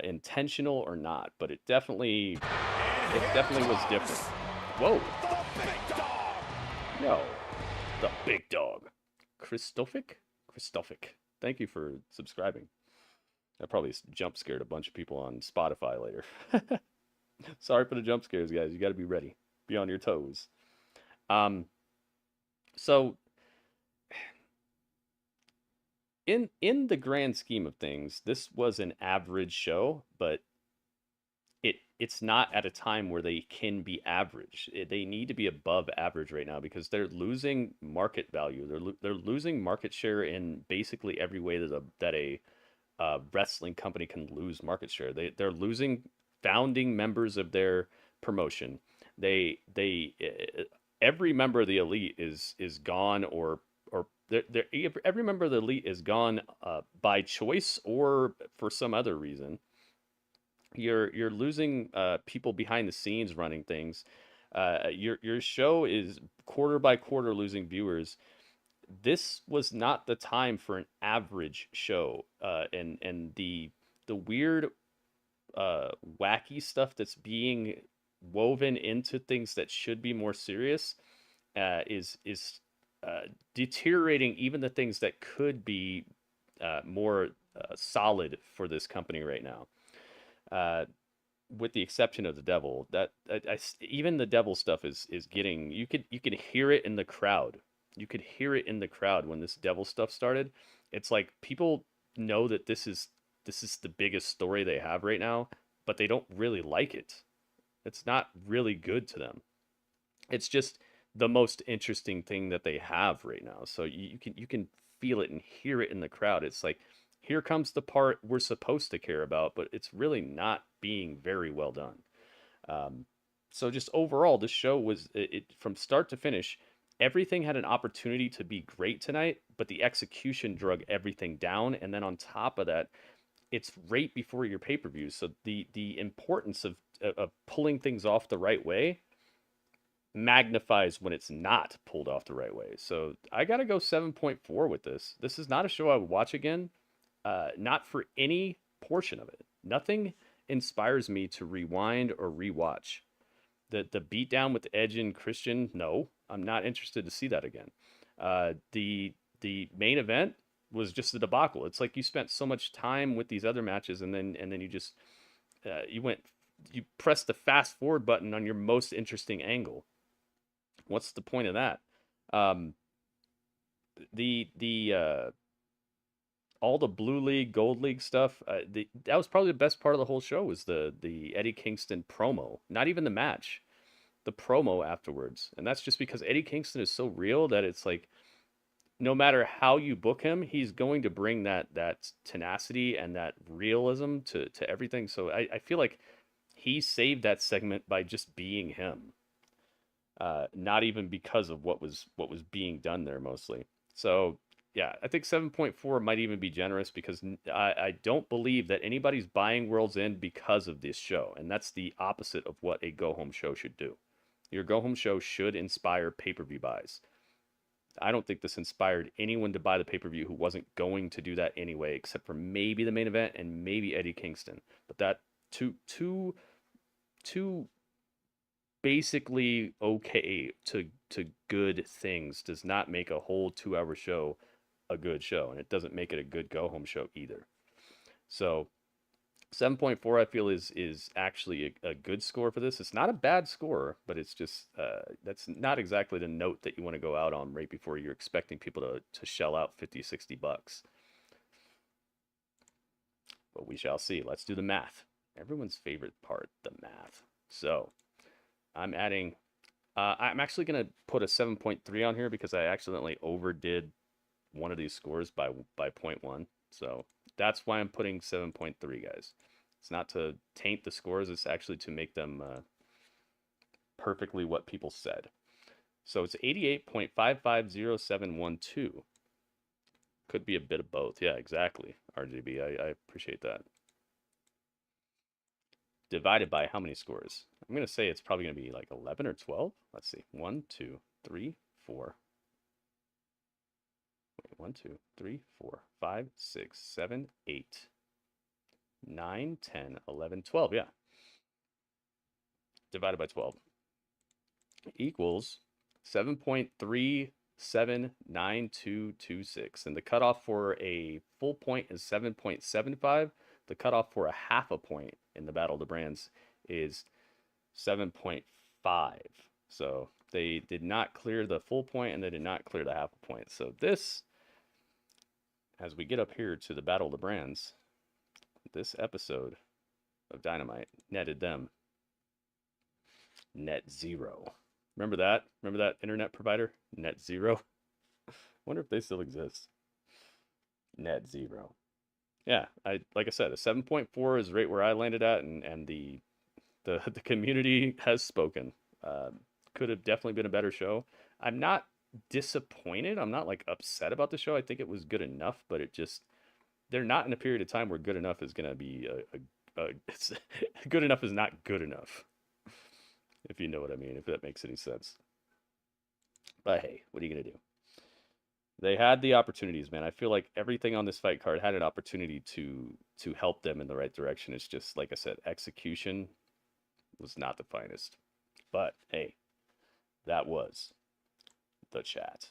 intentional or not, but it definitely was different. Whoa! No, the big dog, Christophic. Thank you for subscribing. I probably jump scared a bunch of people on Spotify later. Sorry for the jump scares, guys. You got to be ready. Be on your toes. So in the grand scheme of things, this was an average show, but it's not at a time where they can be average. They need to be above average right now because they're losing market value. They're losing market share in basically every way that a wrestling company can lose market share. They're losing founding members of their promotion. Every member of the elite is gone, or every member of the elite is gone by choice or for some other reason. You're losing people behind the scenes running things. Your show is quarter by quarter losing viewers. This was not the time for an average show, and the weird wacky stuff that's being woven into things that should be more serious is deteriorating even the things that could be more solid for this company right now. With the exception of the devil, even the devil stuff is getting, you could hear it in the crowd. You could hear it in the crowd when this devil stuff started. It's like people know that this is the biggest story they have right now, but they don't really like it. It's not really good to them. It's just the most interesting thing that they have right now. So you can feel it and hear it in the crowd. It's like, here comes the part we're supposed to care about, but it's really not being very well done. So just overall, this show was, from start to finish, everything had an opportunity to be great tonight, but the execution drug everything down. And then on top of that, it's right before your pay-per-view. So the importance of pulling things off the right way magnifies when it's not pulled off the right way. So I got to go 7.4 with this. This is not a show I would watch again. Not for any portion of it. Nothing inspires me to rewind or rewatch. The beatdown with Edge and Christian, no, I'm not interested to see that again. The main event was just a debacle. It's like you spent so much time with these other matches, and then you just you pressed the fast forward button on your most interesting angle. What's the point of that? All the Blue League, Gold League stuff, that was probably the best part of the whole show, was the Eddie Kingston promo. Not even the match, the promo afterwards. And that's just because Eddie Kingston is so real that it's like, no matter how you book him, he's going to bring that tenacity and that realism to everything. So I feel like he saved that segment by just being him. Not even because of what was being done there mostly. So yeah, I think 7.4 might even be generous, because I don't believe that anybody's buying World's End because of this show. And that's the opposite of what a go-home show should do. Your go-home show should inspire pay-per-view buys. I don't think this inspired anyone to buy the pay-per-view who wasn't going to do that anyway, except for maybe the main event and maybe Eddie Kingston. But that two basically okay to good things does not make a whole 2-hour show a good show, and it doesn't make it a good go-home show either. So 7.4 I feel is actually a good score for this. It's not a bad score, but it's just that's not exactly the note that you want to go out on right before you're expecting people to shell out 50, 60 bucks. But we shall see. Let's do the math. Everyone's favorite part, the math. So I'm adding, I'm actually going to put a 7.3 on here because I accidentally overdid one of these scores by 0.1. So that's why I'm putting 7.3, guys. It's not to taint the scores. It's actually to make them perfectly what people said. So it's 88.550712. Could be a bit of both. Yeah, exactly. RGB, I appreciate that. Divided by how many scores? I'm going to say it's probably going to be like 11 or 12. Let's see. 1, 2, 3, 4. Wait, 1, 2, 3, 4, 5, 6, 7, 8, 9, 10, 11, 12. Yeah. Divided by 12 equals 7.379226. And the cutoff for a full point is 7.75. The cutoff for a half a point in the Battle of the Brands is 7.5. So they did not clear the full point and they did not clear the half a point. So this, as we get up here to the Battle of the Brands, this episode of Dynamite netted them net zero. Remember that? Remember that internet provider? Net zero? Wonder if they still exist. Net zero. Yeah, like I said, a 7.4 is right where I landed at, and the community has spoken. Could have definitely been a better show. I'm not disappointed. I'm not like upset about the show. I think it was good enough, but it just, they're not in a period of time where good enough is going to be it's, good enough is not good enough. If you know what I mean, if that makes any sense. But hey, what are you going to do? They had the opportunities, man. I feel like everything on this fight card had an opportunity to help them in the right direction. It's just, like I said, execution was not the finest. But hey, that was the chat.